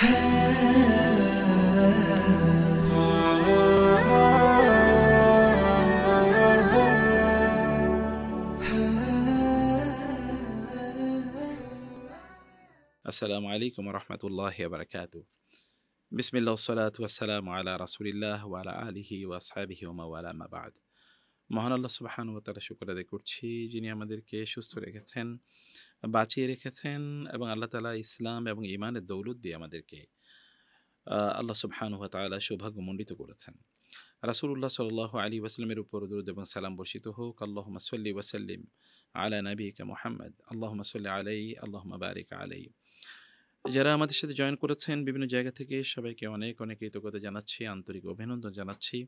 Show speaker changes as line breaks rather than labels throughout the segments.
আসসালামু আলাইকুম রহমতুল্লাহি ওয়া বারাকাতুহু। বিসমিল্লাহ ওয়াসসালাতু ওয়াসসালামু আলা রাসূলিল্লাহ ওয়া আলা আলিহি ওয়া আসহাবিহি ওয়া মাওয়ালা মা বা'দ। মহান আল্লাহ সুবহানাহু ওয়া তাআলা শুকর আদায় করছি, যিনি আমাদেরকে সুস্থ রেখেছেন, বাঁচিয়ে রেখেছেন এবং আল্লাহ তাআলা ইসলাম এবং ঈমানের দৌলত দিয়ে আমাদেরকে আল্লাহ সুবহানাহু ওয়া তাআলা সৌভাগ্যমণ্ডিত করেছেন। রাসূলুল্লাহ সাল্লাল্লাহু আলাইহি ওয়াসাল্লামের উপর দরুদ এবং সালাম বর্ষিত হোক। আল্লাহুম্মা সাল্লি ওয়া সাল্লিম আলা নাবিয়িকা মুহাম্মদ। আল্লাহুম্মা সাল্লি আলাইহি, আল্লাহুম্মা বারিক আলাইহি। যারা আমাদের সাথে জয়েন করেছেন বিভিন্ন জায়গা থেকে সবাইকে অনেক অনেক কৃতজ্ঞতা জানাচ্ছি, আন্তরিক অভিনন্দন জানাচ্ছি।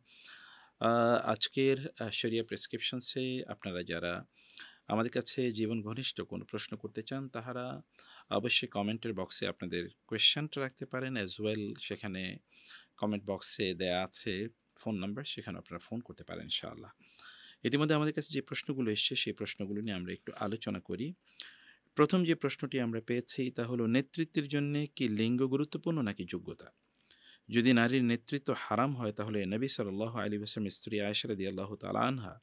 আজকের শরিয়া প্রেসক্রিপশনসে আপনারা যারা আমাদের কাছে জীবন ঘনিষ্ঠ কোনো প্রশ্ন করতে চান, তাহারা অবশ্যই কমেন্টের বক্সে আপনাদের কোয়েশ্চেনটা রাখতে পারেন। অ্যাজ ওয়েল সেখানে কমেন্ট বক্সে দেয়া আছে ফোন নাম্বার, সেখানে আপনারা ফোন করতে পারেন ইনশাআল্লাহ। ইতিমধ্যে আমাদের কাছে যে প্রশ্নগুলো এসছে সেই প্রশ্নগুলো নিয়ে আমরা একটু আলোচনা করি। প্রথম যে প্রশ্নটি আমরা পেয়েছি তা হলো, নেতৃত্বের জন্য কি লিঙ্গ গুরুত্বপূর্ণ নাকি যোগ্যতা? যদি নারীর নেতৃত্ব হারাম হয় তাহলে নবী সাল্লাল্লাহু আলাইহি ওয়াসাল্লামের স্ত্রী আয়েশা রাদিয়াল্লাহু তাআলা আনহা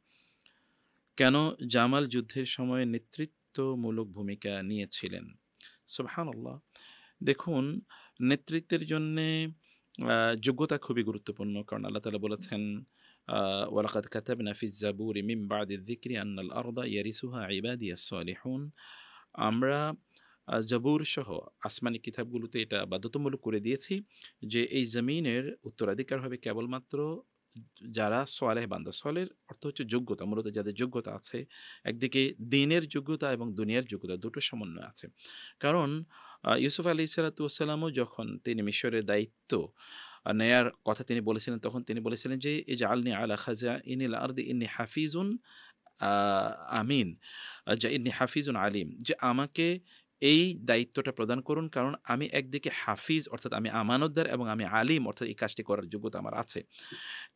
কেন জামাল যুদ্ধের সময় নেতৃত্বমূলক ভূমিকা নিয়েছিলেন? সুবহানাল্লাহ। দেখুন, নেতৃত্বের জন্যে যোগ্যতা খুবই গুরুত্বপূর্ণ, কারণ আল্লাহ তাআলা বলেছেন ওয়ালাকাদ কাতাবনা ফিজ জাবুরি মিন বাদি যিকরি আন্নাল আরদা ইয়ারিসুহা ইবাদিয়াস সালিহুন। আমরা জাবুর সহ আসমানি কিতাবগুলোতে এটা বাধ্যতামূলক করে দিয়েছি যে এই জমিনের উত্তরাধিকার হবে কেবলমাত্র যারা সোয়ালেহ বান্দা। সোয়ালের অর্থ হচ্ছে যোগ্যতা, মূলত যাদের যোগ্যতা আছে। একদিকে দিনের যোগ্যতা এবং দুনিয়ার যোগ্যতা দুটো সমন্বয় আছে। কারণ ইউসুফ আলাইহিস সালাতু ওয়াস সালামও যখন তিনি মিশরের দায়িত্ব নেয়ার কথা তিনি বলেছিলেন, তখন তিনি বলেছিলেন যে ইজআলনি আলা খাজাইনিল আরদি ইন্নী হাফিজুন আমিন, যে ইন্নী হাফিজুন আলিম, যে আমাকে এই দায়িত্বটা প্রদান করুন, কারণ আমি একদিকে হাফিজ অর্থাৎ আমি আমানতদার এবং আমি আলিম অর্থাৎ এই কাজটি করার যোগ্যতা আমার আছে।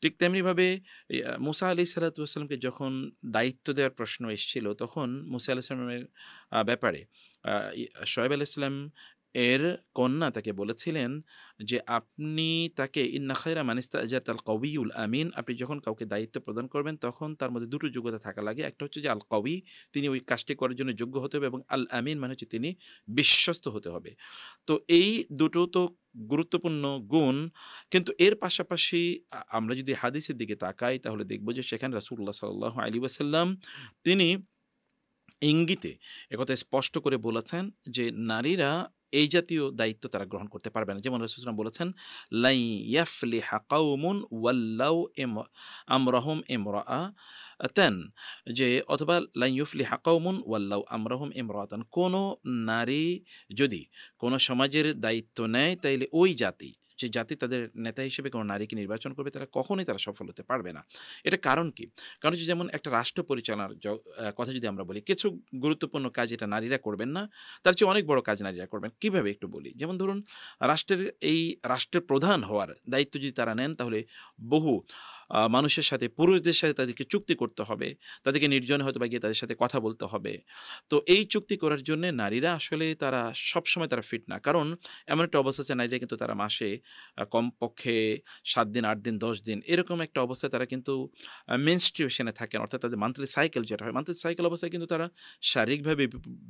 ঠিক তেমনিভাবে মুসা আলাইহিস সালাতু ওয়াস সালামকে যখন দায়িত্ব দেওয়ার প্রশ্ন এসেছিল, তখন মুসা আলাইহিস সালামের ব্যাপারে শোয়েব আলাইহিস সালাম এর কন্যা তাকে বলেছিলেন যে আপনি তাকে ইন্না খায়রা মান ইসতা'জারতাল কাউইয়ুল আমিন, আপনি যখন কাউকে দায়িত্ব প্রদান করবেন তখন তার মধ্যে দুটো যোগ্যতা থাকা লাগে। একটা হচ্ছে যে আল কাউই, তিনি ওই কাজটি করার জন্য যোগ্য হতে হবে, এবং আল আমিন মানে হচ্ছে তিনি বিশ্বস্ত হতে হবে। তো এই দুটো তো গুরুত্বপূর্ণ গুণ। কিন্তু এর পাশাপাশি আমরা যদি হাদিসের দিকে তাকাই তাহলে দেখব যে সেখানে রাসূলুল্লাহ সাল্লাল্লাহু আলাইহি ওয়াসাল্লাম তিনি ইঙ্গিতে একথা স্পষ্ট করে বলেছেন যে নারীরা এই জাতীয় দায়িত্ব তারা গ্রহণ করতে পারবে না। যেমন রাসূলুল্লাহ সাল্লাল্লাহু আলাইহি ওয়াসাল্লাম বলেছেন, লাই ইয়াফলিহা কাউমুন ওয়াল্লাউ আমরাহুম ইমরাআতান, যে অথবা লাই ইউফলিহা কাউমুন ওয়াল্লাউ আমরাহুম ইমরাআতান, কোন নারী যদি কোন সমাজের দায়িত্ব নেয় তাইলে ওই জাতি, যে জাতি তাদের নেতা হিসেবে কোনো নারীকে নির্বাচন করবে, তারা কখনোই তারা সফল হতে পারবে না। এটা কারণ কি? কারণ হচ্ছে যেমন একটা রাষ্ট্র পরিচালনার কথা যদি আমরা বলি, কিছু গুরুত্বপূর্ণ কাজ এটা নারীরা করবেন না, তার চেয়ে অনেক বড় কাজ নারীরা করবেন। কিভাবে একটু বলি। যেমন ধরুন, রাষ্ট্রের প্রধান হওয়ার দায়িত্ব যদি তারা নেন, তাহলে বহু মানুষের সাথে, পুরুষদের সাথে তাদেরকে চুক্তি করতে হবে, তাদেরকে নির্জনে হয়তো বা গিয়ে তাদের সাথে কথা বলতে হবে। তো এই চুক্তি করার জন্যে নারীরা আসলে তারা সবসময় তারা ফিট না। কারণ এমন একটা অবস্থা আছে, নারীরা কিন্তু তারা মাসে কমপক্ষে ৭ দিন, ৮ দিন, ১০ দিন এরকম একটা অবস্থায় তারা কিন্তু মেনস্ট্রুয়েশনে থাকেন, অর্থাৎ তাদের মান্থলি সাইকেল যেটা হয়, মান্থলি সাইকেল অবস্থায় কিন্তু তারা শারীরিকভাবে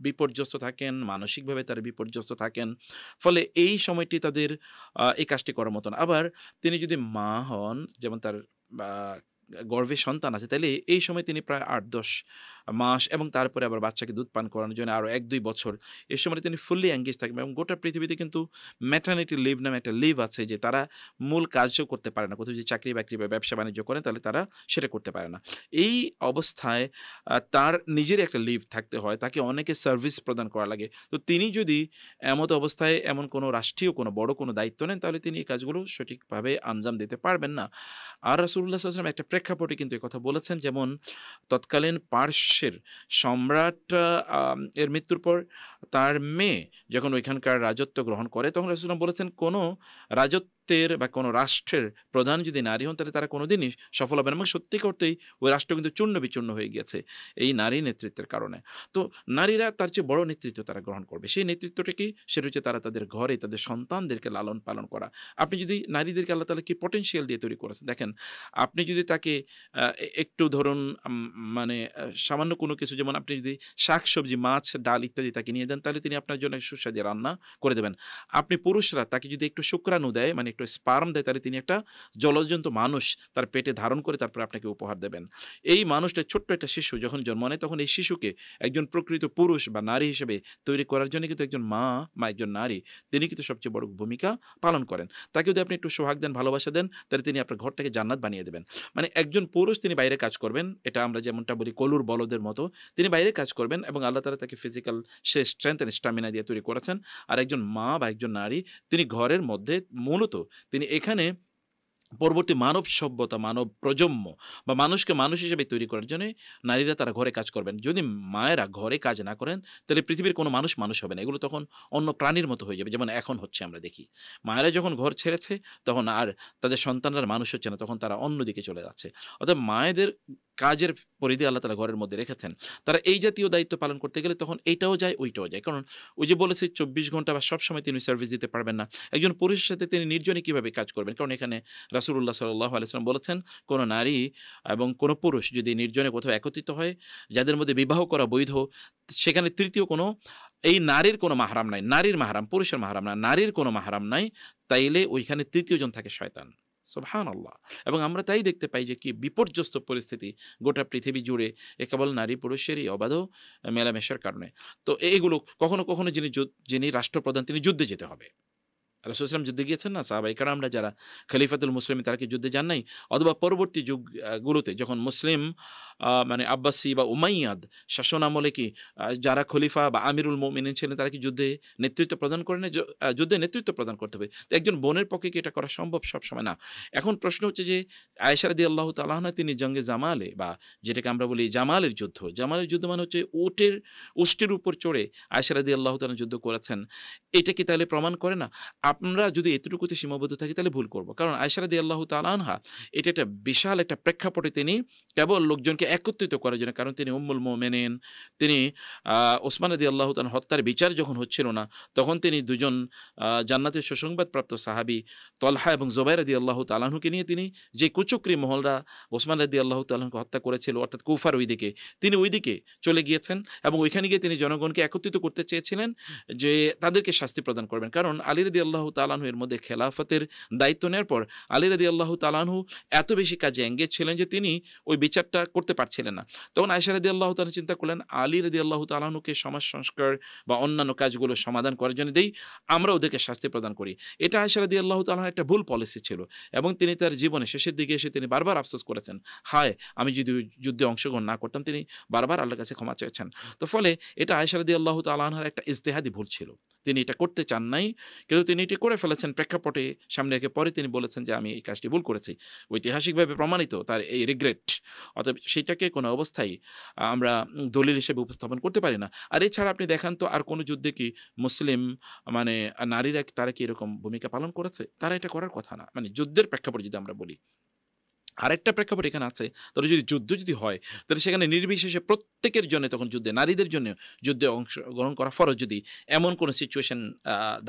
বিপর্যস্ত থাকেন, মানসিকভাবে তারা বিপর্যস্ত থাকেন। ফলে এই সময়টি তাদের এই কাজটি করার মতন। আবার তিনি যদি মা হন, যেমন তার গর্ভে সন্তান আছে, তাহলে এই সময় তিনি প্রায় ৮-১০ মাস এবং তারপরে আবার বাচ্চাকে দুধ পান করানোর জন্য আরও ১-২ বছর এই সময় তিনি ফুললি এঙ্গেজ থাকবেন। এবং গোটা পৃথিবীতে কিন্তু ম্যাটারনিটি লিভ নামে একটা লিভ আছে, যে তারা মূল কাজও করতে পারে না। কোথাও যদি চাকরি বাকরি বা ব্যবসা বাণিজ্য করেন তাহলে তারা সেটা করতে পারে না। এই অবস্থায় তার নিজের একটা লিভ থাকতে হয়, তাকে অনেকে সার্ভিস প্রদান করা লাগে। তো তিনি যদি এমত অবস্থায় এমন কোনো রাষ্ট্রীয় কোনো বড় কোনো দায়িত্ব নেন, তাহলে তিনি এই কাজগুলো সঠিকভাবে আঞ্জাম দিতে পারবেন না। আর রাসূলুল্লাহ সাল্লাল্লাহু আলাইহি ওয়াসাল্লাম একটা প্রেক্ষাপটে কিন্তু একথা বলেছেন, যেমন তৎকালীন পারস্যের সম্রাট এর মৃত্যুর পর তার মেয়ে যখন ওইখানকার রাজত্ব গ্রহণ করে, তখন রাসূলুল্লাহ বলেছেন কোনো রাজত্ব রাষ্ট্রের বা কোনো রাষ্ট্রের প্রধান যদি নারী হন তাহলে তারা কোনোদিনই সফল হবে না, এবং সত্যি করতেই ওই রাষ্ট্র কিন্তু চূর্ণ বিচূর্ণ হয়ে গিয়েছে এই নারী নেতৃত্বের কারণে। তো নারীরা তার চেয়ে বড় নেতৃত্ব তারা গ্রহণ করবে। সেই নেতৃত্বটা কি? সেটা হচ্ছে তারা তাদের ঘরে তাদের সন্তানদেরকে লালন পালন করা। আপনি যদি নারীদেরকে আল্লাহ তাআলা কি পটেনশিয়াল দিয়ে তৈরি করেছেন দেখেন, আপনি যদি তাকে একটু ধরুন মানে সামান্য কোনো কিছু, যেমন আপনি যদি শাকসবজি, মাছ, ডাল ইত্যাদি তাকে নিয়ে দেন তাহলে তিনি আপনার জন্য সুস্বাদু রান্না করে দেবেন। আপনি পুরুষরা তাকে যদি একটু শুক্রাণু দেয়, মানে একটু স্পার্ম দেয়, তাহলে তিনি একটা জলজন্ত মানুষ তার পেটে ধারণ করে তারপরে আপনাকে উপহার দেবেন। এই মানুষটা, ছোট্ট একটা শিশু যখন জন্ম নেয় তখন এই শিশুকে একজন প্রকৃত পুরুষ বা নারী হিসেবে তৈরি করার জন্য কিন্তু একজন মা বা একজন নারী তিনি কিন্তু সবচেয়ে বড় ভূমিকা পালন করেন। তাকে যদি আপনি একটু সোহাগ দেন, ভালোবাসা দেন, তাহলে তিনি আপনার ঘরটাকে জান্নাত বানিয়ে দেবেন। মানে একজন পুরুষ তিনি বাইরে কাজ করবেন, এটা আমরা যেমনটা বলি কলুর বলদের মতো, তিনি বাইরে কাজ করবেন এবং আল্লাহ তাআলা তাকে ফিজিক্যাল সে স্ট্রেংথ এন্ড স্ট্যামিনা দিয়ে তৈরি করেছেন। আর একজন মা বা একজন নারী তিনি ঘরের মধ্যে মূলত তিনি এখানে পরবর্তী মানব সভ্যতা, মানব প্রজন্ম বা মানুষকে মানুষ হিসেবে তৈরি করার জন্য নারীরা তারা ঘরে কাজ করবেন। যদি মায়েরা ঘরে কাজ না করেন তাহলে পৃথিবীর কোনো মানুষ মানুষ হবে না, এগুলো তখন অন্য প্রাণীর মতো হয়ে যাবে, যেমন এখন হচ্ছে আমরা দেখি। মায়েরা যখন ঘর ছেড়েছে তখন আর তাদের সন্তানরা মানুষ হচ্ছে না, তখন তারা অন্যদিকে চলে যাচ্ছে। অর্থাৎ মায়েদের কাজের পরিধি আল্লাহ তাআলা ঘরের মধ্যে রেখেছেন। তারা এই জাতীয় দায়িত্ব পালন করতে গেলে তখন এইটাও যায় ওইটাও যায়। কারণ ওই যে বলেছি ২৪ ঘন্টা বা সবসময় তিনি সার্ভিস দিতে পারবেন না। একজন পুরুষের সাথে তিনি নির্জনে কিভাবে কাজ করবেন? কারণ এখানে রাসূলুল্লাহ সাল্লাল্লাহু আলাইহি ওয়াসাল্লাম বলেছেন, কোনো নারী এবং কোনো পুরুষ যদি নির্জনে কোথাও একত্রিত হয়, যাদের মধ্যে বিবাহ করা বৈধ, সেখানে তৃতীয় কোনো, এই নারীর কোনো মাহরাম নাই, নারীর মাহরাম, পুরুষের মাহরাম না, নারীর কোনো মাহরাম নাই, তাইলে ওইখানে তৃতীয় জন থাকে শয়তান। সুবহানাল্লাহ। এবং আমরা তাই দেখতে পাই যে কি বিপর্যস্ত পরিস্থিতি গোটা পৃথিবী জুড়ে এ কেবল নারী পুরুষেরই অবাধ মেলামেশার কারণে। তো এগুলো কখনো, কখনো যিনি রাষ্ট্রপ্রধান তিনি যুদ্ধে যেতে হবে। রাসূল সাল্লাল্লাহু আলাইহি ওয়াসাল্লাম যুদ্ধে গিয়েছেন না? সাহাবায়ে কেরামরা যারা খলিফাতুল মুসলিমিন তারা কি যুদ্ধে যান নাই? অথবা পরবর্তী যুগ গুলোতে যখন মুসলিম মানে আব্বাসী বা উমাইয়াদ শাসন আমলে কি যারা খলিফা বা আমিরুল মুমিনিন ছিলেন তারা কি যুদ্ধে নেতৃত্ব প্রদান করেন নাই? যুদ্ধে নেতৃত্ব প্রদান করতে হবে। তো একজন বোনের পক্ষে কি এটা করা সম্ভব? সবসময় না। এখন প্রশ্ন হচ্ছে যে আয়েশা রাদিয়াল্লাহু তাআলা আনহা তিনি জঙ্গে জামালে বা যেটাকে আমরা বলি জামালের যুদ্ধ। জামালের যুদ্ধ মানে হচ্ছে উষ্টের উপর চড়ে আয়েশা রাদিয়াল্লাহু তাআলা যুদ্ধ করেছেন। এটা কি তাহলে প্রমাণ করে না? আমরা যদি এতটুকুতে সীমাবদ্ধ থাকি তাহলে ভুল করব। কারণ আয়েশা রাদিয়াল্লাহু তাআলা আনহা এটা একটা বিশাল একটা প্রেক্ষাপটে তিনি কেবল লোকজনকে একত্রিত করার জন্য, কারণ তিনি উম্মুল মুমিনিন, তিনি ওসমান রাদিয়াল্লাহু তাআলা হত্যার বিচার যখন হচ্ছিল না তখন তিনি দুজন জান্নাতের সুসংবাদপ্রাপ্ত সাহাবী তলহা এবং জুবাইর রাদিয়াল্লাহু তাআলা আনহুকে নিয়ে তিনি যে কুচক্রী মহলরা ওসমান রাদিয়াল্লাহু তাআলা আনহুকে হত্যা করেছিল অর্থাৎ কুফার ওইদিকে, তিনি ওইদিকে চলে গিয়েছেন এবং ওইখানে গিয়ে তিনি জনগণকে একত্রিত করতে চেয়েছিলেন যে তাদেরকে শাস্তি প্রদান করবেন। কারণ আলী রাদিয়াল্লাহু তাআলা আনহু এর মধ্যে খেলাফতের দায়িত্ব নেওয়ার পর আলী রাদিয়াল্লাহু তাআলা আনহু এত বেশি কাজে এঙ্গেজ ছিলেন যে তিনি ওই বিচারটা করতে পারছিলেন না। তখন আয়েশা রাদিয়াল্লাহু তাআলা চিন্তা করলেন আলী রাদিয়াল্লাহু তাআলা আনহুকে সমাজ সংস্কার বা অন্যান্য কাজগুলো সমাধান করার জন্য দেই, আমরা ওদেরকে শাস্তি প্রদান করি। এটা আয়েশা রাদিয়াল্লাহু তাআলার একটা ভুল পলিসি ছিল এবং তিনি তার জীবনে শেষের দিকে এসে তিনি বারবার আফসোস করেছেন, হায় আমি যদি ওই যুদ্ধে অংশগ্রহণ না করতাম। তিনি বারবার আল্লাহর কাছে ক্ষমা চেয়েছেন। তো ফলে এটা আয়েশা রাদিয়াল্লাহু তাআলা আনহার একটা ইজতিহাদি ভুল ছিল, তিনি এটা করতে চান নাই, কিন্তু তিনি এটি করে ফেলেছেন প্রেক্ষাপটে সামনে রেখে। পরে তিনি বলেছেন যে আমি এই কাজটি ভুল করেছি, ঐতিহাসিকভাবে প্রমাণিত তার এই রিগ্রেট। অতএব সেইটাকে কোনো অবস্থায় আমরা দলিল হিসেবে উপস্থাপন করতে পারি না। আর এছাড়া আপনি দেখান তো আর কোনো যুদ্ধে কি মুসলিম মানে নারীরা তারা কি এরকম ভূমিকা পালন করেছে? তারা এটা করার কথা না। মানে যুদ্ধের প্রেক্ষাপটে যদি আমরা বলি, আরেকটা প্রেক্ষাপট এখানে আছে, তবে যদি যুদ্ধ যদি হয় তাহলে সেখানে নির্বিশেষে প্রত্যেকের জন্য, তখন যুদ্ধে নারীদের জন্য যুদ্ধে অংশগ্রহণ করা ফরজ যদি এমন কোনো সিচুয়েশন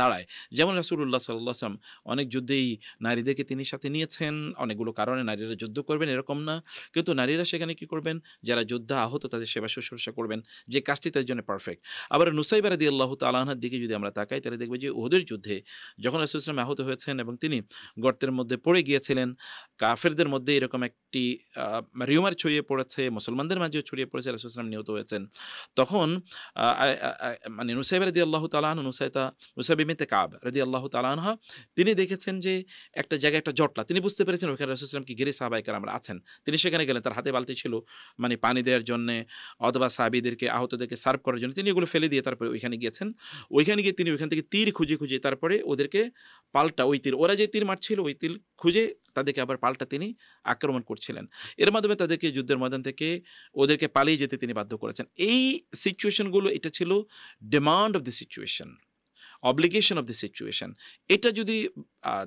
দাঁড়ায়। যেমন রাসূলুল্লাহ সাল্লাল্লাহু আলাইহি ওয়াসাল্লাম অনেক যুদ্ধেই নারীদেরকে তিনি সাথে নিয়েছেন, অনেকগুলো কারণে নারীরা যুদ্ধ করবেন এরকম না, কিন্তু নারীরা সেখানে কি করবেন, যারা যোদ্ধা আহত তাদের সেবা শুশ্রূষা করবেন, যে কাজটি তাদের জন্য পারফেক্ট। আবার নুসাইবা রাদিয়াল্লাহু তাআলা আনহার দিকে যদি আমরা তাকাই তাহলে দেখব যে উহুদের যুদ্ধে যখন রাসূল সাল্লাল্লাহু আলাইহি ওয়াসাল্লাম আহত হয়েছেন এবং তিনি গর্তের মধ্যে পড়ে গিয়েছিলেন, কাফেরদের মধ্যে এরকম একটি রিউমার ছড়িয়ে পড়েছে, মুসলমানদের মাঝেও ছড়িয়ে পড়েছে, রাসূল সাল্লাল্লাহু আলাইহি ওয়াসাল্লাম নিহত হয়েছেন। তখন মানে নুসাইবা রাদিয়াল্লাহু তাআলা আনহা, নুসাইবা বিনতে কাব রাদিয়াল্লাহু তাআলা আনহা, তিনি দেখেছেন যে একটা জায়গায় একটা জটলা, তিনি বুঝতে পেরেছেন ওখানে রাসূল সাল্লাল্লাহু আলাইহি ওয়াসাল্লামকে ঘিরে সাহাবায়ে কেরামরা আছেন। তিনি সেখানে গেলেন, তার হাতে বালতি ছিল মানে পানি দেওয়ার জন্যে অথবা সাহাবীদেরকে আহতদেরকে সার্ভ করার জন্য, তিনি এগুলো ফেলে দিয়ে তারপরে ওইখানে গিয়েছেন। ওইখানে গিয়ে তিনি ওইখান থেকে তীর খুঁজে তারপরে ওদেরকে পাল্টা ওই তীর, ওরা যে তীর মারছিল ওই তীর খুঁজে তাদেরকে আবার পাল্টা তিনি আক্রমণ করছিলেন। এর মাধ্যমে তাদেরকে যুদ্ধের ময়দান থেকে ওদেরকে পালিয়ে যেতে তিনি বাধ্য করেছেন। এই সিচুয়েশনগুলো এটা ছিল demand of the situation. Obligation of the situation, এটা যদি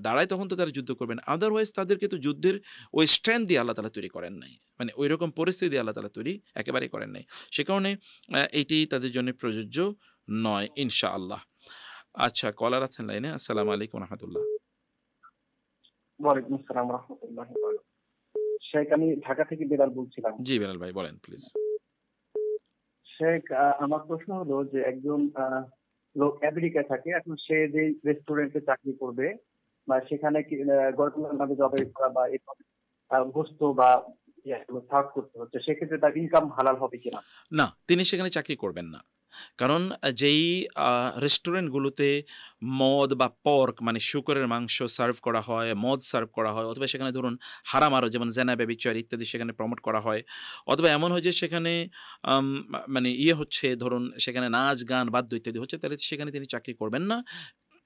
দাঁড়ায় তখন তো তারা যুদ্ধ করবেন। আদারওয়াইজ তাদেরকে তো যুদ্ধের ওই স্ট্রেংথ দিয়ে আল্লাহ তাআলা তৈরি করেন নাই, মানে ওই রকম পরিস্থিতি দিয়ে আল্লাহ তাআলা তৈরি একেবারেই করেন নাই। সে কারণে এটি তাদের জন্য প্রযোজ্য নয় ইনশাআল্লাহ। আচ্ছা, কলার আছেন লাইনে। আসসালামু আলাইকুম রহমতুল্লাহ।
ওয়ালাইকুম আসসালাম রহমতুল্লাহ। শেখ, আমি ঢাকা থেকে বেলাল বলছিলাম।
জি বেলাল ভাই বলেন প্লিজ।
শেখ, আমার প্রশ্ন হলো যে একজন লোক আমেরিকায় থাকে, এখন সে যে রেস্টুরেন্টে চাকরি করবে বা সেখানে গড়পড়তার নামে জবে করা বা গোস্ত বা সার্ভ করতে হচ্ছে, সেক্ষেত্রে তার ইনকাম হালাল হবে কিনা?
না, তিনি সেখানে চাকরি করবেন না। কারণ যেই রেস্টুরেন্টগুলোতে মদ বা পর্ক মানে শূকরের মাংস সার্ভ করা হয়, মদ সার্ভ করা হয়, অথবা সেখানে ধরুন হারাম আরো যেমন জেনা, ব্যভিচার ইত্যাদি সেখানে প্রমোট করা হয়, অথবা এমন হয় যে সেখানে মানে হচ্ছে ধরুন সেখানে নাচ, গান, বাদ্য ইত্যাদি হচ্ছে, তাহলে সেখানে তিনি চাকরি করবেন না।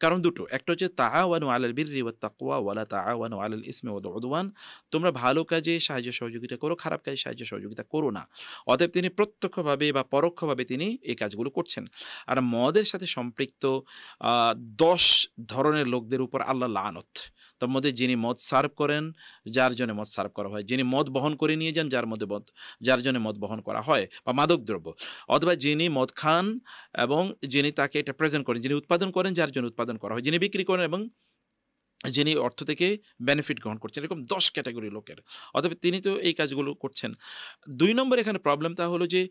কারণ দুটো, একটা হচ্ছে তাআওয়ানু আলাল বিররি ওয়াত তাকওয়া ওয়ালা তাআওয়ানু আলাল ইসমি ওয়াল উদওয়ান, তোমরা ভালো কাজে সাহায্য সহযোগিতা করো, খারাপ কাজে সাহায্য সহযোগিতা করো না। অতএব তিনি প্রত্যক্ষভাবে বা পরোক্ষভাবে তিনি এই কাজগুলো করছেন। আর মদের সাথে সম্পৃক্ত ১০ ধরনের লোকদের উপর আল্লাহ লানত। তার মধ্যে যিনি মদ সার্ভ করেন, যার জন্য মদ সার্ভ করা হয়, যিনি মদ বহন করে নিয়ে যান, যার জন্য মদ বহন করা হয় বা মাদকদ্রব্য, অথবা যিনি মদ খান এবং যিনি তাকে এটা প্রেজেন্ট করেন, যিনি উৎপাদন করেন, যার জন্য উৎপাদন করা হয়, যিনি বিক্রি করেন এবং যিনি অর্থ থেকে বেনিফিট গ্রহণ করছেন, এরকম ১০ ক্যাটাগরি লোকের। অতএব তিনি তো এই কাজগুলো করছেন। ২ নম্বর এখানে প্রবলেমটা হলো যে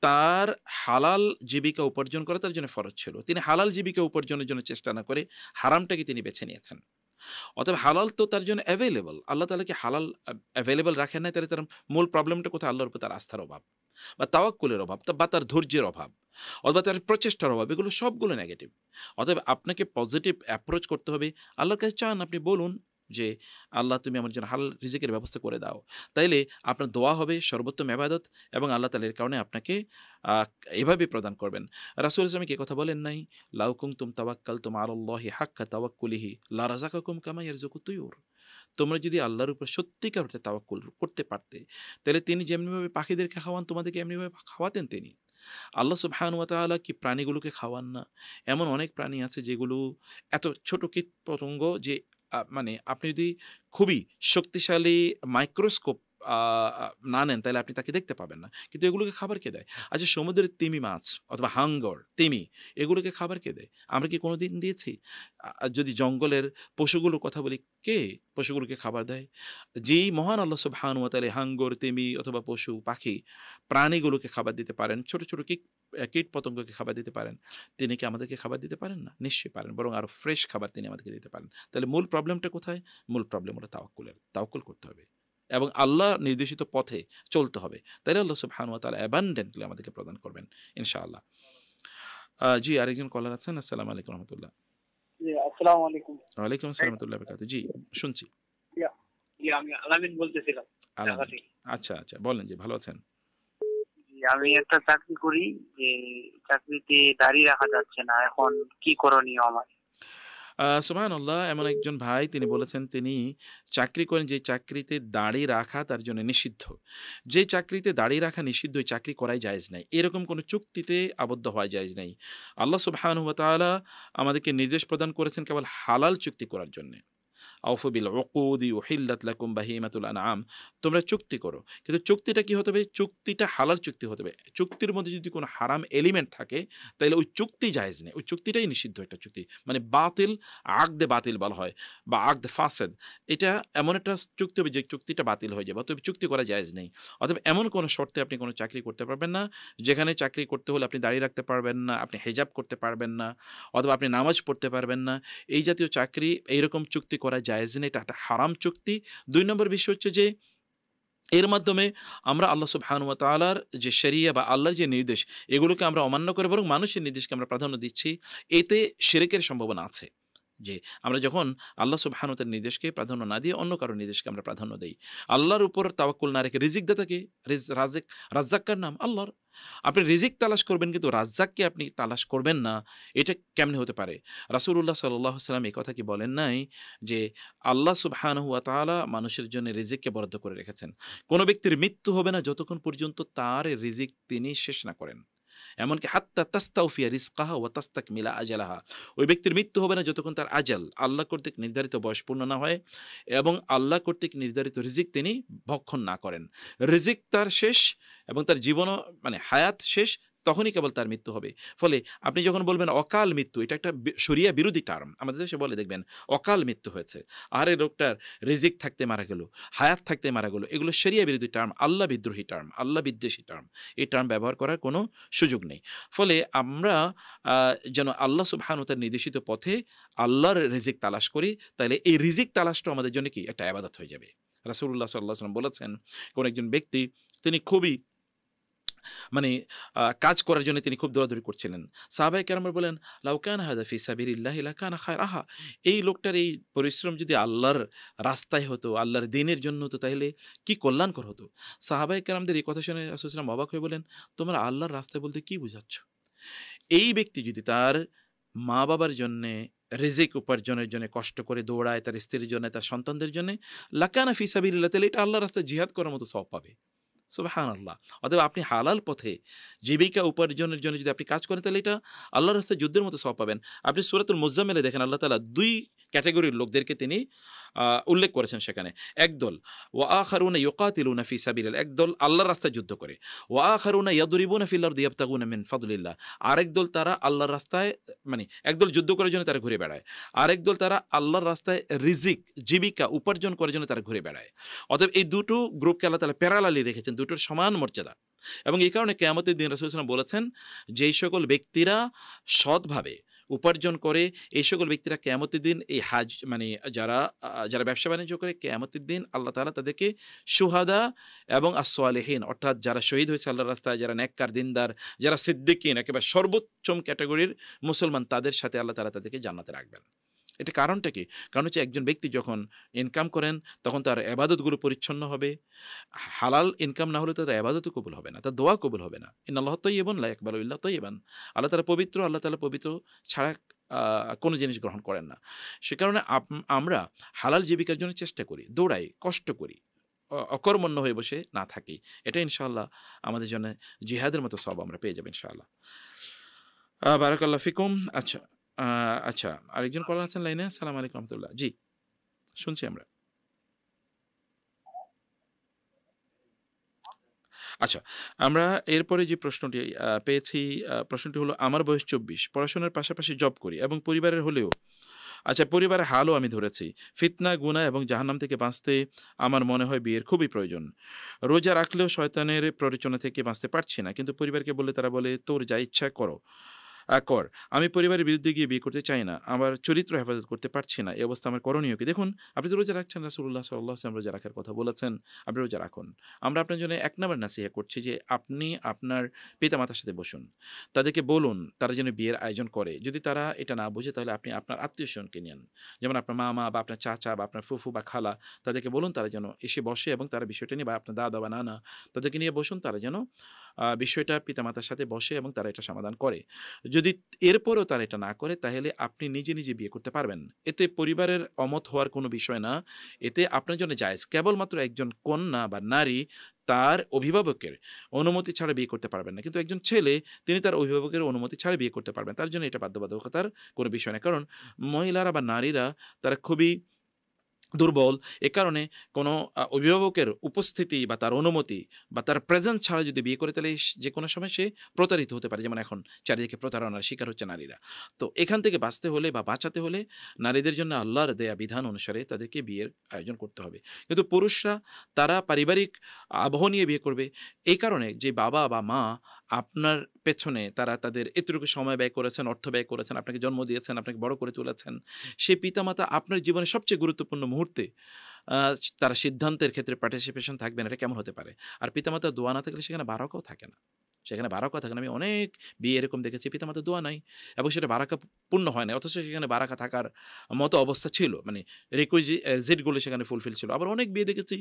তার হালাল জীবিকা উপার্জন করা তার জন্য ফরজ ছিল। তিনি হালাল জীবিকা উপার্জনের জন্য চেষ্টা না করে হারামটাকে তিনি বেছে নিয়েছেন। অতএব হালাল তো তার জন্য অ্যাভেইলেবল। আল্লাহ তাআলা কি হালাল অ্যাভেইলেবল রাখেন নাই? তাহলে তার মূল প্রবলেমটা কোথায়? আল্লাহর উপর তার আস্থার অভাব বা তাওয়াক্কুলের অভাব বা তার ধৈর্যের অভাব অথবা তার প্রচেষ্টার অভাব, এগুলো সবগুলো নেগেটিভ। অতএব আপনাকে পজিটিভ অ্যাপ্রোচ করতে হবে। আল্লাহর কাছে চান, আপনি বলুন যে, "আল্লাহ তুমি আমার জন্য হালাল রিজিকের ব্যবস্থা করে দাও।" তাইলে আপনার দোয়া হবে সর্বোত্তম ইবাদত এবং আল্লাহ তাআলা এর কারণে আপনাকে আ এভাবে প্রদান করবেন। রাসূল সাল্লাল্লাহু আলাইহি ওয়াসাল্লাম কি কথা বলেন নাই? "লাউ কুনতুম তাওয়াক্কালতুম আলাল্লাহি হাক্কা তাওয়াক্কুলিহি লারাযাকাকুম কামা ইয়ারযুকুত তুয়ুর।" তোমরা যদি আল্লাহর উপর সত্যিকার অর্থে তাওয়াক্কুল করতে পারতে, তাহলে তিনি যেমনিভাবে পাখিদেরকে খাওয়ান, তোমাদেরকে এমনিভাবে খাওয়াতেন তিনি। আল্লাহ সুবহানাহু ওয়া তাআলা কি প্রাণীগুলোকে খাওয়ান না? এমন অনেক প্রাণী আছে যেগুলো এত ছোট কীটপতঙ্গ যে মানে আপনি যদি খুবই শক্তিশালী মাইক্রোস্কোপ আ আ না নেন তাহলে আপনি তাকে দেখতে পাবেন না। কিন্তু এগুলোকে খাবার কে দেয়? আচ্ছা, সমুদ্রের তিমি মাছ অথবা হাঙ্গর, তিমি, এগুলোকে খাবার কে দেয়? আমরা কি কোনোদিন দিয়েছি? যদি জঙ্গলের পশুগুলোর কথা বলি, কে পশুগুলোকে খাবার দেয়? যেই মহান আল্লাহ সুবহানাহু ওয়া তাআলা হাঙ্গর, তিমি অথবা পশু, পাখি, প্রাণীগুলোকে খাবার দিতে পারেন, ছোট, ছোট কীটপতঙ্গকে খাবার দিতে পারেন, তিনি কি আমাদেরকে খাবার দিতে পারেন না? নিশ্চয়ই পারেন। বরং আরো ফ্রেশ খাবার তিনি আমাদেরকে দিতে পারেন। তাহলে মূল প্রবলেমটা কোথায়? মূল প্রবলেম হলো তাওয়াক্কুলের। তাওয়াক্কুল করতে হবে এবং আল্লাহ নির্দেশিত পথে চলতে হবে। তাইলে আল্লাহ সুবহানাহু ওয়া তাআলা অ্যাবান্ডেন্টলি আমাদেরকে প্রদান করবেন ইনশাআল্লাহ। জি, আরেকজন কলার আছেন। আসসালামু আলাইকুম রহমতুল্লাহ।
জি, আসসালামু আলাইকুম।
ওয়ালাইকুম আসসালাম ওয়া রাহমাতুল্লাহি ওয়া বারাকাতুহু। জি, শুনছি।
ইয়া, জি, আমি আলামিন বলতেছিলাম ঢাকা
আলামিন।
থেকে।
আচ্ছা, আচ্ছা। বলেন জি, ভালো আছেন?
জি, আমি একটা চাকরি করি, যে চাকরিতে দাড়ি রাখা যাচ্ছে না। এখন কি করণীয় আমার?
সুবহানাল্লাহ, এমন একজন ভাই তিনি বলেছেন তিনি চাকরি করেন যে চাকরিতে দাড়ি রাখা তার জন্য নিষিদ্ধ। যে চাকরিতে দাড়ি রাখা নিষিদ্ধ ওই চাকরি করাই জায়েজ নাই। এরকম কোনো চুক্তিতে আবদ্ধ হওয়া জায়েজ নাই। আল্লাহ সুবহানাহু ওয়া তাআলা আমাদেরকে নির্দেশ প্রদান করেছেন কেবল হালাল চুক্তি করার জন্যে। আউফু বিল উকুদি উহিল্লাত লাকুম বাহিমাতুল আনআম। তোমরা চুক্তি করো। কিন্তু চুক্তিটা কি হতে হবে? চুক্তিটা হালাল চুক্তি হতে হবে। চুক্তির মধ্যে যদি কোনো হারাম এলিমেন্ট থাকে, তাইলে ওই চুক্তি জায়েজ নেই। ওই চুক্তিটাই নিষিদ্ধ একটা চুক্তি। মানে বাতিল, আকদে বাতিল বলা হয় বা আকদে ফাসেদ। এটা এমন একটা চুক্তি হবে যে চুক্তিটা বাতিল হয়ে যাবে। অতএব চুক্তি করা জায়েজ নেই। অতএব এমন কোনো শর্তে আপনি কোনো চাকরি করতে পারবেন না, যেখানে চাকরি করতে হলে আপনি দাঁড়িয়ে রাখতে পারবেন না, আপনি হিজাব করতে পারবেন না, অথবা আপনি নামাজ পড়তে পারবেন না। এই জাতীয় চাকরি, এইরকম চুক্তি করা জায়েজ নেই। এটা একটা হারাম চুক্তি। ২ নম্বর বিষয় হচ্ছে যে এর মাধ্যমে আমরা আল্লাহ সুবহানাহু ওয়া তাআলার যে শরিয়া বা আল্লাহর যে নির্দেশ, এগুলোকে আমরা অমান্য করে বরং মানুষের নির্দেশকে আমরা প্রাধান্য দিচ্ছি। এতে শিরকের সম্ভাবনা আছে। যে আমরা যখন আল্লাহ সুবহানাহু ওয়া তাআলার নির্দেশকে প্রাধান্য না দিয়ে অন্য কারো নির্দেশকে আমরা প্রাধান্য দেই। আল্লাহর উপর তাওয়াক্কুল না রেখে রিজিক দাতাকে, রাজ্জাক কার নাম? আল্লাহর। আপনি রিজিক তালাশ করবেন কিন্তু রাজ্জাককে আপনি তালাশ করবেন না। এটা কেমনে হতে পারে? রাসূলুল্লাহ সাল্লাল্লাহু আলাইহি ওয়াসাল্লাম এই কথা কি বলেন নাই যে আল্লাহ সুবহানাহু ওয়া তাআলা মানুষের জন্য রিজিককে বরাদ্দ করে রেখেছেন। কোন ব্যক্তির মৃত্যু হবে না যতক্ষণ পর্যন্ত তার রিজিক তিনি শেষ না করেন। এমনকি হাত্তা তাস্তাউফিয়া রিজকাহা ওয়া তাস্তাকমিলা আজালাহা, ওই ব্যক্তির মৃত্যু হবে না যতক্ষণ তার আজাল আল্লাহ কর্তৃক নির্ধারিত বয়স পূর্ণ না হয় এবং আল্লাহ কর্তৃক নির্ধারিত রিজিক তিনি ভক্ষণ না করেন। রিজিক তার শেষ এবং তার জীবনও মানে হায়াত শেষ, তখনই কেবল তার মৃত্যু হবে। ফলে আপনি যখন বলবেন অকাল মৃত্যু, এটা একটা শরিয়া বিরোধী টার্ম। আমাদের দেশে বলে দেখবেন অকাল মৃত্যু হয়েছে, আরে লোকটার রিজিক থাকতে মারা গেল, হায়াত থাকতে মারা গেল, এগুলো শরিয়া বিরোধী টার্ম, আল্লাহ বিদ্রোহী টার্ম, আল্লাহ বিদ্বেষী টার্ম। এই টার্ম ব্যবহার করার কোনো সুযোগ নেই। ফলে আমরা যেন আল্লাহ সুবহানাহু ওয়া তাআলার নির্দেশিত পথে আল্লাহর রিজিক তালাশ করি, তাহলে এই রিজিক তালাশটা আমাদের জন্য কি একটা ইবাদত হয়ে যাবে। রাসূলুল্লাহ সাল্লাল্লাহু আলাইহি ওয়াসাল্লাম বলেছেন, কোন একজন ব্যক্তি তিনি খুবই মানে কাজ করার জন্য তিনি খুব দৌড়াদৌড়ি করছিলেন। সাহাবায়ে কেরামরা বলেন, লাউ কানা হাযা ফি সাবিলিল্লাহি লাকানা খায়রাহা, এই লোকটার এই পরিশ্রম যদি আল্লাহর রাস্তায় হতো, আল্লাহর দ্বীনের জন্য হতো, তাহলে কি কল্যাণকর হতো। সাহাবায়ে কেরামদের এই কথা শুনে রাসূল সাল্লাল্লাহু আলাইহি ওয়াসাল্লাম অবাক হয়ে বললেন, তোমরা আল্লাহর রাস্তায় বলতে কি বুঝাচ্ছ? এই ব্যক্তি যদি তার মা-বাবার জন্যে রিজিক উপার্জনের জন্য কষ্ট করে দৌড়ায়, তার স্ত্রীর জন্য, তার সন্তানদের জন্যে, লাকানা ফি সাবিলিল্লাহ, তাহলে এটা আল্লাহর রাস্তায় জিহাদ করার মতো সওয়াব পাবে। সুবহানাল্লাহ। অতএব আপনি হালাল পথে জীবিকা উপার্জনের জন্য যদি আপনি কাজ করেন, তাহলে এটা আল্লাহর রাস্তায় যুদ্ধের মতো সওয়াব পাবেন। আপনি সূরাতুল মুজাম্মিলে দেখেন আল্লাহ তাআলা ২ ক্যাটেগরির লোকদেরকে তিনি উল্লেখ করেছেন সেখানে। একদল ওয়া আখারুনা ইউকাতিলুনা ফি সাবিলিল্লাহ, একদল আল্লাহর রাস্তায় যুদ্ধ করে। ওয়া আখারুনা ইয়াদরিবুনা ফিল আরদি ইয়াবতাগুনা মিন ফাদলিল্লাহ, আরেক দল তারা আল্লাহর রাস্তায় মানে একদল যুদ্ধ করার জন্য তারা ঘুরে বেড়ায়, আরেক দল তারা আল্লাহর রাস্তায় রিজিক জীবিকা উপার্জন করার জন্য তারা ঘুরে বেড়ায়। অতএব এই দুটো গ্রুপকে আল্লাহ তাআলা প্যারালালি রেখেছেন, দুটোর সমান মর্যাদা। এবং এই কারণে কিয়ামতের দিন রাসূল সাল্লাল্লাহু আলাইহি ওয়াসাল্লাম বলেছেন, যেই সকল ব্যক্তিরা সৎভাবে উপার্জন করে, এই সকল ব্যক্তিরা কিয়ামতের দিন এই হাজ মানে যারা ব্যবসা বাণিজ্য করে, কিয়ামতের দিন আল্লাহ তাআলা তাদেরকে শুহাদা এবং as-সালিহিন, অর্থাৎ যারা শহীদ হয়েছে আল্লাহর রাস্তায়, যারা নেককার দিনদার, যারা সিদ্দিকিন, একেবারে সর্বোচ্চম ক্যাটাগরির মুসলমান, তাদের সাথে আল্লাহ তাআলা তাদেরকে জান্নাতে রাখবেন। এটা কারণটা কি? কারণ হচ্ছে একজন ব্যক্তি যখন ইনকাম করেন তখন তার ইবাদতগুলো পরিচ্ছন্ন হবে। হালাল ইনকাম না হলে তার ইবাদতও কবুল হবে না, তার দোয়া কবুল হবে না। ইন্নাল্লাহা তাইয়্যিবুন লা ইয়াকবালু ইল্লা তাইয়্যিবান। আল্লাহ তাআলা পবিত্র, আল্লাহ তাআলা পবিত্র ছাড়া কোনো জিনিস গ্রহণ করেন না। সে কারণে আমরা হালাল জীবিকার জন্য চেষ্টা করি, দৌড়াই, কষ্ট করি, অকর্মণ্য হয়ে বসে না থাকি। এটা ইনশাআল্লাহ আমাদের জন্য জিহাদের মতো সওয়াব আমরা পেয়ে যাব ইনশাআল্লাহ। বারাকাল্লাহু ফিকুম। আচ্ছা, আচ্ছা, আরেকজন কলার আছেন লাইনে। আসসালামু আলাইকুম রাহমাতুল্লাহ। জি, শুনছি আমরা। আচ্ছা, আমরা এরপরে যে প্রশ্নটি পেয়েছি, প্রশ্নটি হলো, আমার বয়স ২৪, পড়াশোনার পাশাপাশি জব করি এবং পরিবারের হলেও পরিবারের হালও আমি ধরেছি। ফিতনা, গুনাহ এবং জাহান্নাম থেকে বাঁচতে আমার মনে হয় বিয়ের খুবই প্রয়োজন। রোজা রাখলেও শয়তানের প্ররোচনা থেকে বাঁচতে পারছি না। কিন্তু পরিবারকে বললে তারা বলে, তোর যা ইচ্ছা কর। আমি পরিবারের বিরুদ্ধে গিয়ে বিয়ে করতে চাই না। আমার চরিত্র হেফাজত করতে পারছি না। এই অবস্থা আমার করণীয় কি? দেখুন, আপনি তো রোজা রাখছেন, রাসূলুল্লাহ সাল্লাল্লাহু আলাইহি ওয়াসাল্লাম রোজা রাখার কথা বলেছেন, আপনি রোজা রাখুন। আমরা আপনার জন্য ১ নাম্বার নাসিহা করছি যে আপনি আপনার পিতামাতার সাথে বসুন। তাদেরকে বলুন তারা যেন বিয়ের আয়োজন করে। যদি তারা এটা না বোঝে, তাহলে আপনি আপনার আত্মীয়স্বজনকে নিয়েন। যেমন আপনার মামা বা আপনার চাচা বা আপনার ফুফু বা খালা, তাদেরকে বলুন তারা যেন এসে বসে এবং তারা বিষয়টা নিয়ে, বা আপনার দাদা বা নানা, তাদেরকে নিয়ে বসুন, তারা যেন বিষয়টা পিতামাতার সাথে বসে এবং তারা এটা সমাধান করে। যদি এরপরও তারা এটা না করে, তাহলে আপনি নিজে নিজে বিয়ে করতে পারবেন। এতে পরিবারের অমত হওয়ার কোনো বিষয় না, এতে আপনার জন্য জায়েজ। কেবলমাত্র একজন কন্যা বা নারী তার অভিভাবকের অনুমতি ছাড়া বিয়ে করতে পারবেন না। কিন্তু একজন ছেলে, তিনি তার অভিভাবকের অনুমতি ছাড়া বিয়ে করতে পারবেন। তার জন্য এটা বাধ্যবাধকতার কোনো বিষয় না। কারণ মহিলারা বা নারীরা তারা খুবই দুর্বল। এ কারণে কোনো অভিভাবকের উপস্থিতি বা তার অনুমতি বা তার প্রেজেন্স ছাড়া যদি বিয়ে করে, তাহলে যে কোনো সময় সে প্রতারিত হতে পারে। যেমন এখন চারিদিকে প্রতারণার শিকার হচ্ছে নারীরা। তো এখান থেকে বাঁচতে হলে বা বাঁচাতে হলে নারীদের জন্য আল্লাহর দেয়া বিধান অনুসারে তাদেরকে বিয়ের আয়োজন করতে হবে। কিন্তু পুরুষরা তারা পারিবারিক আবহ নিয়ে বিয়ে করবে। এই কারণে যে বাবা বা মা আপনার পেছনে তারা তাদের এতটুকু সময় ব্যয় করেছেন, অর্থ ব্যয় করেছেন, আপনাকে জন্ম দিয়েছেন, আপনাকে বড় করে তুলেছেন, সেই পিতামাতা আপনার জীবনের সবচেয়ে গুরুত্বপূর্ণ মুহূর্তে তারা সিদ্ধান্তের ক্ষেত্রে পার্টিসিপেশন থাকবে না, এটা কেমন হতে পারে? আর পিতামাতার দোয়া না থাকলে সেখানে বারাকাও থাকে না। সেখানে বারাকা থাকে না। আমি অনেক বিয়ে এরকম দেখেছি, পিতামাতার দোয়া নাই এবং সেটা বারাকা পূর্ণ হয় না, অথচ সেখানে বারাকা থাকার মতো অবস্থা ছিল, মানে রিকুইজিটগুলো সেখানে ফুলফিল ছিল। আবার অনেক বিয়ে দেখেছি,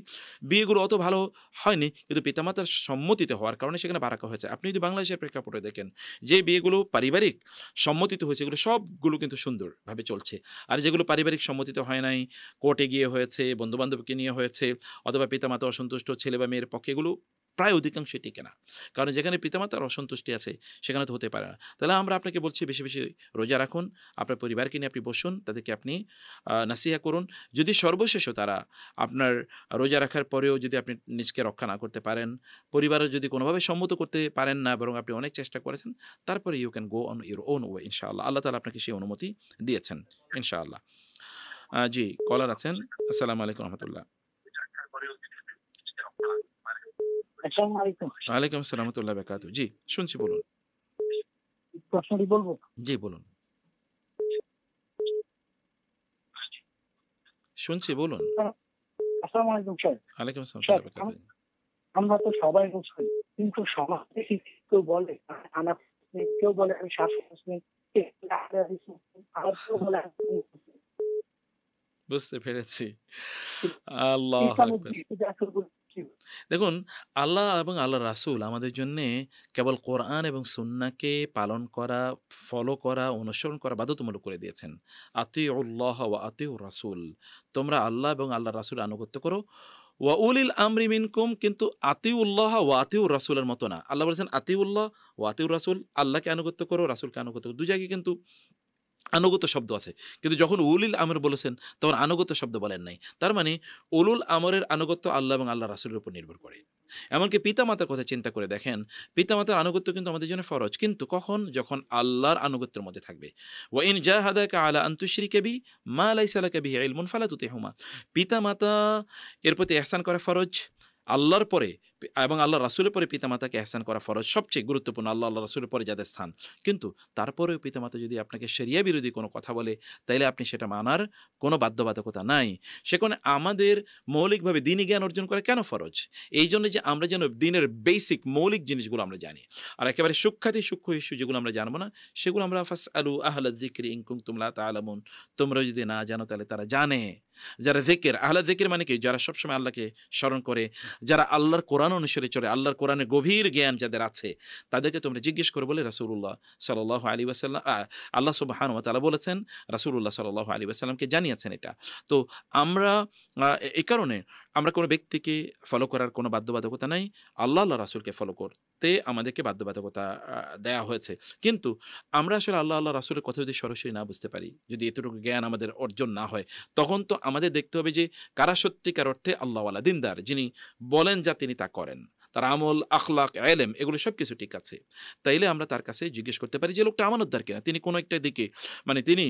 বিয়েগুলো অত ভালো হয়নি, কিন্তু পিতামাতার সম্মতিতে হওয়ার কারণে সেখানে বারাকা হয়েছে। আপনি যদি বাংলাদেশের প্রেক্ষাপটে দেখেন, যে বিয়েগুলো পারিবারিক সম্মতিতে হয়েছে, এগুলো সবগুলো কিন্তু সুন্দরভাবে চলছে। আর যেগুলো পারিবারিক সম্মতিতে হয় নাই, কোর্টে গিয়ে হয়েছে, বন্ধুবান্ধবকে নিয়ে হয়েছে, অথবা পিতামাতা অসন্তুষ্ট ছেলে বা মেয়ের পক্ষে, এগুলো প্রায় অধিকাংশই টিকে না। কারণ যেখানে পিতামাতার অসন্তুষ্টি আছে সেখানে তো হতে পারে না। তাহলে আমরা আপনাকে বলছি বেশি, বেশি রোজা রাখুন। আপনার পরিবারকে নিয়ে আপনি বসুন, তাদেরকে আপনি নাসিহা করুন। যদি সর্বশেষও তারা আপনার রোজা রাখার পরেও যদি আপনি নিজকে রক্ষা না করতে পারেন, পরিবারের যদি কোনোভাবে সম্মত করতে পারেন না বরং আপনি অনেক চেষ্টা করেছেন, তারপরে you can go on your own way ইনশাআল্লাহ। আল্লাহ তাআলা আপনাকে সেই অনুমতি দিয়েছেন ইনশাআল্লাহ। জি, কলার আছেন। আসসালামু আলাইকুম রহমতুল্লাহ।
আসসালামু আলাইকুম।
ওয়ালাইকুম আসসালাম রহমতুল্লাহ বারাকাতুহু। জি, শুনছি বলুন।
প্রশ্নটি বলবো?
জি, বলুন। শুনছি বলুন।
আসসালামু আলাইকুম স্যার।
ওয়ালাইকুম আসসালাম
স্যার,
রহমতুল্লাহ বারাকাতুহু।
আমরা তো সবাই মুসলিম, কিন্তু সমাজ থেকে কেউ বলে আনাফ মুসলিম, কেউ বলে আমি শাসক মুসলিম, কেউ বলে আহলাদিস মুসলিম, আবার কেউ বলে আমি মুসলিম।
বুঝতে পেরেছি। আল্লাহু
ইসলামের
আকবার।
দৃষ্টিতে আসল কি?
দেখুন, আল্লাহ এবং আল্লাহর রাসূল আমাদের জন্যে কেবল কোরআন এবং সুন্নাহকে পালন করা, ফলো করা, অনুসরণ করা বাধ্যতামূলক করে দিয়েছেন। আতিউল্লাহ ওয়া আতিউর রাসূল। তোমরা আল্লাহ এবং আল্লাহর রাসূলের আনুগত্য করো। ওয়া উলিল আমরি মিনকুম, কিন্তু আতিউল্লাহ ওয়া আতিউর রাসূলের মতো না। আল্লাহ বলেছেন আতিউল্লাহ ওয়া আতিউর রাসূল, আল্লাহকে আনুগত্য করো, রাসূলকে আনুগত্য করো। ২ জায়গায় কিন্তু আনুগত্য শব্দ আছে। কিন্তু যখন উলিল আমর বলেছেন তখন আনুগত্য শব্দ বলেন নাই। তার মানে উলুল আমরের আনুগত্য আল্লাহ এবং আল্লাহ রাসূলের উপর নির্ভর করে। এমনকি পিতামাতার কথা চিন্তা করে দেখেন, পিতামাতার আনুগত্য কিন্তু আমাদের জন্য ফরজ। কিন্তু কখন? যখন আল্লাহর আনুগত্যের মধ্যে থাকবে। ওয়া ইন জাহাদাকা আলা আন তুশরিকা বি মা লাইসা লাকা বিহি ইলমুন ফালা তুতিহুমা। পিতামাতা এর প্রতি ইহসান করা ফরজ। আল্লাহর পরে এবং আল্লাহর রাসূলের পরে পিতামাতাকে ইহসান করা ফরজ, সবচেয়ে গুরুত্বপূর্ণ আল্লাহ, আল্লাহর রাসূলের পরে যাদের স্থান। কিন্তু তারপরেও পিতামাতা যদি আপনাকে শরিয়া বিরোধী কোনো কথা বলে, তাইলে আপনি সেটা মানার কোনো বাধ্যবাধকতা নাই। সেখানে আমাদের মৌলিকভাবে দ্বীনি জ্ঞান অর্জন করা কেন ফরজ? এইজন্য যে আমরা যেন দ্বীনের বেসিক মৌলিক জিনিসগুলো আমরা জানি। আর একেবারে সূক্ষ্ম ইস্যু যেগুলো আমরা জানবো না, সেগুলো আমরা ফাসআলু আহলা যিকরি ইন কুনতুম লা তা'লামুন। তোমরা যদি না জানো তাহলে তারা জানে। যারা যিকির, আহলা যিকির মানে কি? যারা সবসময় আল্লাহকে স্মরণ করে, যারা আল্লাহর কোরআন অনুসারে চলে, আল্লাহর কোরআনের গভীর জ্ঞান যাদের আছে, তাদেরকে তোমরা জিজ্ঞেস করো বলে রাসূলুল্লাহ সাল্লাল্লাহু আলাইহি ওয়াসাল্লাম আল্লাহ সুবহানাহু ওয়া তাআলা বলেছেন, রাসূলুল্লাহ সাল্লাল্লাহু আলাইহি ওয়াসাল্লামকে জানিয়েছেন এটা। তো আমরা এই কারণে আমরা কোনো ব্যক্তিকে ফলো করার কোনো বাধ্যবাধকতা নাই। আল্লাহ, আল্লাহ রাসূলকে ফলো করতে আমাদেরকে বাধ্যবাধকতা দেয়া হয়েছে। কিন্তু আমরা আসলে আল্লাহ, আল্লাহ রাসূলের কথা যদি সরাসরি না বুঝতে পারি, যদি এতটুকু জ্ঞান আমাদের অর্জন না হয়, তখন তো আমাদের দেখতে হবে যে কারা সত্যিকার অর্থে আল্লাহওয়ালা, দিনদার, যিনি বলেন যা তিনি তা করেন। তার আমল, আখলাক, ইলম এগুলো সবকিছু ঠিক আছে। তাইলে আমরা তার কাছে জিজ্ঞেস করতে পারি যে লোকটা আমানতদার কিনা। তিনি কোনো একটা দিকে মানে তিনি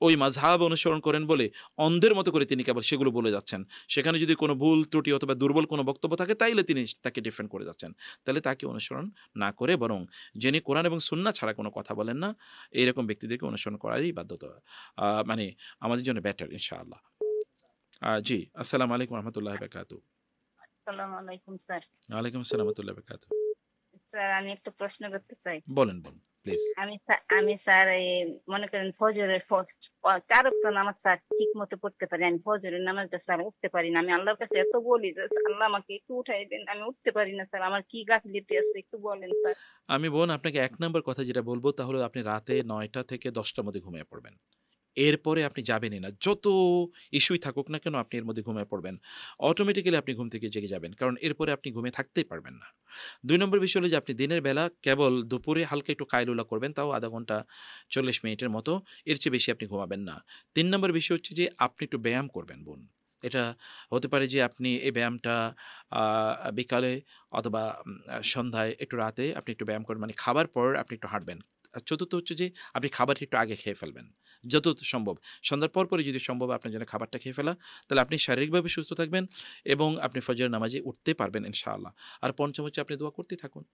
ওই মাযহাব অনুসরণ করেন বলে অন্ধের মতো করে তিনি কেবল সেগুলো বলে যাচ্ছেন। সেখানে যদি কোনো ভুল ত্রুটি অথবা দুর্বল কোনো বক্তব্য থাকে তাইলে তিনি তাকে ডিফেন্ড করে যাচ্ছেন। তাহলে তাকে অনুসরণ না করে বরং যিনি কোরআন এবং সুন্নাহ ছাড়া কোনো কথা বলেন না, এইরকম ব্যক্তিদেরকে অনুসরণ করারই বাধ্যতা মানে আমাদের জন্য বেটার ইনশাআল্লাহ। জি, আসসালামু আলাইকুম রহমতুল্লাহ বারাকাতুহু।
আসসালামু আলাইকুম স্যার।
ওয়ালাইকুম আসসালাম রহমতুল্লাহ বারাকাতুহু।
স্যার, আমি একটা প্রশ্ন করতে চাই।
বলেন প্লিজ।
আমি স্যার এই মনে করেন ফজরের ৪ ওয়াক্ত নামাজ স্যার ঠিক মতো পড়তে পারি। আমি ফজরের নামাজটা স্যার উঠতে পারি না। আমি আল্লাহর কাছে এত বলি যে আল্লাহ আমাকে একটু উঠাই দেন। আমি উঠতে পারি না স্যার। আমার কি গাফিলতি আছে একটু বলেন স্যার।
আমি বোন আপনাকে ১ নাম্বার কথা যেটা বলব তা হলো আপনি রাতে ৯টা থেকে ১০টার মধ্যে ঘুমিয়ে পড়বেন। এরপরে আপনি যাবেনই না। যত ইস্যুই থাকুক না কেন আপনি এর মধ্যে ঘুমিয়ে পড়বেন। অটোমেটিক্যালি আপনি ঘুম থেকে জেগে যাবেন। কারণ এরপরে আপনি ঘুমিয়ে থাকতেই পারবেন না। ২ নম্বর বিষয় হলো যে আপনি দিনের বেলা কেবল দুপুরে হালকা একটু কাইলুলা করবেন, তাও আধা ঘন্টা ৪০ মিনিটের মতো। এর চেয়ে বেশি আপনি ঘুমাবেন না। ৩ নম্বর বিষয় হচ্ছে যে আপনি একটু ব্যায়াম করবেন বোন। এটা হতে পারে যে আপনি এই ব্যায়ামটা আ বিকালে অথবা সন্ধ্যায় একটু রাতে আপনি একটু ব্যায়াম করবেন। মানে খাবার পর আপনি একটু হাঁটবেন। আর চতুর্থ হচ্ছে যে আপনি খাবারটা একটু আগে খেয়ে ফেলবেন। যতদূর সম্ভব। সন্ধ্যার পরপরই যদি সম্ভব আপনার জন্য খাবারটা খেয়ে ফেলা, তাহলে আপনি শারীরিকভাবে সুস্থ থাকবেন এবং আপনি ফজরের নামাজে উঠতে পারবেন ইনশাআল্লাহ। আর পঞ্চম হচ্ছে আপনি দোয়া করতেই থাকুন।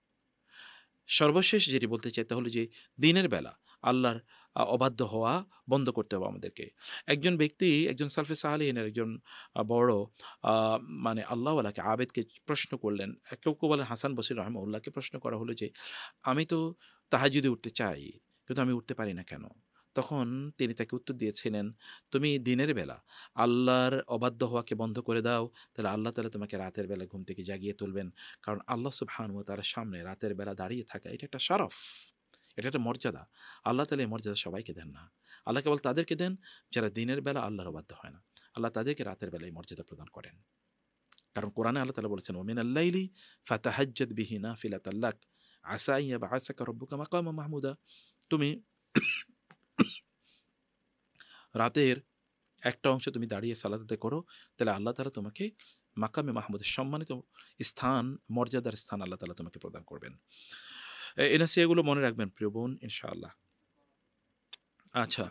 সর্বশেষ যেটি বলতে চাই তা হলো যে দিনের বেলা আল্লাহর অবাধ্য হওয়া বন্ধ করতে হবে আমাদেরকে। একজন ব্যক্তি, একজন সালফে সালেহিনের একজন বড় আ মানে আল্লাহওয়ালাকে আবেদকে প্রশ্ন করলেন। কেউ বলেন হাসান বসরি রাহিমাহুল্লাহকে প্রশ্ন করা হলো যে, "আমি তো তাহাজ্জুদে উঠতে চাই, কিন্তু আমি উঠতে পারি না কেন?" তখন তিনি তাকে উত্তর দিয়েছিলেন, "তুমি দিনের বেলা আল্লাহর অবাধ্য হওয়াকে বন্ধ করে দাও, তাহলে আল্লাহ তাআলা তোমাকে রাতের বেলা ঘুম থেকে জাগিয়ে তুলবেন। কারণ আল্লাহ সুবহানাহু ওয়া তাআলার সামনে রাতের বেলা দাঁড়িয়ে থাকা এটা একটা শরফ, এটা একটা মর্যাদা। আল্লাহ তাআলা এই মর্যাদা সবাইকে দেন না। আল্লাহ কেবল তাদেরকে দেন যারা দিনের বেলা আল্লাহর অবাধ্য হয় না। আল্লাহ তাদেরকে রাতের বেলা এই মর্যাদা প্রদান করেন।" কারণ কোরআনে আল্লাহ তাআলা বলেছেন, ওয়া মিনাল লাইলি ফাতাহাজ্জাদ বিহি নাফিলাতাল লাক আসা আন ইয়াবআসাকা রাব্বুকা মাকামা মাহমুদা। তুমি রাতের একটা অংশ তুমি দাঁড়িয়ে সালাত আদায় করো, তাহলে আল্লাহ তাআলা তোমাকে মাকামে মাহমুদের সম্মানিত স্থান, মর্যাদার স্থান আল্লাহ তাআলা তোমাকে প্রদান করবেন। এই নাসিহাগুলো মনে রাখবেন প্রিয় বোন, ইনশাআল্লাহ। আচ্ছা,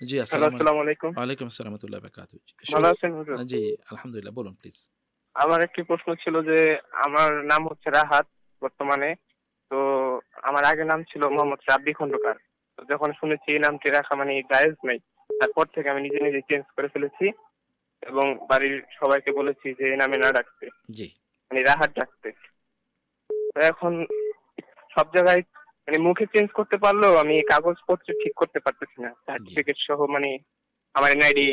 জি,
হ্যালো,
আসসালামু
আসসালামু আলাইকুম।
আলাইকুম আসসালাম ওয়া রাহমাতুল্লাহি ওয়া বারাকাতুহু।
ভালো আছেন হুজুর?
জি, আলহামদুলিল্লাহ, বলুন প্লিজ।
আমার একটি প্রশ্ন ছিল যে আমার নাম হচ্ছে রাহাত বর্তমানে। তো আমার আগের নাম ছিল মোহাম্মদ রাব্বি খন্দকার। তো যখন শুনেছি এই নামটি রাখা মানে জায়েজ নাই, তারপর থেকে আমি নিজে নিজে চেঞ্জ করে ফেলেছি এবং বাড়ির সবাইকে বলেছি যে এই নামে না ডাকতে,
জি,
মানে রাহাত ডাকতে। তো এখন সব জায়গায় মানে মুখে চেঞ্জ করতে পারলেও আমি কাগজপত্র ঠিক করতে পারতেছি না, সার্টিফিকেট সহ, মানে আমার এনআইডি।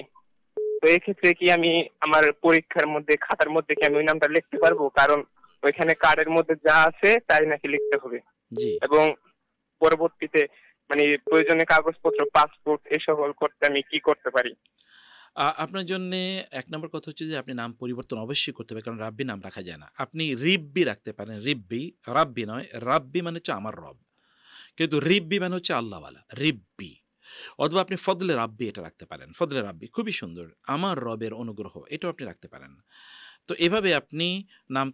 তো এই ক্ষেত্রে কি আমি আমার পরীক্ষার মধ্যে খাতার মধ্যে কি আমি ওই নামটা লিখতে পারবো? কারণ ওইখানে কার্ডের মধ্যে যা আছে তাই নাকি লিখতে হবে।
জি।
এবং পরবর্তীতে মানে প্রয়োজনীয় কাগজপত্র, পাসপোর্ট এসব করতে আমি কি করতে পারি?
আপনার জন্যে ১ নম্বর কথা হচ্ছে যে আপনি নাম পরিবর্তন অবশ্যই করতে হবে, কারণ রাব্বি নাম রাখা যায় না। আপনি রিব্বি রাখতে পারেন, রিব্বি, রাব্বি নয়। রাব্বি মানে হচ্ছে আমার রব, কিন্তু রিব্বি মানে হচ্ছে আল্লাহওয়ালা, রিব্বি। অথবা আপনি ফদলে রাব্বি এটা রাখতে পারেন, ফদলে রাব্বি খুবই সুন্দর, আমার রবের অনুগ্রহ, এটাও আপনি রাখতে পারেন। তো এভাবে আপনি নাম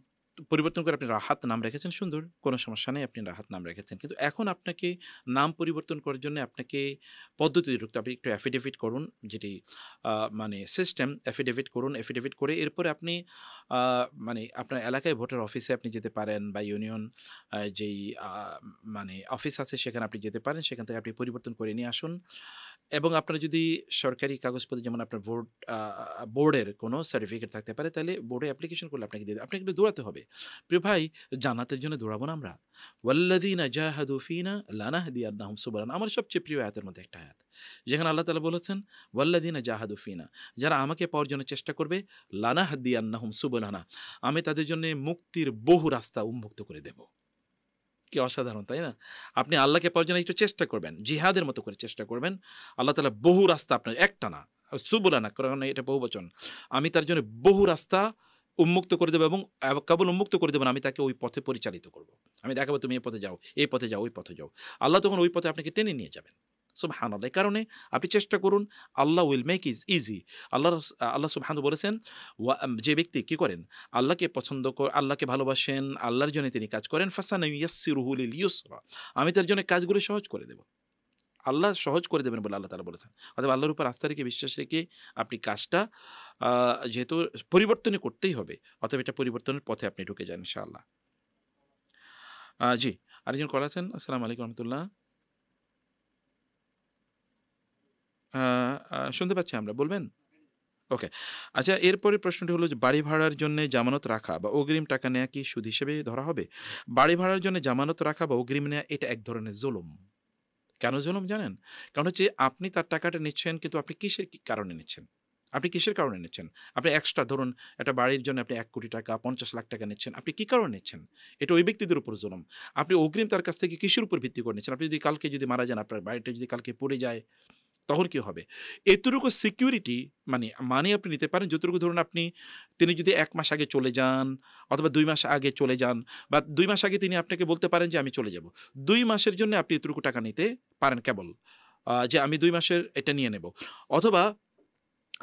পরিবর্তন করে আপনি রাহাত নাম রেখেছেন, সুন্দর, কোনো সমস্যা নেই, আপনি রাহাত নাম রেখেছেন। কিন্তু এখন আপনাকে নাম পরিবর্তন করার জন্য আপনাকে পদ্ধতি ঢুকতে, আপনি একটু অ্যাফিডেভিট করুন, যেটি মানে সিস্টেম, অ্যাফিডেভিট করুন। অ্যাফিডেভিট করে এরপরে আপনি মানে আপনার এলাকায় ভোটার অফিসে আপনি যেতে পারেন, বা ইউনিয়ন যেই মানে অফিস আছে সেখানে আপনি যেতে পারেন, সেখান থেকে আপনি পরিবর্তন করে নিয়ে আসুন। এবং আপনার যদি সরকারি কাগজপত্র, যেমন আপনার বোর্ডের কোনো সার্টিফিকেট থাকতে পারে, তাহলে বোর্ডে অ্যাপ্লিকেশন করলে আপনাকে দিয়ে, আপনাকে একটু দৌড়াতে হবে। প্রিয় ভাই, জান্নাতের জন্য দৌড়াবো না আমরা? ওয়াল্লাযীনা জাহাদু ফীনা লানাহদিয়ান্নাহুম সুবুলানা, আমার সবচেয়ে প্রিয় আয়াতের মধ্যে একটা আয়াত, যেখানে আল্লাহ তাআলা বলেছেন ওয়াল্লাযীনা জাহাদু ফীনা, যারা আমাকে পাওয়ার জন্য চেষ্টা করবে, লানাহদিয়ান্নাহুম সুবুলানা, আমি তাদের জন্য মুক্তির বহু রাস্তা উন্মুক্ত করে দেব। কি অসাধারণ, তাই না? আপনি আল্লাহকে পাওয়ার জন্য একটু চেষ্টা করবেন, জিহাদের মতো করে চেষ্টা করবেন, আল্লাহ তাআলা বহু রাস্তা, আপনার একটা না, সুবুলানা, কারণ এটা বহুবচন, আমি তার জন্য বহু রাস্তা উন্মুক্ত করে দেবো, এবং কেবল উন্মুক্ত করে দেবো না, আমি তাকে ওই পথে পরিচালিত করব। আমি দেখাবো তুমি এই পথে যাও, এই পথে যাও, ওই পথে যাও। আল্লাহ তখন ওই পথে আপনাকে টেনে নিয়ে যাবেন। সুবহানাল্লাহ। এই কারণে আপনি চেষ্টা করুন, আল্লাহ উইল মেক ইজ ইজি। আল্লাহ সুবহানাহু বলেছেন, যে ব্যক্তি কি করেন, আল্লাহকে পছন্দ করে, আল্লাহকে ভালোবাসেন, আল্লাহর জন্য তিনি কাজ করেন, ফাসানুইয়াসসিরুহু লিল ইউসরা, আমি তার জন্য কাজগুলো সহজ করে দেব। আল্লাহ সহজ করে দেবেন বলে আল্লাহ তাআলা বলেছেন। অথবা আল্লাহর উপর আস্থা রেখে, বিশ্বাস রেখে আপনি কাজটা যেহেতু পরিবর্তনই করতেই হবে, অতএব এটা পরিবর্তনের পথে আপনি ঢুকে যান ইনশাআল্লাহ। জি, আরেকজন কল আছেন। আসসালামু আলাইকুম রহমতুল্লাহ। শুনতে পাচ্ছি আমরা, বলবেন? ওকে। আচ্ছা, এরপরে প্রশ্নটি হলো যে বাড়ি ভাড়ার জন্য জামানত রাখা বা অগ্রিম টাকা নেওয়া কি সুদ হিসেবে ধরা হবে? বাড়ি ভাড়ার জন্য জামানত রাখা বা অগ্রিম নেওয়া এটা এক ধরনের জুলুম। কেন জুলুম জানেন? কারণ হচ্ছে আপনি তার টাকাটা নিচ্ছেন, কিন্তু আপনি কিসের কারণে নিচ্ছেন? আপনি কিসের কারণে নিচ্ছেন? আপনি এক্সট্রা ধরুন একটা বাড়ির জন্য আপনি ১ কোটি টাকা, ৫০ লাখ টাকা নিচ্ছেন। আপনি কি কারণে নিচ্ছেন? এটা ওই ব্যক্তিদের উপর জুলুম। আপনি অগ্রিম তার কাছ থেকে কিসের উপর ভিত্তি করে নিচ্ছেন? আপনি যদি কালকে যদি মারা যান, আপনার বাড়িটা যদি কালকে পড়ে যায়, তখন কি হবে? এতটুকু সিকিউরিটি মানে আপনি নিতে পারেন, যতটুকু ধরুন তিনি যদি ১ মাস আগে চলে যান, অথবা ২ মাস আগে চলে যান, বা ২ মাস আগে তিনি আপনাকে বলতে পারেন যে আমি চলে যাব। ২ মাসের জন্য আপনি এতটুকু টাকা নিতে পারেন কেবল, যে আমি ২ মাসের এটা নিয়ে নেব। অথবা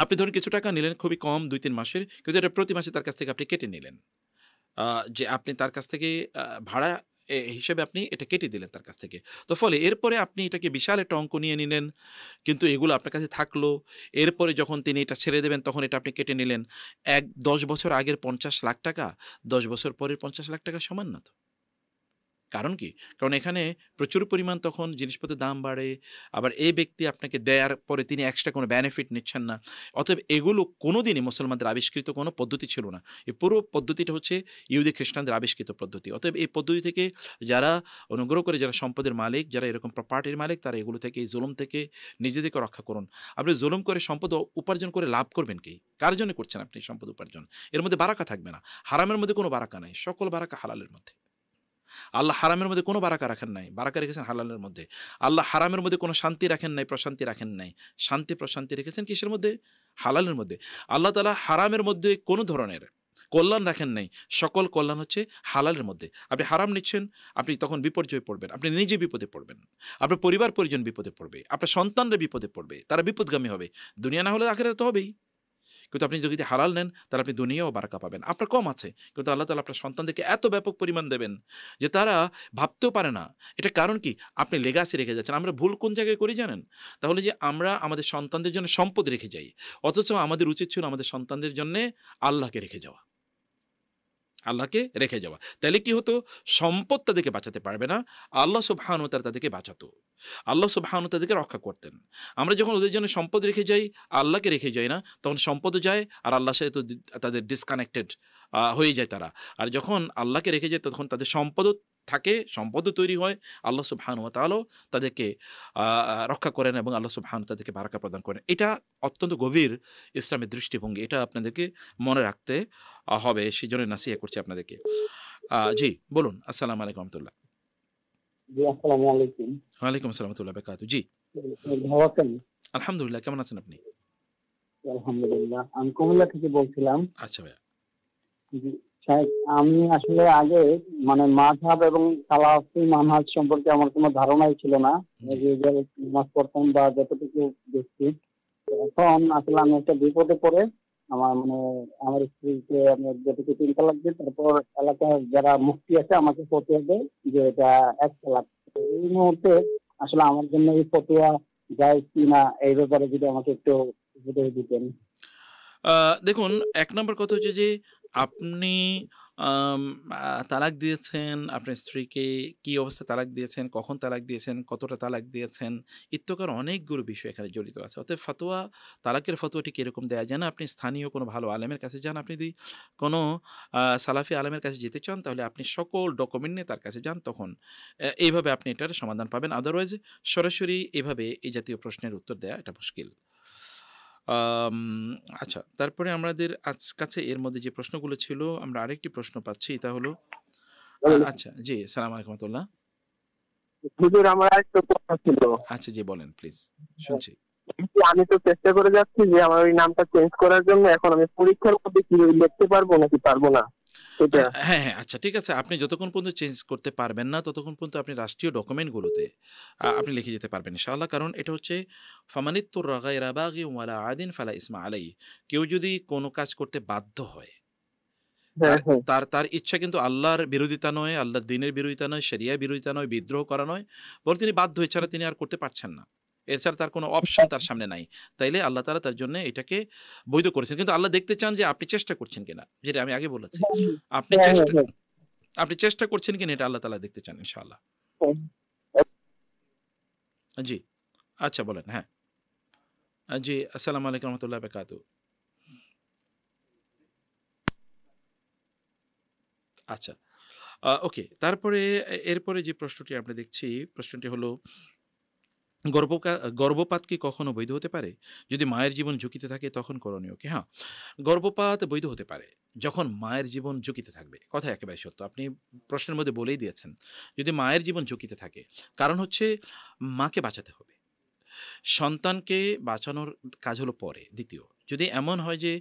আপনি ধরুন কিছু টাকা নিলেন, খুবই কম, ২-৩ মাসের, কিন্তু এটা প্রতি মাসে তার কাছ থেকে আপনি কেটে নিলেন। যে আপনি তার কাছ থেকে ভাড়া হিসেবে আপনি এটা কেটে দিলেন তার কাছ থেকে। তো ফলে এরপরে আপনি এটাকে বিশাল একটা অঙ্ক নিয়ে নিলেন, কিন্তু এগুলো আপনার কাছে থাকলো। এরপরে যখন তিনি এটা ছেড়ে দেবেন, তখন এটা আপনি কেটে নিলেন। ১-১০ বছর আগের ৫০ লাখ টাকা ১০ বছর পরের ৫০ লাখ টাকা সমান না তো? কারণ কি? কারণ এখানে প্রচুর পরিমাণ তখন জিনিসপত্রের দাম বাড়ে। আবার এই ব্যক্তি আপনাকে দেয়ার পরে তিনি এক্সট্রা কোনো বেনিফিট নিচ্ছেন না। অতএব এগুলো কোনোদিনই মুসলমানদের আবিষ্কৃত কোনো পদ্ধতি ছিল না। এই পুরো পদ্ধতিটা হচ্ছে ইহুদি খ্রিস্টানদের আবিষ্কৃত পদ্ধতি। অতএব এই পদ্ধতি থেকে যারা অনুগ্রহ করে, যারা সম্পদের মালিক, যারা এরকম প্রপার্টির মালিক, তারা এগুলো থেকে, এই জুলুম থেকে নিজেদেরকে রক্ষা করুন। আপনি জুলুম করে সম্পদ উপার্জন করে লাভ করবেন কি? কার জন্য করছেন আপনি সম্পদ উপার্জন? এর মধ্যে বারাকা থাকবে না। হারামের মধ্যে কোনো বারাকা নাই, সকল বারাকা হালালের মধ্যে। আল্লাহ হারামের মধ্যে কোনো বারাকা রাখেন নাই, বারাকা রেখেছেন হালালের মধ্যে। আল্লাহ হারামের মধ্যে কোনো শান্তি রাখেন নাই, প্রশান্তি রাখেন নাই। শান্তি প্রশান্তি রেখেছেন কিসের মধ্যে? হালালের মধ্যে। আল্লাহ তাআলা হারামের মধ্যে কোনো ধরনের কল্যাণ রাখেন নাই। সকল কল্যাণ হচ্ছে হালালের মধ্যে। আপনি হারাম নিচ্ছেন, আপনি তখন বিপর্যয়ে পড়বেন, আপনি নিজে বিপদে পড়বেন, আপনার পরিবার পরিজন বিপদে পড়বে, আপনার সন্তানরা বিপদে পড়বে, তারা বিপদগামী হবে। দুনিয়া না হলে আখিরাতে তো হবেই। কিন্তু আপনি যদি হালাল নেন তাহলে আপনি দুনিয়াও বারাকা পাবেন। আপনার কম আছে, কিন্তু আল্লাহ তাআলা আপনার সন্তানদেরকে এত ব্যাপক পরিমাণ দেবেন যে তারা ভাবতেও পারে না। এটা কারণ কি? আপনি লেগাসি রেখে যাচ্ছেন। আমরা ভুল কোন জায়গায় করি জানেন? তাহলে যে আমরা আমাদের সন্তানদের জন্য সম্পদ রেখে যাই, অথচ আমাদের উচিত ছিল আমাদের সন্তানদের জন্য আল্লাহকে রেখে যাওয়া, আল্লাহকে রেখে যাওয়া। তাহলে কি হতো? সম্পদ তাদেরকে বাঁচাতে পারবে না, আল্লাহ সুবহানাহু ওয়া তাআলা তাদেরকে বাঁচাতো, আল্লাহ সুবহানাহু ওয়া তাআলা তাদেরকে রক্ষা করতেন। আমরা যখন ওদের জন্য সম্পদ রেখে যাই, আল্লাহকে রেখে যাই না, তখন সম্পদও যায় আর আল্লাহর সাথে তো তাদের ডিসকানেক্টেড হয়ে যায় তারা। আর যখন আল্লাহকে রেখে যায় তখন তাদের সম্পদও থাকে, সম্পদও তৈরি হয়, আল্লাহ সুবহানাহু ওয়া তাআলাও তাদেরকে রক্ষা করেন এবং আল্লাহ সুবহানাহু ওয়া তাআলা তাদেরকে বারাকা প্রদান করেন। এটা অত্যন্ত গভীর ইসলামের দৃষ্টিভঙ্গি, এটা আপনাদেরকে মনে রাখতে হবে। সেই জন্য নাসিহা করছি আপনাদেরকে। জি বলুন। আসসালামু আলাইকুম রহমতুল্লাহ।
জি, আসসালামু আলাইকুম।
ওয়ালাইকুম আসসালাম রাহমাতুল্লাহি ওয়া বারাকাতুহু। জি
ভালো আছেন?
আলহামদুলিল্লাহ, কেমন আছেন আপনি?
আলহামদুলিল্লাহ। আমি কুমিল্লা থেকে বলছিলাম।
আচ্ছা ভাইয়া।
জি, সাহেব, আমি আসলে আগে মানে মাযহাব এবং সালাফি মানহাজ সম্পর্কে আমার কোনো ধারণাই ছিল না।
জি।
যে নামাজ পড়তাম বা যতটুকু দেখছি, এখন আসলে আমি একটা বিপদে পড়ে আমার স্ত্রীকে আমি যেটুকু ৩ তালাক দিই, তারপর এলাকার যারা মুফতি আছে আমাকে ফতোয়া দেয় যে এটা ১ তালাক। এই মুহূর্তে আসলে আমার জন্য এই ফতোয়া জায়েজ কিনা এই ব্যাপারে যদি আমাকে একটু উপদেশ দিতেন।
দেখুন, ১ নম্বর কথা হচ্ছে যে আপনি আম তালাক দিয়েছেন, আপনার স্ত্রীকে কি অবস্থায় তালাক দিয়েছেন, কখন তালাক দিয়েছেন, কতটা তালাক দিয়েছেন, ইত্যাকার অনেকগুলো বিষয় এখানে জড়িত আছে। অতএব ফতোয়া, তালাকের ফতোয়াটি কিরকম দেয়া যায় না, আপনি স্থানীয় কোনো ভালো আলেমের কাছে যান। আপনি যদি কোনো সালাফি আলেমের কাছে যেতে চান তাহলে আপনি সকল ডকুমেন্ট নিয়ে তার কাছে যান, তখন এইভাবে আপনি এটার সমাধান পাবেন। আদারওয়াইজ সরাসরি এভাবে এই জাতীয় প্রশ্নের উত্তর দেয়া এটা মুশকিল। আচ্ছা, তারপরে আমাদের কাছে এর মধ্যে যে প্রশ্নগুলো ছিল, আমরা আরেকটি প্রশ্ন পাচ্ছি, তা হলো আচ্ছা জি, আসসালামু আলাইকুম রাহমাতুল্লাহ।
হুজুর, আমার আরেকটা প্রশ্ন ছিল।
আচ্ছা জি, বলেন প্লিজ, শুনছি।
আমি তো চেষ্টা করে যাচ্ছি যে আমার ওই নামটা চেঞ্জ করার জন্য। এখন আমি পরীক্ষার মধ্যে কি লিখতে পারবো নাকি পারবো না সেটা?
হ্যাঁ, হ্যাঁ, আচ্ছা ঠিক আছে। আপনি যতক্ষণ পর্যন্ত চেঞ্জ করতে পারবেন না, ততক্ষণ পর্যন্ত আপনি রাষ্ট্রীয় ডকুমেন্টগুলোতে আপনি লিখে যেতে পারবেন ইনশাআল্লাহ। কারণ এটা হচ্ছে ফামানিত্তুররা গায়রা বাগিন ওয়ালা আদিন ফালা ইসমা আলাইহি। কেউ যদি কোনো কাজ করতে বাধ্য হয়,
হ্যাঁ,
তার
হ্যাঁ।
তার তার ইচ্ছা কিন্তু আল্লাহর বিরোধিতা নয়, আল্লাহর দ্বীনের বিরোধিতা নয়, শরিয়ার বিরোধিতা নয়, বিদ্রোহ করা নয়, বরং তিনি বাধ্য, এছাড়া তিনি আর করতে পারছেন না। এছাড়া তার কোনো অপশন তার সামনে নাই। তাইলে আল্লাহ তাআলা তার জন্য এটাকে বৈধ করেছেন। কিন্তু আল্লাহ দেখতে চান যে আপনি চেষ্টা করছেন কিনা, যেটা আমি আগে বলেছি। আপনি
হ্যাঁ,
চেষ্টা
হ্যাঁ,
আপনি চেষ্টা করছেন কিনা এটা আল্লাহ তাআলা দেখতে চান ইনশাআল্লাহ।
হ্যাঁ।
জি, আচ্ছা বলেন। হ্যাঁ, জি, আসসালামু আলাইকুম রহমতুল্লাহি ওয়া বারাকাতুহু। আচ্ছা, ওকে। তারপরে এরপরে যে প্রশ্নটি আমরা দেখছি, প্রশ্নটি হলো গর্ভপাত কি কখনো বৈধ হতে পারে? যদি মায়ের জীবন ঝুঁকিতে থাকে তখন করণীয় কি? হ্যাঁ, গর্ভপাত বৈধ হতে পারে যখন মায়ের জীবন ঝুঁকিতে থাকবে। কথা একেবারে সত্য। আপনি প্রশ্নের মধ্যে বলেই দিয়েছেন। যদি মায়ের জীবন ঝুঁকিতে থাকে, কারণ হচ্ছে মাকে বাঁচাতে হবে। সন্তানকে বাঁচানোর কাজ হলো পরে, দ্বিতীয়। যদি এমন হয় যে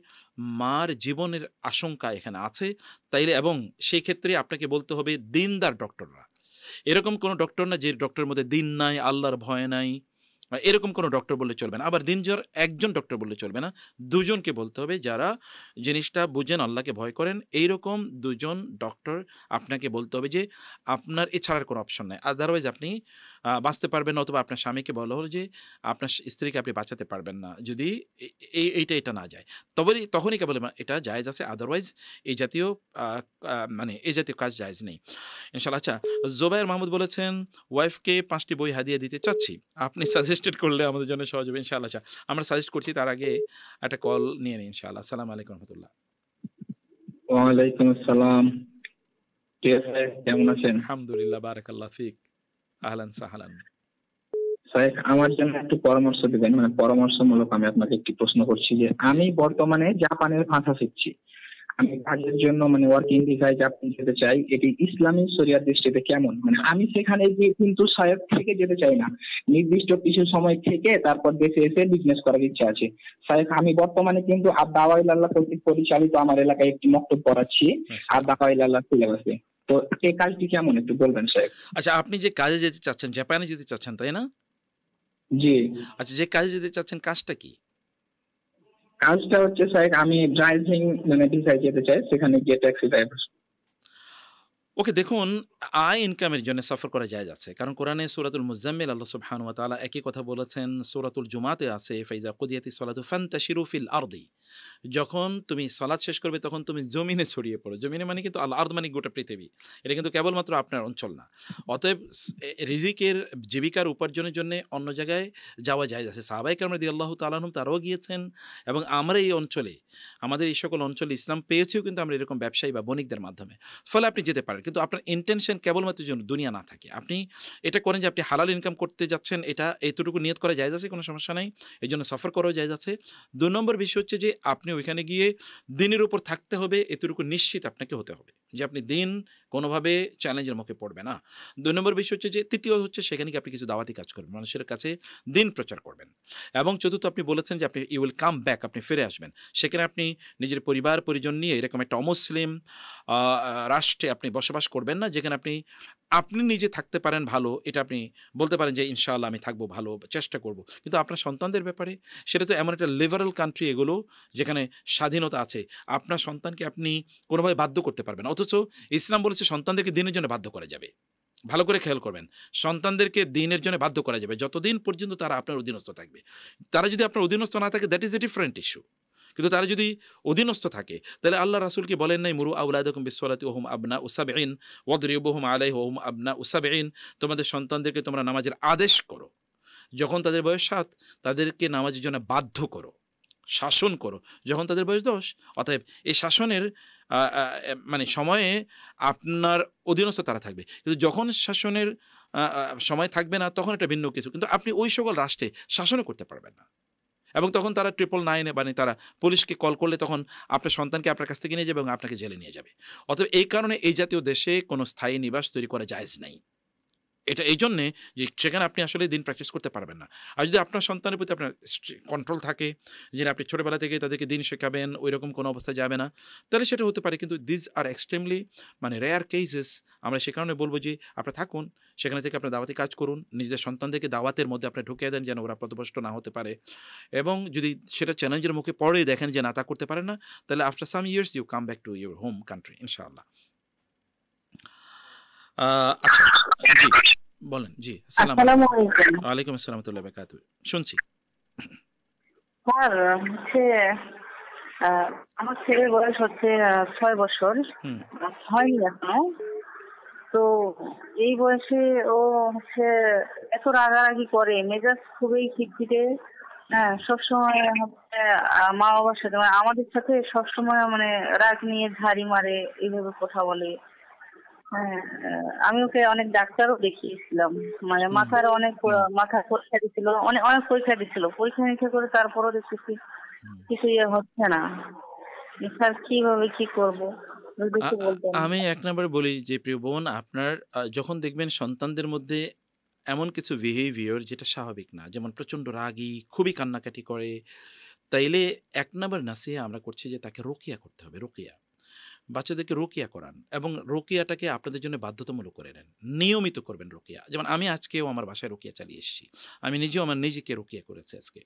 মার জীবনের আশঙ্কা এখানে আছে, তাইলে এবং সেই ক্ষেত্রে আপনাকে বলতে হবে দিনদার ডক্টররা। এরকম কোনো ডক্টর না যে ডক্টরের মধ্যে দিন নাই, আল্লাহর ভয় নাই, এরকম কোনো ডক্টর বললে চলবে না। আবার দিনদার একজন ডক্টর বললে চলবে না, দুজনকে বলতে হবে যারা জিনিসটা বুঝেন, আল্লাহকে ভয় করেন। এইরকম দুজন ডক্টর আপনাকে বলতে হবে যে আপনার এছাড়ার কোনো অপশন নাই। আদারওয়াইজ আপনি বাঁচতে পারবেন না, অথবা আপনার স্বামীকে বলা হলো যে আপনার স্ত্রীকে আপনি বাঁচাতে পারবেন না যদি এইটা না যায়, তখনই কেবল এটা জায়েজ আছে। আদারওয়াইজ এই জাতীয় মানে এই জাতীয় কাজ জায়েজ নেই ইনশাআল্লাহ। আচ্ছা, জোবায়ের মাহমুদ বলেছেন ওয়াইফকে 5টি বই হাদিয়া দিতে চাচ্ছি, আপনি সাজেস্টেড করলে আমাদের জন্য সহজ হবে ইনশাআল্লাহ। আচ্ছা, আমরা সাজেস্ট করছি, তার আগে একটা কল নিয়ে নিই ইনশাআল্লাহ। আসসালামু আলাইকুম রহমতুল্লাহ।
ওয়ালাইকুম আসসালাম। ঠিক আছে, কেমন আছেন?
আলহামদুলিল্লাহ, বারাকাল্লাহ ফিক। আহলান সাহলান।
সাহেব, আমার জন্য একটু পরামর্শ দিবেন, পরামর্শমূলক। আমি আপনাকে একটি প্রশ্ন করছি যে আমি বর্তমানে জাপানের ভাষা শিখছি। আমি কাজের জন্য মানে ওয়ার্কিং ভিসায় জাপান যেতে চাই, এটি ইসলামী শরিয়ার দৃষ্টিতে কেমন? মানে আমি সেখানে গিয়ে কিন্তু সাহেব থেকে যেতে চাই না, নির্দিষ্ট কিছু সময় থেকে তারপর দেশে এসে বিজনেস করার ইচ্ছা আছে। সাহেব আমি বর্তমানে কিন্তু দাওয়াইল্লাহ কর্তৃক পরিচালিত আমার এলাকায় একটি মক্তব পড়াচ্ছি আর দাওয়াইল্লাহ সিলেবাসে। তো এই কাজটি কেমন একটু বলবেন সাহেব?
আচ্ছা, আপনি যে কাজে যেতে চাচ্ছেন, জাপানে যেতে চাচ্ছেন, তাই না?
জি।
আচ্ছা, যে কাজে যেতে চাচ্ছেন কাজটা কি?
কাজটা হচ্ছে সাহেব আমি ড্রাইভিং মানে ভিসায় যেতে চাই, সেখানে গিয়ে ট্যাক্সি ড্রাইভার।
ওকে, দেখুন, আয় ইনকামের জন্য সফর করা যায় যাচ্ছে, কারণ কোরআনে সূরাতুল মুজাম্মিল আল্লাহ সুবহানাহু ওয়া তাআলা একই কথা বলেছেন। সূরাতুল জুমাতে আছে ফাইজা কুদিয়াতিস সালাতু ফান্তাশিরু ফিল আরদি, যখন তুমি সালাত শেষ করবে তখন তুমি জমিনে ছড়িয়ে পড়ো। জমিনে মানে কিন্তু আল আরদ মানে গোটা পৃথিবী, এটা কিন্তু কেবলমাত্র আপনার অঞ্চল না। অতএব রিজিকের জীবিকার উপার্জনের জন্য অন্য জায়গায় যাওয়া যায় যাচ্ছে। সাহাবায়ে কেরাম রাদিয়াল্লাহু তাআলা আনহুম তারাও গিয়েছেন, এবং আমরা এই অঞ্চলে, আমাদের এই সকল অঞ্চলে ইসলাম পেয়েছেও কিন্তু আমরা এরকম ব্যবসায়ী বা বণিকদের মাধ্যমে। ফলে আপনি যেতে পারেন, কিন্তু আপনার ইন্টেনশন কেবলমাত্র যেন দুনিয়া না থাকে। আপনি এটা করেন যে আপনি হালাল ইনকাম করতে যাচ্ছেন, এটা এতটুকু নিয়ত করা যায় যাচ্ছে, কোনো সমস্যা নাই, এই জন্য সফর করাও যায় যাচ্ছে। 2 নম্বর বিষয় হচ্ছে যে আপনি ওইখানে গিয়ে দিনের উপর থাকতে হবে, এতটুকু নিশ্চিত আপনাকে হতে হবে যে আপনি দিন কোনোভাবে চ্যালেঞ্জের মুখে পড়বে না। 2 নম্বর বিষয় হচ্ছে যে, তৃতীয় হচ্ছে সেখানে গিয়ে আপনি কিছু দাওয়াতি কাজ করবেন, মানুষের কাছে দিন প্রচার করবেন। এবং চতুর্থ, আপনি বলেছেন যে আপনি ইউ উইল কাম ব্যাক, আপনি ফিরে আসবেন। সেখানে আপনি নিজের পরিবার পরিজন নিয়ে এরকম একটা অমুসলিম রাষ্ট্রে আপনি বসবাস করবেন না, যেখানে আপনি নিজে থাকতে পারেন ভালো, এটা আপনি বলতে পারেন যে ইনশাআল্লাহ আমি থাকবো ভালো, চেষ্টা করব, কিন্তু আপনার সন্তানদের ব্যাপারে সেটা তো এমন একটা লিবারাল কান্ট্রি এগুলো, যেখানে স্বাধীনতা আছে। আপনার সন্তানকে আপনি কোনোভাবে বাধ্য করতে পারবেন, অথচ ইসলাম বলেছে সন্তানদেরকে দিনের জন্য বাধ্য করা যাবে। ভালো করে খেয়াল করবেন, সন্তানদেরকে দিনের জন্য বাধ্য করা যাবে যতদিন পর্যন্ত তারা আপনার অধীনস্থ থাকবে। তারা যদি আপনার অধীনস্থ না থাকে, that is a different issue. কিন্তু তারা যদি অধীনস্থ থাকে, তাহলে আল্লাহ রাসূল কি বলেন নাই, মুরু আওলাদাকুম বিসসালাতি ওয়া হুম আবনাউ সাবঈন ওয়াদরিবুহুম আলাইহা ওয়া হুম আবনাউ সাবঈন, তোমাদের সন্তানদেরকে তোমরা নামাজের আদেশ করো, যখন তাদের বয়স 7 তাদেরকে নামাজের জন্য বাধ্য করো, শাসন করো যখন তাদের বয়স 10। অতএব এই শাসনের মানে সময়ে আপনার অধীনস্থ তারা থাকবে, কিন্তু যখন শাসনের সময় থাকবে না, তখন এটা ভিন্ন কিছু। কিন্তু আপনি ওই সকল রাষ্ট্রে শাসনও করতে পারবেন না, এবং তখন তারা 999 মানে তারা পুলিশকে কল করলে তখন আপনার সন্তানকে আপনার কাছ থেকে নিয়ে যাবে এবং আপনাকে জেলে নিয়ে যাবে। অতএব এই কারণে এই জাতীয় দেশে কোনো স্থায়ী নিবাস তৈরি করা জায়েজ নাই। এটা এই জন্যে যে সেখানে আপনি আসলে দিন প্র্যাকটিস করতে পারবেন না। আর যদি আপনার সন্তানের প্রতি আপনার কন্ট্রোল থাকে, যে আপনি ছোটোবেলা থেকে তাদেরকে দিন শেখাবেন, ওই রকম কোনো অবস্থায় যাবে না, তাহলে সেটা হতে পারে। কিন্তু দিস আর এক্সট্রিমলি মানে রেয়ার কেসেস। আমরা সে কারণে বলবো যে আপনারা থাকুন, সেখানে থেকে আপনার দাওয়াতি কাজ করুন, নিজেদের সন্তানদেরকে দাওয়াতের মধ্যে আপনি ঢুকিয়ে দেন যেন ওরা পথভ্রষ্ট না হতে পারে। এবং যদি সেটা চ্যালেঞ্জের মুখে পড়ে দেখেন যে না, তা করতে পারেন না, তাহলে after some years you come back to your home country ইনশাআল্লাহ। আচ্ছা, জি বলেন। জি,
আসসালামু আলাইকুম।
ওয়ালাইকুম আসসালাম ওয়া রাহমাতুল্লাহি ওয়া বারাকাতুহু। শুনছি।
স্যার হচ্ছে আমার ছেলের বয়স হচ্ছে 6 বছর, হয়নি এখনো। তো এই বয়সে ও হচ্ছে এত রাগারাগি করে, মেজাজ খুবই খিটখিটে। হ্যাঁ, সবসময় হচ্ছে মা বাবার সাথে মানে আমাদের সাথে সবসময় মানে রাগ নিয়ে ঝাড়ি মারে, এইভাবে কথা বলে। হ্যাঁ, আমি ওকে অনেক ডাক্তারও দেখিয়েছিলাম, মানে মাথা পরীক্ষা দিছিল, অনেক অনেক পরীক্ষা দিছিল, পরীক্ষা নিরীক্ষা করে তারপরও দেখতেছি কিছু হচ্ছে না। স্যার কিভাবে কি করবো যদি একটু বলতেন।
আমি 1 নম্বরে বলি যে প্রিয় বোন, আপনার যখন দেখবেন সন্তানদের মধ্যে এমন কিছু বিহেভিয়ার যেটা স্বাভাবিক না, যেমন প্রচণ্ড রাগী, খুবই কান্নাকাটি করে, তাইলে 1 নম্বর নাসিহা আমরা করছি যে তাকে রোকিয়া করতে হবে। রোকিয়া, বাচ্চাদেরকে রোকিয়া করান, এবং রোকিয়াটাকে আপনাদের জন্য বাধ্যতামূলক করে নেন, নিয়মিত করবেন রোকিয়া। যেমন আমি আজকেও আমার বাসায় রোকিয়া চালিয়ে এসেছি, আমি নিজেও আমার নিজেকে রোকিয়া করেছি আজকে।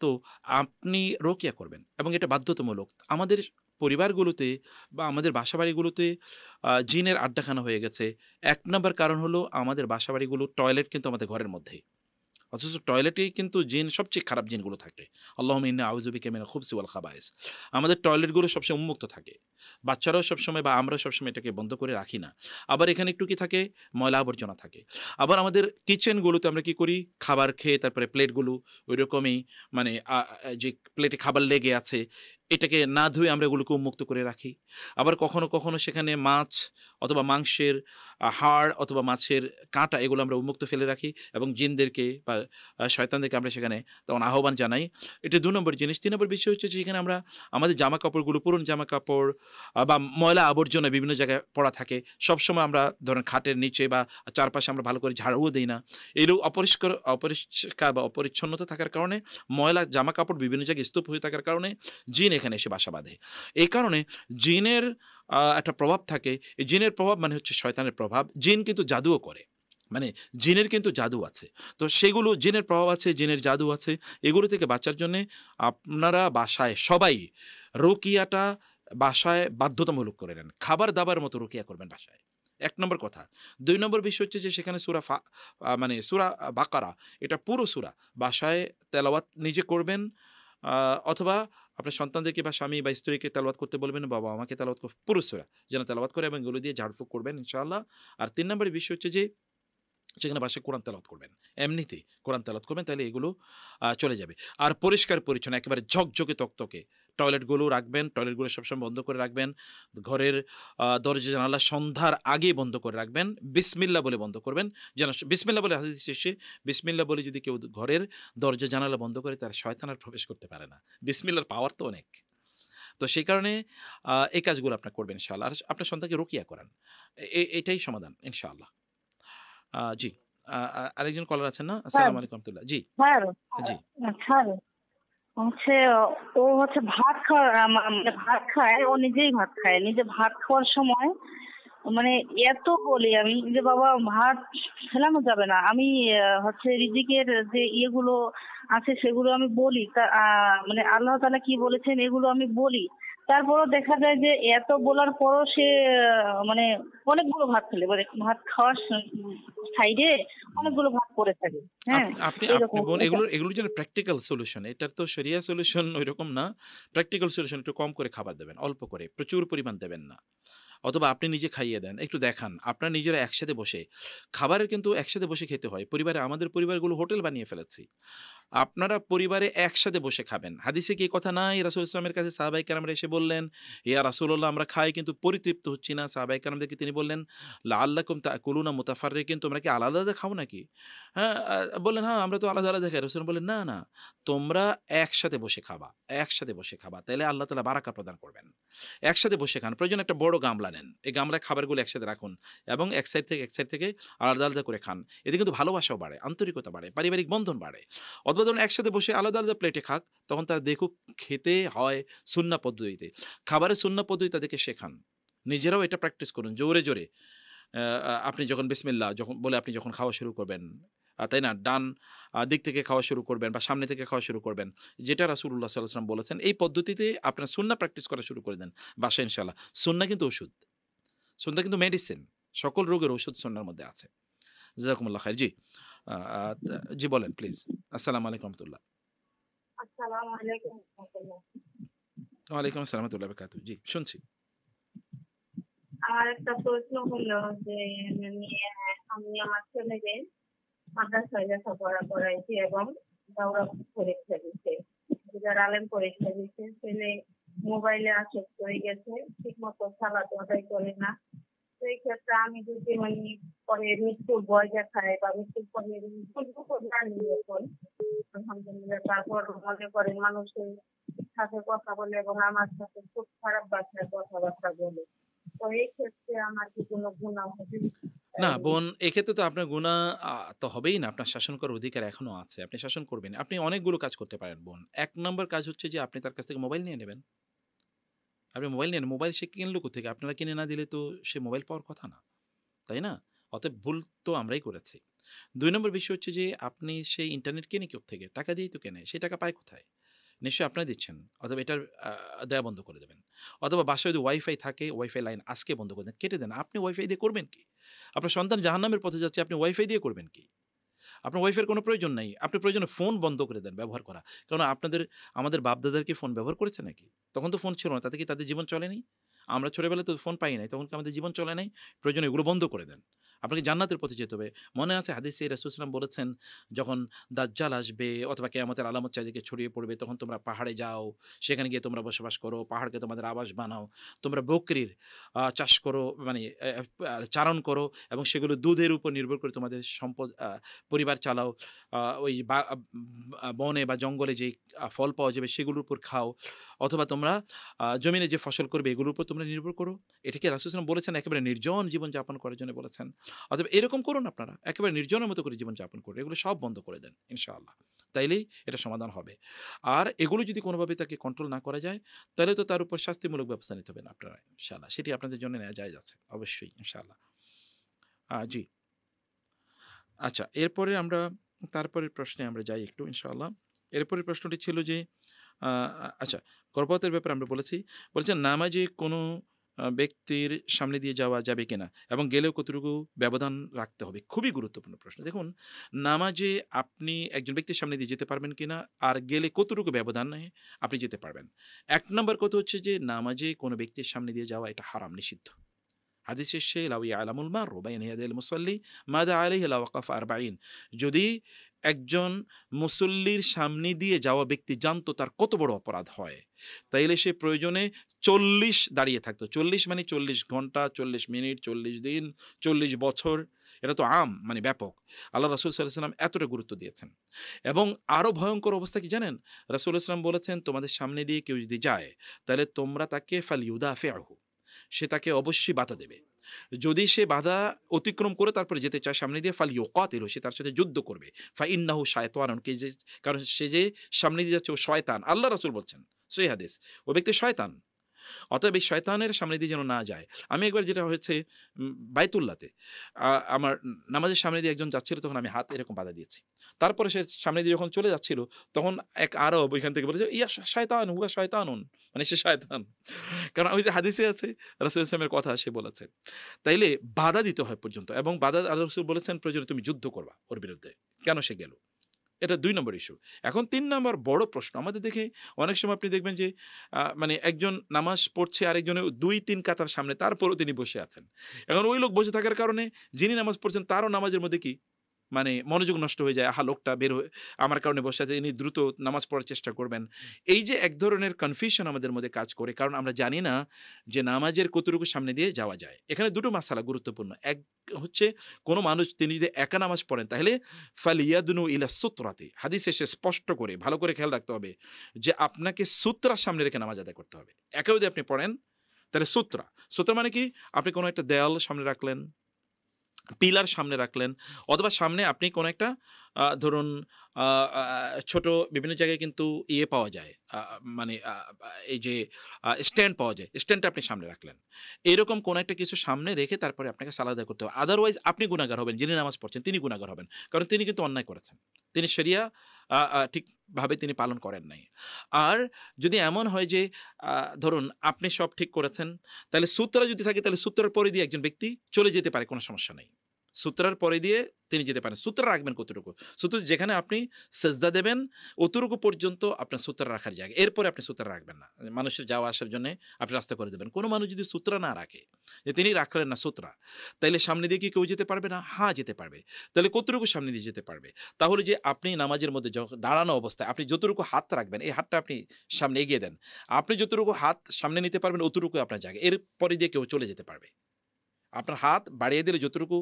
তো আপনি রোকিয়া করবেন, এবং এটা বাধ্যতামূলক। আমাদের পরিবারগুলোতে বা আমাদের বাসাবাড়িগুলোতে জিনের আড্ডাখানা হয়ে গেছে। 1 নম্বর কারণ হলো আমাদের বাসাবাড়িগুলো টয়লেট কিন্তু আমাদের ঘরের মধ্যেই, অথচ টয়লেটেই কিন্তু জিন, সবচেয়ে খারাপ জিনগুলো থাকে। আল্লাহুম্মা ইন্নী আউযু বিকা মিনাল খুবসি ওয়াল খাবায়েস। আমাদের টয়লেটগুলো সবসময় উন্মুক্ত থাকে, বাচ্চারাও সবসময় বা আমরাও সবসময় এটাকে বন্ধ করে রাখি না। আবার এখানে একটু কি থাকে, ময়লা আবর্জনা থাকে। আবার আমাদের কিচেনগুলোতে আমরা কি করি, খাবার খেয়ে তারপরে প্লেটগুলো ওই রকমই মানে যে প্লেটে খাবার লেগে আছে, এটাকে না ধুয়ে আমরা এগুলোকে উন্মুক্ত করে রাখি। আবার কখনো কখনো সেখানে মাছ অথবা মাংসের হাড় অথবা মাছের কাঁটা এগুলো আমরা উন্মুক্ত ফেলে রাখি এবং জিনদেরকে বা শয়তানদেরকে আমরা সেখানে তখন আহ্বান জানাই। এটা ২ নম্বর জিনিস। ৩ নম্বর বিষয় হচ্ছে যে এখানে আমরা আমাদের জামা কাপড়গুলো, পুরনো জামা কাপড় বা ময়লা আবর্জনা বিভিন্ন জায়গায় পড়া থাকে, সবসময় আমরা ধরেন খাটের নিচে বা চারপাশে আমরা ভালো করে ঝাড়ুও দিই না। এগুলো অপরিষ্কার বা অপরিচ্ছন্নতা থাকার কারণে, ময়লা জামা কাপড় বিভিন্ন জায়গায় স্তূপ হয়ে থাকার কারণে জিন এখানে এসে বাসা বাঁধে। এই কারণে জিনের একটা প্রভাব থাকে। এই জিনের প্রভাব মানে হচ্ছে শয়তানের প্রভাব। জিন কিন্তু জাদুও করে, মানে জিনের কিন্তু জাদু আছে। তো সেগুলো জিনের প্রভাব আছে, জিনের জাদু আছে। এগুলো থেকে বাঁচার জন্যে আপনারা বাসায় সবাই রুকিয়াটা বাসায় বাধ্যতামূলক করে নেন। খাবার দাবার মতো রুকিয়া করবেন বাসায়, ১ নম্বর কথা। ২ নম্বর বিষয় হচ্ছে যে সেখানে মানে সূরা বাকারা, এটা পুরো সূরা বাসায় তেলাওয়াত নিজে করবেন, অথবা আপনার সন্তানদেরকে বা স্বামী বা স্ত্রীকে তেলাওয়াত করতে বলবেন, বাবা আমাকে তেলাওয়াত পুরো সূরা যেন তেলাওয়াত করে এবং এগুলো দিয়ে ঝাড়ফুঁক করবেন ইনশাআল্লাহ। আর ৩ নম্বরের বিষয় হচ্ছে যে সেখানে বাসায় কোরআন তেলাওয়াত করবেন, এমনিতেই কোরআন তেলাওয়াত করবেন, তাহলে এগুলো চলে যাবে। আর পরিষ্কার পরিচ্ছন্ন একেবারে ঝকঝকে তকতকে টয়লেটগুলো রাখবেন, টয়লেটগুলো সবসময় বন্ধ করে রাখবেন। ঘরের দরজা জানালা সন্ধ্যার আগে বন্ধ করে রাখবেন, বিসমিল্লাহ বলে বন্ধ করবেন। যেন বিসমিল্লাহ বলে হাদিস শেষে বিসমিল্লাহ বলে যদি কেউ ঘরের দরজা জানালা বন্ধ করে, তার শয়তান আর প্রবেশ করতে পারে না। বিসমিল্লাহর পাওয়ার তো অনেক। তো সেই কারণে এই কাজগুলো আপনার করবেন ইনশাআল্লাহ। আর আপনার সন্তানকে রুকিয়া করান, এটাই সমাধান ইনশাআল্লাহ। জি, আরেকজন কলার আছেন না? আসসালামু আলাইকুম রহমতুল্লাহ। জি জি
হচ্ছে ও হচ্ছে ভাত খায়, ও নিজেই ভাত খায়। নিজে ভাত খাওয়ার সময় মানে এত বলি আমি যে বাবা ভাত ফেলানো যাবে না। আমি হচ্ছে রিজিকের যে ইয়েগুলো আছে সেগুলো আমি বলি, মানে আল্লাহ তাআলা কি বলেছেন এগুলো আমি বলি। তারপরও দেখা যায় যে এত বলার পরও সে মানে অনেকগুলো ভাত ফেলে, মানে ভাত খাওয়ার সাইডে অনেকগুলো ভাত পড়ে থাকে। হ্যাঁ,
আপনি
এরকম
বোন এগুলোর জন্য প্র্যাকটিক্যাল সলিউশন, এটার তো শরিয়া সলিউশন ওইরকম না। প্র্যাকটিক্যাল সলিউশন একটু কম করে খাবার দেবেন, অল্প করে, প্রচুর পরিমাণ দেবেন না। অথবা আপনি নিজে খাইয়ে দেন, একটু দেখান। আপনারা নিজেরা একসাথে বসে খাবারের কিন্তু একসাথে বসে খেতে হয়। আমাদের পরিবারগুলো হোটেল বানিয়ে ফেলেছি। আপনারা পরিবারে একসাথে বসে খাবেন। হাদিসে কি কথা নাই? রাসূল ইসলামের কাছে সাহাবায়ে কেরামরা এসে বললেন, ইয়া রাসূলুল্লাহ আমরা খাই কিন্তু পরিতৃপ্ত হচ্ছি না। সাহাবায়ে কেরামদেরকে তিনি বললেন, লাআল্লাকুম তাকুলুনা মুতাফাররিকিন, তোমরা কি আলাদা আলাদা খাও নাকি? হ্যাঁ, বললেন হ্যাঁ আমরা তো আলাদা আলাদা খাই। রাসূল বললেন না না, তোমরা একসাথে বসে খাবা, একসাথে বসে খাবা, তাহলে আল্লাহ তাআলা বারাকা প্রদান করবেন। একসাথে বসে খান, প্রয়োজন একটা বড় গামলা নেন, এই গামলায় খাবারগুলো একসাথে রাখুন এবং এক সাইড থেকে আলাদা আলাদা করে খান। এতে কিন্তু ভালোবাসাও বাড়ে, আন্তরিকতা বাড়ে, পারিবারিক বন্ধন বাড়ে। অথবা ধরুন একসাথে বসে আলাদা আলাদা প্লেটে খাক, তখন তারা দেখুক খেতে হয় সুন্নাহ পদ্ধতিতে। খাবারের সুন্নাহ পদ্ধতি তাদেরকে শেখান, নিজেরাও এটা প্র্যাকটিস করুন জোরে জোরে। আপনি যখন বিসমিল্লাহ বলে আপনি যখন খাওয়া শুরু করবেন, তাই না, ডান দিক থেকে খাওয়া শুরু করবেন বা সামনে থেকে খাওয়া শুরু করবেন, যেটা রাসূলুল্লাহ সাল্লাল্লাহু আলাইহি ওয়াসাল্লাম বলেছেন, এই পদ্ধতিতে আপনার সুন্নাহ প্র্যাকটিস করা শুরু করে দেন বাসায় ইনশাআল্লাহ। সুন্নাহ কিন্তু ওষুধ, সুন্নাহ কিন্তু মেডিসিন, সকল রোগের ওষুধ সুন্নাহর মধ্যে আছে। জাযাকুমুল্লাহ খাইর। জি জি বলেন প্লিজ। আসসালামু আলাইকুম রহমতুল্লাহ।
আসসালামু আলাইকুম।
ওয়ালাইকুম আসসালাম ওয়া বারাকাতুহু। জি শুনছি।
আমার একটা প্রশ্ন হলো যে আমি আমার ছেলেকে মাদ্রাসায় লেখাপড়া করাইছি এবং দাওরা পরীক্ষা দিচ্ছে, যারা আলেম পরীক্ষা দিচ্ছে। ছেলে মোবাইলে আসক্ত হয়ে গেছে, ঠিক মতো সালাত আদায় করে না। সেই ক্ষেত্রে আমি যদি মানে পরে মৃত্যুর ভয় দেখায় বা মৃত্যুর পরে জানি এখন আলহামদুলিল্লাহ, তারপর মনে করেন মানুষের সাথে কথা বলে এবং আমার সাথে খুব খারাপ ভাষায় কথাবার্তা বলে, তো এই ক্ষেত্রে আমার কি কোনো গুনাহ হবে?
না বোন, এক্ষেত্রে তো আপনার গুনাহ তো হবেই না। আপনার শাসন করার অধিকার এখনো আছে, আপনি শাসন করবেন। আপনি অনেকগুলো কাজ করতে পারেন বোন। ১ নম্বর কাজ হচ্ছে যে আপনি তার কাছ থেকে মোবাইল নিয়ে নেবেন। আপনি মোবাইল নেন, মোবাইল সে কিনলো কোত্থেকে? আপনারা কিনে না দিলে তো সে মোবাইল পাওয়ার কথা না, তাই না? অতএব ভুল তো আমরাই করেছি। ২ নম্বর বিষয় হচ্ছে যে আপনি সেই ইন্টারনেট কেনে কোত্থেকে? টাকা দিয়েই তো কেনে, সেই টাকা পায় কোথায়? নিশ্চয়ই আপনারা দিচ্ছেন। অথবা এটার দেয়া বন্ধ করে দেবেন। অথবা বাসায় যদি ওয়াইফাই থাকে, ওয়াইফাই লাইন আজকে বন্ধ করে দেন, কেটে দেন। আপনি ওয়াইফাই দিয়ে করবেন কি? আপনার সন্তান জাহান্নামের পথে যাচ্ছে, আপনি ওয়াইফাই দিয়ে করবেন কি? আপনার ওয়াইফাইয়ের কোনো প্রয়োজন নাই। আপনি প্রয়োজনে ফোন বন্ধ করে দেন ব্যবহার করা। কারণ আমাদের বাপ-দাদার কি ফোন ব্যবহার করেছে নাকি? তখন তো ফোন ছিল না, তাতে কি তাদের জীবন চলেনি? আমরা ছোটবেলায় তো ফোন পাই নাই, তখন কি আমাদের জীবন চলে নাই? প্রয়োজনে এগুলো বন্ধ করে দেন। আপনাকে জান্নাতের পথে যেতে হবে। মনে আছে হাদিসে রাসূল সাল্লাল্লাহু আলাইহি ওয়াসাল্লাম বলেছেন, যখন দাজ্জাল আসবে অথবা কিয়ামতের আলামত চারিদিকে ছড়িয়ে পড়বে, তখন তোমরা পাহাড়ে যাও, সেখানে গিয়ে তোমরা বসবাস করো, পাহাড়কে তোমাদের আবাস বানাও, তোমরা বকরির চাষ করো, মানে চারণ করো, এবং সেগুলো দুধের উপর নির্ভর করে তোমাদের সম্পদ পরিবার চালাও, ওই বনে বা জঙ্গলে যে ফল পাওয়া যাবে সেগুলোর উপর খাও, অথবা তোমরা জমিনে যে ফসল করবে এগুলোর উপর তোমরা নির্ভর করো। এটাকে রাসূল সাল্লাল্লাহু আলাইহি ওয়াসাল্লাম বলেছেন একেবারে নির্জন জীবনযাপন করার জন্য বলেছেন। অথবা এরকম করুন, আপনারা একেবারে নির্জনের মতো করে জীবনযাপন করুন, এগুলো সব বন্ধ করে দেন ইনশাআল্লাহ, তাইলেই এটা সমাধান হবে। আর এগুলো যদি কোনোভাবে তাকে কন্ট্রোল না করা যায়, তাহলে তো তার উপর শাস্তিমূলক ব্যবস্থা নিতে হবে না আপনারা ইনশাআল্লাহ। সেটি আপনাদের জন্য নেওয়া যায় আছে অবশ্যই ইনশাআল্লাহ। জি, আচ্ছা, এরপরে আমরা তারপরের প্রশ্নে আমরা যাই একটু ইনশাআল্লাহ। এরপরের প্রশ্নটি ছিল যে আচ্ছা, গর্ভপাতের ব্যাপারে আমরা বলেছেন নামাজে কোনো ব্যক্তির সামনে দিয়ে যাওয়া যাবে কিনা এবং গেলেও কতটুকু ব্যবধান রাখতে হবে, খুবই গুরুত্বপূর্ণ প্রশ্ন। দেখুন, নামাজে আপনি একজন ব্যক্তির সামনে দিয়ে যেতে পারবেন কিনা আর গেলে কতটুকু ব্যবধানে আপনি যেতে পারবেন। ১ নম্বর কথা হচ্ছে যে নামাজে কোনো ব্যক্তির সামনে দিয়ে যাওয়া এটা হারাম, নিষিদ্ধ। হাদিস শেষে লাউ ইয়ালামুল মারু বাইনা ইয়াদাইল মুসাল্লি মাযা আলাইহি লাওয়াকাফা ৪০। যদি একজন মুসল্লির সামনে দিয়ে যাওয়া ব্যক্তি জানতো তার কত বড় অপরাধ হয়, তাইলে সে প্রয়োজনে ৪০ দাঁড়িয়ে থাকতো। ৪০ মানে ৪০ ঘন্টা, ৪০ মিনিট, ৪০ দিন, ৪০ বছর। এটা তো মানে ব্যাপক। আল্লাহ রাসূল সাল্লাল্লাহু আলাইহি ওয়াসাল্লাম এতটা গুরুত্ব দিয়েছেন। এবং আরও ভয়ঙ্কর অবস্থা কি জানেন? রাসূল সাল্লাল্লাহু আলাইহি ওয়াসাল্লাম বলেছেন, তোমাদের সামনে দিয়ে কেউ যদি যায় তাহলে তোমরা তাকে ফালইউদাফিহু, সে তাকে অবশ্যই বাধা দেবে। যদি সে বাধা অতিক্রম করে তারপরে যেতে চায় সামনে দিয়ে, ফালইউকাতিলহু, সে তার সাথে যুদ্ধ করবে। ফাইন্নাহু শায়তানুন, কারণ সে যে সামনে দিয়ে যাচ্ছে ও শয়তান। আল্লাহ রাসূল বলছেন সহিহ হাদিস, ও ব্যক্তি শয়তান। অতএব এই শয়তানের সামনে দিয়ে যেন না যায়। আমি একবার, যেটা হয়েছে বাইতুল্লাতে, আমার নামাজের সামনে দিয়ে একজন যাচ্ছিল, তখন আমি হাত এরকম বাধা দিয়েছি। তারপরে সে সামনে দিয়ে যখন চলে যাচ্ছিল, তখন এক আরব ওইখান থেকে বলেছে, ইয়া শয়তান, হুয়া শয়তানুন, মানে সে শয়তান। কারণ ওই যে হাদিসে আছে, রাসূল ইসলামের কথা সে বলেছে। তাইলে বাধা দিতে হয় পর্যন্ত, এবং বাধা আল্লাহ রাসূল বলেছেন প্রয়োজনে তুমি যুদ্ধ করবা ওর বিরুদ্ধে, কেন সে গেল। এটা ২ নম্বর ইস্যু। এখন ৩ নম্বর বড় প্রশ্ন আমাদের দেখে অনেক সময় আপনি দেখবেন যে মানে একজন নামাজ পড়ছে, আরেকজনের ২-৩ কাতার সামনে, তারপরও তিনি বসে আছেন। এখন ওই লোক বসে থাকার কারণে যিনি নামাজ পড়ছেন তারও নামাজের মধ্যে কি মানে মনোযোগ নষ্ট হয়ে যায়। লোকটা বের হয়ে আমার কারণে বসে আছে, ইনি দ্রুত নামাজ পড়ার চেষ্টা করবেন। এই যে এক ধরনের কনফিউশন আমাদের মধ্যে কাজ করে, কারণ আমরা জানি না যে নামাজের কতটুকু সামনে দিয়ে যাওয়া যায়। এখানে ২টো মাসালা গুরুত্বপূর্ণ। এক হচ্ছে, কোনো মানুষ তিনি যদি একা নামাজ পড়েন তাহলে ফালিয়াদনু ইলা সুতরাতে, হাদিসে সে স্পষ্ট করে ভালো করে খেয়াল রাখতে হবে যে আপনাকে সূত্রার সামনে রেখে নামাজ আদায় করতে হবে। একা যদি আপনি পড়েন তাহলে সূত্রা মানে কি, আপনি কোনো একটা দেয়াল সামনে রাখলেন, পিলার সামনে রাখলেন, অথবা সামনে আপনি কোনো একটা ধরুন ছোট বিভিন্ন জায়গায় কিন্তু পাওয়া যায়, মানে এই যে স্ট্যান্ড পাওয়া যায়, স্ট্যান্ডটা আপনি সামনে রাখলেন। এরকম কোনো একটা কিছু সামনে রেখে তারপরে আপনাকে সালাত আদায় করতে হবে। আদারওয়াইজ আপনি গুনাহগার হবেন, যিনি নামাজ পড়ছেন তিনি গুনাহগার হবেন, কারণ তিনি কিন্তু অন্যায় করেছেন, তিনি শরিয়া ঠিকভাবে তিনি পালন করেন নাই। আর যদি এমন হয় যে ধরুন আপনি সব ঠিক করেছেন, তাহলে সূত্রা যদি থাকে তাহলে সূত্রার পরে দিয়ে একজন ব্যক্তি চলে যেতে পারে, কোনো সমস্যা নেই। সূত্রার পরে দিয়ে তিনি যেতে পারেন। সূত্র রাখবেন কতটুকু? সূত্র যেখানে আপনি সেজদা দেবেন অতটুকু পর্যন্ত আপনার সূত্র রাখার জায়গা, এরপরে আপনি সূত্র রাখবেন না। মানুষের যাওয়া আসার জন্য আপনি রাস্তা করে দেবেন। কোনো মানুষ যদি সূত্র না রাখে, যে তিনি রাখলেন না সূত্রা, তাইলে সামনে দিয়ে কি কেউ যেতে পারবে না? হ্যাঁ, যেতে পারবে। তাহলে কতটুকু সামনে দিয়ে যেতে পারবে? তাহলে যে আপনি নামাজের মধ্যে দাঁড়ানো অবস্থায় আপনি যতটুকু হাত রাখবেন, এই হাতটা আপনি সামনে এগিয়ে দেন, আপনি যতটুকু হাত সামনে নিতে পারবেন অতটুকু আপনার জায়গা, এরপরে দিয়ে কেউ চলে যেতে পারবে। আপনার হাত বাড়িয়ে দিলে যতটুকু,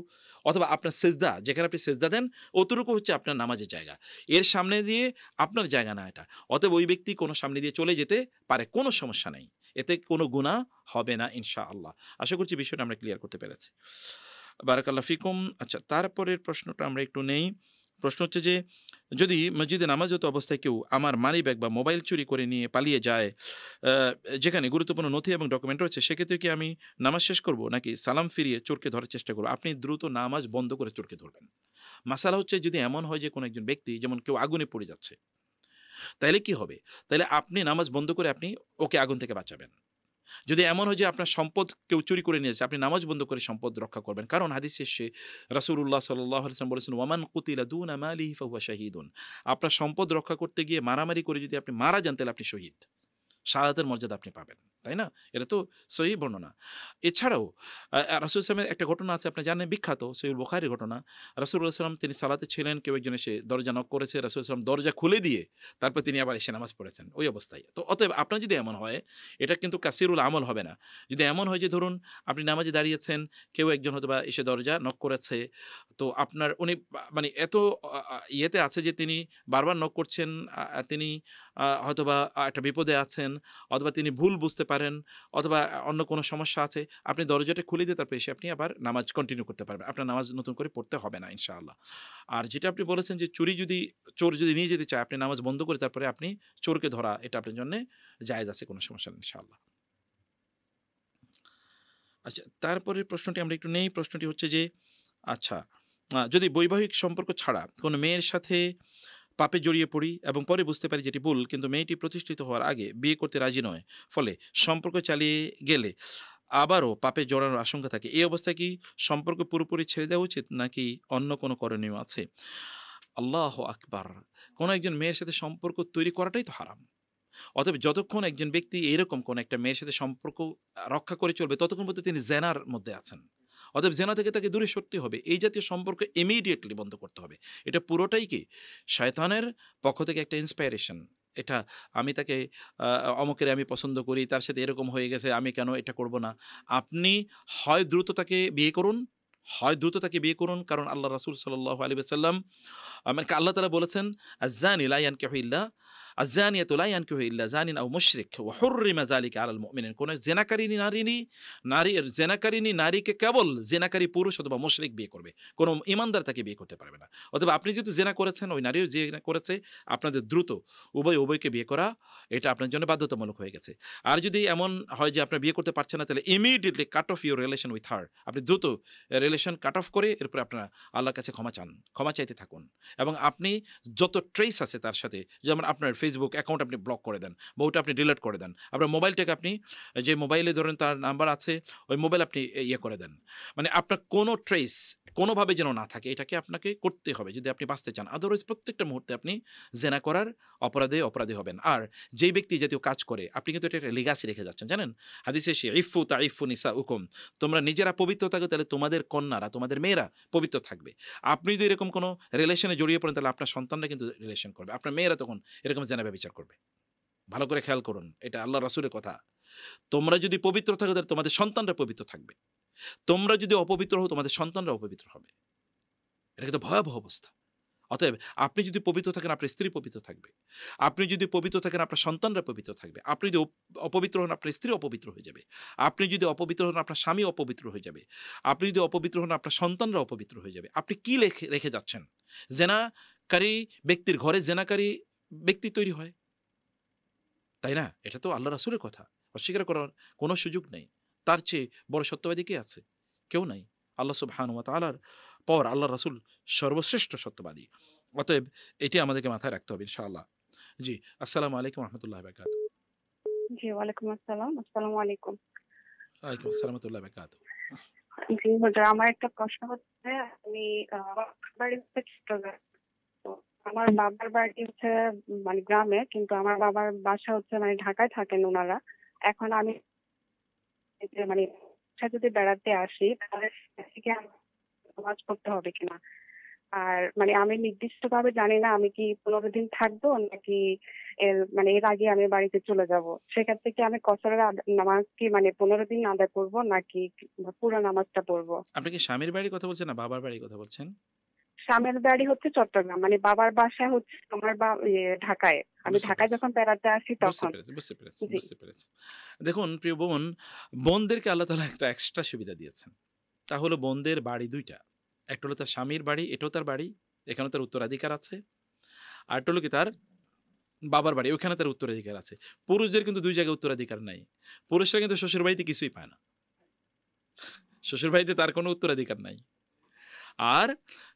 অথবা আপনার সেজদা যেখানে আপনি সেজদা দেন অতটুকু হচ্ছে আপনার নামাজের জায়গা, এর সামনে দিয়ে আপনার জায়গা না এটা। অতএব ওই ব্যক্তি কোনো সামনে দিয়ে চলে যেতে পারে, কোনো সমস্যা নেই, এতে কোনো গুনাহ হবে না ইনশাআল্লাহ। আশা করছি বিষয়টা আমরা ক্লিয়ার করতে পেরেছি। বারাকাল্লাহ ফিকুম। আচ্ছা, তারপরের প্রশ্নটা আমরা একটু নেই। প্রশ্ন হচ্ছে যে, যদি মসজিদে নামাজরত অবস্থায় কেউ আমার মানি ব্যাগ বা মোবাইল চুরি করে নিয়ে পালিয়ে যায়, যেখানে গুরুত্বপূর্ণ নথি এবং ডকুমেন্ট রয়েছে, সেক্ষেত্রে কি আমি নামাজ শেষ করব নাকি সালাম ফিরিয়ে চোরকে ধরার চেষ্টা করব? আপনি দ্রুত নামাজ বন্ধ করে চোরকে ধরবেন। মাসালা হচ্ছে, যদি এমন হয় যে কোনো একজন ব্যক্তি, যেমন কেউ আগুনে পড়ে যাচ্ছে, তাহলে কি হবে? তাহলে আপনি নামাজ বন্ধ করে আপনি ওকে আগুন থেকে বাঁচাবেন। যদি এমন হয় যে আপনার সম্পদ কেউ চুরি করে নিয়ে যাচ্ছে, আপনি নামাজ বন্ধ করে সম্পদ রক্ষা করবেন। কারণ হাদিসে এসেছে, রাসূলুল্লাহ সাল্লাল্লাহু আলাইহি ওয়াসাল্লাম বলেছেন, ওয়ামান কুতিলা দুনা মালিহি ফাহুয়া শাহীদুন। আপনার সম্পদ রক্ষা করতে গিয়ে মারামারি করে যদি আপনি মারা যান তাহলে আপনি শহীদ। শাহাদাতের মর্যাদা আপনি পাবেন, তাই না? এটা তো সহিহ বর্ণনা। এছাড়াও রাসূল সাল্লাল্লাহু একটা ঘটনা আছে, আপনি জানেন, বিখ্যাত সহিহ বুখারীর ঘটনা। রাসূলুল্লাহ সাল্লাল্লাহু আলাইহি তিনি সালাতে ছিলেন, কেউ একজন এসে দরজা নক করেছে, রাসূল সাল্লাল্লাহু আলাইহি দরজা খুলে দিয়ে তারপর তিনি আবার এসে নামাজ পড়েছেন ওই অবস্থায়। তো অতএব আপনার যদি এমন হয়, এটা কিন্তু কাসিরুল আমল হবে না। যদি এমন হয় যে ধরুন আপনি নামাজে দাঁড়িয়েছেন, কেউ একজন হয়তোবা এসে দরজা নক করেছে, তো আপনার উনি মানে এত ইয়েতে আছে যে তিনি বারবার নক করছেন, তিনি হয়তোবা একটা বিপদে আছেন, অথবা তিনি ভুল বুঝতে পারেন, অথবা অন্য কোনো সমস্যা আছে, আপনি দরজাটা খুলে দিয়ে তারপরে এসে আপনি আবার নামাজ কন্টিনিউ করতে পারবেন। আপনার নামাজ নতুন করে পড়তে হবে না ইনশাআল্লাহ। আর যেটা আপনি বলেছেন যে চোর যদি নিয়ে যেতে চায়, আপনি নামাজ বন্ধ করে তারপরে আপনি চোরকে ধরা, এটা আপনার জন্য জায়েজ আছে, কোনো সমস্যা নেই ইনশাআল্লাহ। আচ্ছা, তারপরের প্রশ্নটি আমরা একটু নেই। প্রশ্নটি হচ্ছে যে, আচ্ছা, যদি বৈবাহিক সম্পর্ক ছাড়া কোনো মেয়ের সাথে পাপে জড়িয়ে পড়ি এবং পরে বুঝতে পারি যেটি ভুল, কিন্তু মেয়েটি প্রতিষ্ঠিত হওয়ার আগে বিয়ে করতে রাজি নয়, ফলে সম্পর্ক চালিয়ে গেলে আবারও পাপে জড়ানোর আশঙ্কা থাকে, এই অবস্থায় কি সম্পর্ক পুরোপুরি ছেড়ে দেওয়া উচিত, নাকি অন্য কোনো করণীয় আছে? আল্লাহু আকবার। কোনো একজন মেয়ের সাথে সম্পর্ক তৈরি করাটাই তো হারাম। অতএব যতক্ষণ একজন ব্যক্তি এরকম কোন একটা মেয়ের সাথে সম্পর্ক রক্ষা করে চলবে, ততক্ষণ পর্যন্ত তিনি জেনার মধ্যে আছেন। অতএব জেনা থেকে তাকে দূরে সরতে হবে। এই জাতীয় সম্পর্ক ইমিডিয়েটলি বন্ধ করতে হবে। এটা পুরোটাই কি শয়তানের পক্ষ থেকে একটা ইন্সপায়ারেশন। এটা আমি তাকে অমুকের আমি পছন্দ করি, তার সাথে এরকম হয়ে গেছে, আমি কেন এটা করব না। আপনি হয় দ্রুত তাকে বিয়ে করুন, কারণ আল্লাহ রাসূল সাল্লাল্লাহু আলাইহি ওয়াসাল্লাম, মানে আল্লাহ তাআলা বলেছেন, আয-যানি লা ইয়ানকিহু ইল্লা আয-যানিয়াতু লা ইয়ানকিহু ইল্লা যানিন আও মুশরিক ওয়া হুররিমা যালিকা আলাল মুমিনিন। কোন জেনাকারিনী নারীকে কেবল জেনাকারী পুরুষ অথবা মুশরিক বিয়ে করবে, কোনো ঈমানদার তাকে বিয়ে করতে পারবে না। অথবা আপনি যেহেতু জেনা করেছেন, ওই নারীও জেনা করেছে, আপনাদের দ্রুত উভয়কে বিয়ে করা এটা আপনার জন্য বাধ্যতামূলক হয়ে গেছে। আর যদি এমন হয় যে আপনার বিয়ে করতে পারছেন না, তাহলে immediately cut off your relation with her. আপনি দ্রুত রিলেশন কাট অফ করে এরপরে আপনারা আল্লাহর কাছে ক্ষমা চাইতে থাকুন। এবং আপনি যত ট্রেস আছে তার সাথে, যেমন আপনার ফেসবুক অ্যাকাউন্ট আপনি ব্লক করে দেন, বা ওটা আপনি ডিলিট করে দেন। আপনার মোবাইলটাকে আপনি, যে মোবাইলে ধরেন তার নাম্বার আছে, ওই মোবাইল আপনি ইয়ে করে দেন। মানে আপনার কোনো ট্রেস কোনোভাবে যেন না থাকে, এটাকে আপনাকে করতে হবে যদি আপনি বাঁচতে চান। আদারওয়াইজ প্রত্যেকটা মুহূর্তে আপনি জেনা করার অপরাধী হবেন। আর যেই ব্যক্তি জাতীয় কাজ করে, আপনি কিন্তু এটা একটা লিগাসি রেখে যাচ্ছেন, জানেন? হাদিসে এসে ইফু তাইফু নিসা উকুম, তোমরা নিজেরা পবিত্র থাকো, তাহলে তোমাদের কন্যারা, তোমাদের মেয়েরা পবিত্র থাকবে। আপনি যদি এরকম কোনো রিলেশনে জড়িয়ে পড়েন, তাহলে আপনার সন্তানরা কিন্তু রিলেশন করবে, আপনার মেয়েরা তখন এরকম জেনা ব্যভিচার করবে। ভালো করে খেয়াল করুন, এটা আল্লাহ রাসূলের কথা। তোমরা যদি পবিত্র থাকো, তাহলে তোমাদের সন্তানরা পবিত্র থাকবে। তোমরা যদি অপবিত্র হও, তোমাদের সন্তানরা অপবিত্র হবে। এটা কিন্তু ভয়াবহ অবস্থা। অতএব আপনি যদি পবিত্র থাকেন, আপনার স্ত্রী পবিত্র থাকবে। আপনি যদি পবিত্র থাকেন, আপনার সন্তানরা পবিত্র থাকবে। আপনি যদি অপবিত্র হন, আপনার স্ত্রী অপবিত্র হয়ে যাবে। আপনি যদি অপবিত্র হন, আপনার স্বামী অপবিত্র হয়ে যাবে। আপনি যদি অপবিত্র হন, আপনার সন্তানরা অপবিত্র হয়ে যাবে। আপনি কি রেখে যাচ্ছেন? জেনাকারী ব্যক্তির ঘরে জেনাকারী ব্যক্তি তৈরি হয়, তাই না? এটা তো আল্লাহ রাসূলের কথা, অস্বীকার করার কোনো সুযোগ নেই। তার চেয়ে বড় সত্যবাদী কে আছে? কেউ নাই। আল্লাহ সুবহানাহু ওয়া তাআলার পর আল্লাহ রাসূল সর্বশ্রেষ্ঠ সত্যবাদী। অতএব এটি আমাদেরকে মাথায় রাখতে হবে ইনশাআল্লাহ। জি, আসসালামু আলাইকুম ওয়া রাহমাতুল্লাহি ওয়া বারাকাতুহু।
জি, ওয়ালাইকুম আসসালাম। আসসালামু আলাইকুম।
ওয়ালাইকুম আসসালাম ওয়া রাহমাতুল্লাহি ওয়া বারাকাতুহু।
জি হুজুর, আমার একটা প্রশ্ন হচ্ছে, আমি আমার বাড়ি হচ্ছে চট্টগ্রাম। তো আমার বাবার বাড়ি হচ্ছে মানে গ্রামে, কিন্তু আমার বাবার বাসা হচ্ছে মানে ঢাকায় থাকেন ওনারা। এখন আমি মানে যদি বেড়াতে আসি, তাহলে থেকে নামাজ পড়তে হবে কিনা? আর মানে আমি নির্দিষ্টভাবে জানি না আমি কি 15 দিন থাকবো নাকি এর আগে আমি বাড়িতে চলে যাব। সেক্ষেত্রে কি আমি কসরের নামাজ কি মানে 15 দিন আদায় করবো, নাকি পুরো নামাজটা পড়বো?
আপনি কি স্বামীর বাড়ির কথা বলছেন না বাবার বাড়ির কথা বলছেন?
স্বামীর বাড়ি হচ্ছে চট্টগ্রাম, মানে বাবার বাসা হচ্ছে তোমার ঢাকায়। আমি ঢাকায় যখন বেড়াতে আসি তখন।
বুঝতে পেরেছি। দেখুন প্রিয় বোন, বোনদেরকে আল্লাহ তাআলা একটা এক্সট্রা সুবিধা দিয়েছেন। তা হলো বোনদের বাড়ি দুইটা। একটা হলো তার স্বামীর বাড়ি, এটাও তার বাড়ি, এখানে তার উত্তরাধিকার আছে। আর একটা হলো কি তার বাবার বাড়ি, ওখানে তার উত্তরাধিকার আছে। পুরুষদের কিন্তু দুই জায়গায় উত্তরাধিকার নাই। পুরুষরা কিন্তু শ্বশুর বাড়িতে কিছুই পায় না, শ্বশুর বাড়িতে তার কোনো উত্তরাধিকার নাই। আর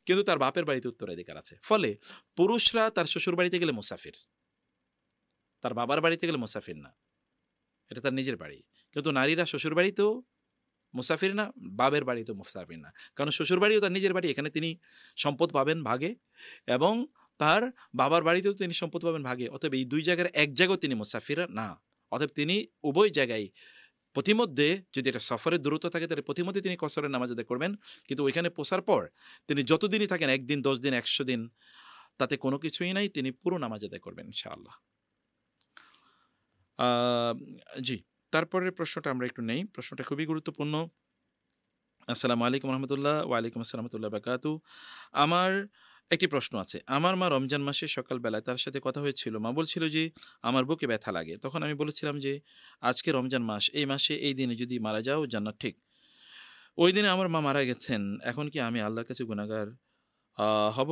কিন্তু তার বাপের বাড়িতে উত্তরাধিকার আছে। ফলে পুরুষরা তার শ্বশুর বাড়িতে গেলে মুসাফির, তার বাবার বাড়িতে গেলে মুসাফির না, এটা তার নিজের বাড়ি। কিন্তু নারীরা শ্বশুর বাড়িতেও মুসাফির না, বাবের বাড়িতেও মুসাফির না, কারণ শ্বশুর বাড়িও তার নিজের বাড়ি, এখানে তিনি সম্পদ পাবেন ভাগে, এবং তার বাবার বাড়িতেও তিনি সম্পদ পাবেন ভাগে। অতএব এই দুই জায়গার এক জায়গাও তিনি মুসাফির না, অতএব তিনি উভয় জায়গায় প্রতিমধ্যে যদি এটা সফরের দূরত্ব থাকে তাহলে প্রতিমধ্যে তিনি কসরের নামাজ আদায় করবেন, কিন্তু ওইখানে পৌঁছার পর তিনি যতদিনই থাকেন, 1 দিন 10 দিন 100 দিন, তাতে কোনো কিছুই নাই, তিনি পুরো নামাজ আদায় করবেন ইনশাআল্লাহ। জি, তারপরের প্রশ্নটা আমরা একটু নেই, প্রশ্নটা খুবই গুরুত্বপূর্ণ। আসসালামু আলাইকুম রহমতুল্লাহ। ওয়ালাইকুম আসসালাম রহমতুল্লাহ বারাকাতু। আমার একটি প্রশ্ন আছে। আমার মা রমজান মাসে সকালবেলায় তার সাথে কথা হয়েছিল। মা বলছিল যে আমার বুকে ব্যথা লাগে। তখন আমি বলেছিলাম যে আজকে রমজান মাস, এই মাসে এই দিনে যদি মারা যাও জান্নাত ঠিক। ওই দিনে আমার মা মারা গেছেন। এখন কি আমি আল্লাহর কাছে গুনাহগার হব?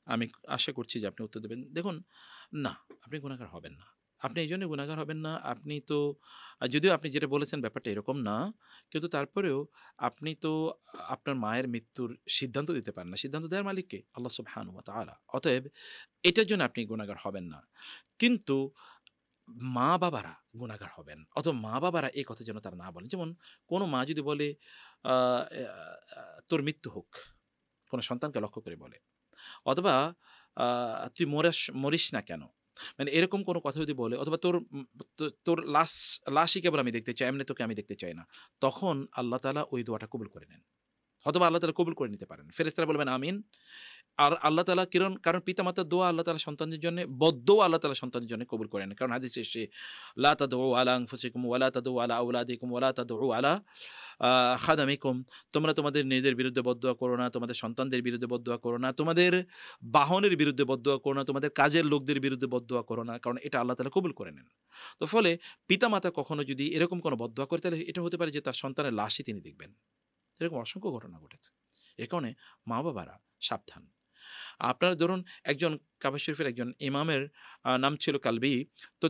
আমি আশা করছি যে আপনি উত্তর দেবেন। দেখুন, না, আপনি গুনাহগার হবেন না। আপনি এই জন্য গুনাহগার হবেন না, আপনি তো যদিও আপনি যেটা বলেছেন ব্যাপারটা এরকম না, কিন্তু তারপরেও আপনি তো আপনার মায়ের মৃত্যুর সিদ্ধান্ত দিতে পারেন না। সিদ্ধান্ত দেওয়ার মালিক কে? আল্লাহ সুবহানাহু ওয়া তাআলা। অতএব এটার জন্য আপনি গুনাহগার হবেন না। কিন্তু মা-বাবারা গুনাহগার হবেন। অথবা মা-বাবারা এই কথা যেন তারা না বলেন। যেমন কোনো মা যদি বলে আ আ "তোর মৃত্যু হোক", কোনো সন্তানকে লক্ষ্য করে বলে। অথবা "তুই মরিস না কেন?" মানে এরকম কোনো কথা যদি বলে, অথবা "তোর লাশই কেবল আমি দেখতে চাই, এমনি তোকে আমি দেখতে চাই না।" তখন আল্লাহ তাআলা ওই দোয়াটা কবুল করে নেন। অথবা আল্লাহ তাআলা কবুল করে নিতে পারেন। ফেরেশতারা বলবেন আমিন। আর আল্লাহ তাআলা কারণ পিতামাতার দোয়া আল্লাহ তাআলা সন্তানদের জন্য, বদদোয়া আল্লাহ তাআলা সন্তানদের জন্য কবুল করে নেন। কারণ হাদিসে এসেছে, লা তাদউ আলা আনফুসিকুম ওয়া লা তাদউ আলা আওলাদিকুম ওয়া লা তাদউ আলা খাদামিকুম। তোমরা তোমাদের নিজেদের বিরুদ্ধে বদদোয়া করো না, তোমাদের সন্তানদের বিরুদ্ধে বদদোয়া করো না, তোমাদের বাহনের বিরুদ্ধে বদদোয়া করো না, তোমাদের কাজের লোকদের বিরুদ্ধে বদদোয়া করো না, কারণ এটা আল্লাহ তাআলা কবুল করে নেন। তো ফলে পিতামাতা কখনো যদি এরকম কোনো বদদোয়া করে, তাহলে এটা হতে পারে যে তার সন্তানের লাশই তিনি দেখবেন। এরকম অসংখ্য ঘটনা ঘটেছে। এ কারণে মা-বাবারা সাবধান। আপনারা ধরুন, একজন কাবা শরীফের একজন ইমামের নাম ছিল কালবি। তো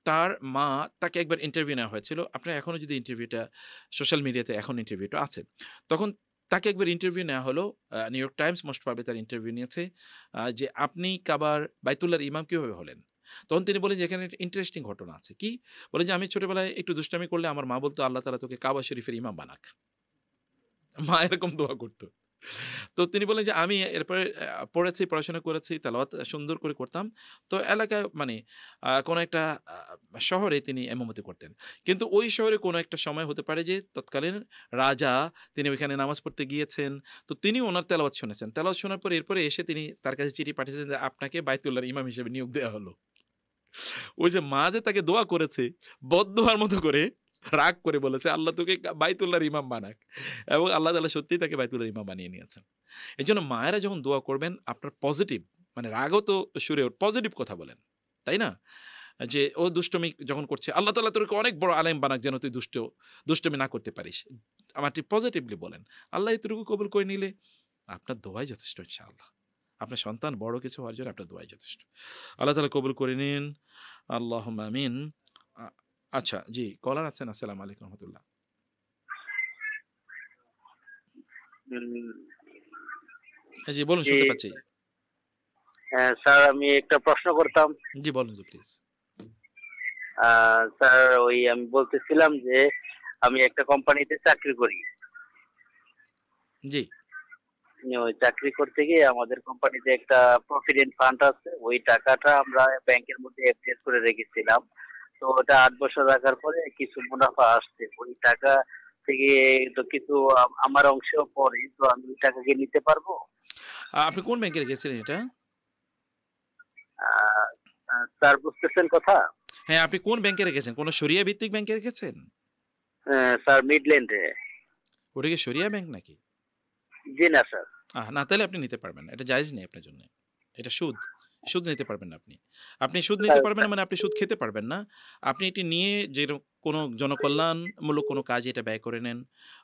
তার মা, তাকে একবার ইন্টারভিউ নেওয়া হয়েছিল। আপনারা এখনো যদি ইন্টারভিউটা সোশ্যাল মিডিয়াতে এখন ইন্টারভিউটা আছে। তখন তাকে একবার ইন্টারভিউ নেওয়া হলো, new York Times most probably তার ইন্টারভিউ নিয়েছে, যে আপনি কাবার বাইতুল্লাহর ইমাম কিভাবে হলেন? তখন তিনি বলেন যে এখানে একটা ইন্টারেস্টিং ঘটনা আছে। কি? বলে যে আমি ছোটবেলায় একটু দুষ্টামি করলে আমার মা বলতো আল্লাহ তাআলা তোকে কাবা শরীফের ইমাম বানাক। মা এরকম দোয়া করতো। তো তিনি বললেন যে আমি এরপরে পড়াশোনা করেছি, তেলাওয়াত সুন্দর করে করতাম। তো এলাকায় মানে কোনো একটা শহরে তিনি ইমামতি করতেন। কিন্তু ওই শহরে কোনো একটা সময় হতে পারে যে তৎকালীন রাজা, তিনি ওইখানে নামাজ পড়তে গিয়েছেন। তো তিনি ওনার তেলাওয়াত শুনেছেন। তেলাওয়াত শোনার পর এরপরে এসে তিনি তার কাছে চিঠি পাঠিয়েছেন যে আপনাকে বাইতুল্লাহর ইমাম হিসেবে নিয়োগ দেওয়া হলো। ওই যে মা যে তাকে দোয়া করেছে, বদদোয়ার মতো করে রাগ করে বলেছে আল্লাহ তোকে বাইতুল্লাহর ইমাম বানাক, এবং আল্লাহ তাআলা সত্যিই তাকে বাইতুল্লাহর ইমাম বানিয়ে নিয়েছেন। এজন্য মায়েরা যখন দোয়া করবেন, আপনার পজিটিভ, মানে রাগত সুরে পজিটিভ কথা বলেন, তাই না? যে ও দুষ্টমি যখন করছে, আল্লাহ তাআলা তোকে অনেক বড় আলেম বানাক যেন তুই দুষ্টমি না করতে পারিস। আমারটি পজিটিভলি বলেন। আল্লাহ এতটুকু কবুল করে নিলে আপনার দোয়াই যথেষ্ট ইনশাআল্লাহ। আপনার সন্তান বড় কিছু হওয়ার জন্য আপনার দোয়াই যথেষ্ট। আল্লাহ তাআলা কবুল করে নিন। আল্লাহুম্মা আমিন। আচ্ছা, জি, কলার আছেন। আসসালামু আলাইকুম রহমতুল্লাহ। জি, বলুন, শুনতে পাচ্ছি।
হ্যাঁ স্যার, আমি একটা প্রশ্ন করতাম।
জি, বলুন প্লিজ।
স্যার, আমি বলতেছিলাম যে আমি একটা কোম্পানিতে চাকরি করি।
জি।
ওই চাকরি করতে গিয়ে আমাদের কোম্পানিতে একটা প্রভিডেন্ট ফান্ড আছে, ওই টাকাটা আমরা ব্যাংকের মধ্যে এফডিআর করে রেখেছিলাম। তো ওটা 8 বছর রাখার পরে কিছু মুনাফা আসছে, ওই টাকা থেকে তো কিছু আমার অংশেও পড়ে, তো আমি ওই টাকা কি নিতে পারবো?
আপনি কোন ব্যাংকে রেখেছিলেন এটা?
স্যার, বুঝতেছেন কথা?
হ্যাঁ, আপনি কোন ব্যাংকে রেখেছেন? কোন শরিয়া ভিত্তিক ব্যাংকে রেখেছেন?
স্যার, মিডল্যান্ডে।
ওটা কি শরিয়া ব্যাংক নাকি?
জি না স্যার।
না, তাহলে আপনি নিতে পারবেন না। এটা জায়েজ নেই আপনার জন্য। এটা সুদ। সুদ নিতে পারবেন না আপনি। আপনি সুদ নিতে পারবেন না মানে আপনি সুদ খেতে পারবেন না। আপনি এটি নিয়ে কোনো জনকল্যাণমূলক কোনো কাজে এটা ব্যয় করে নেন,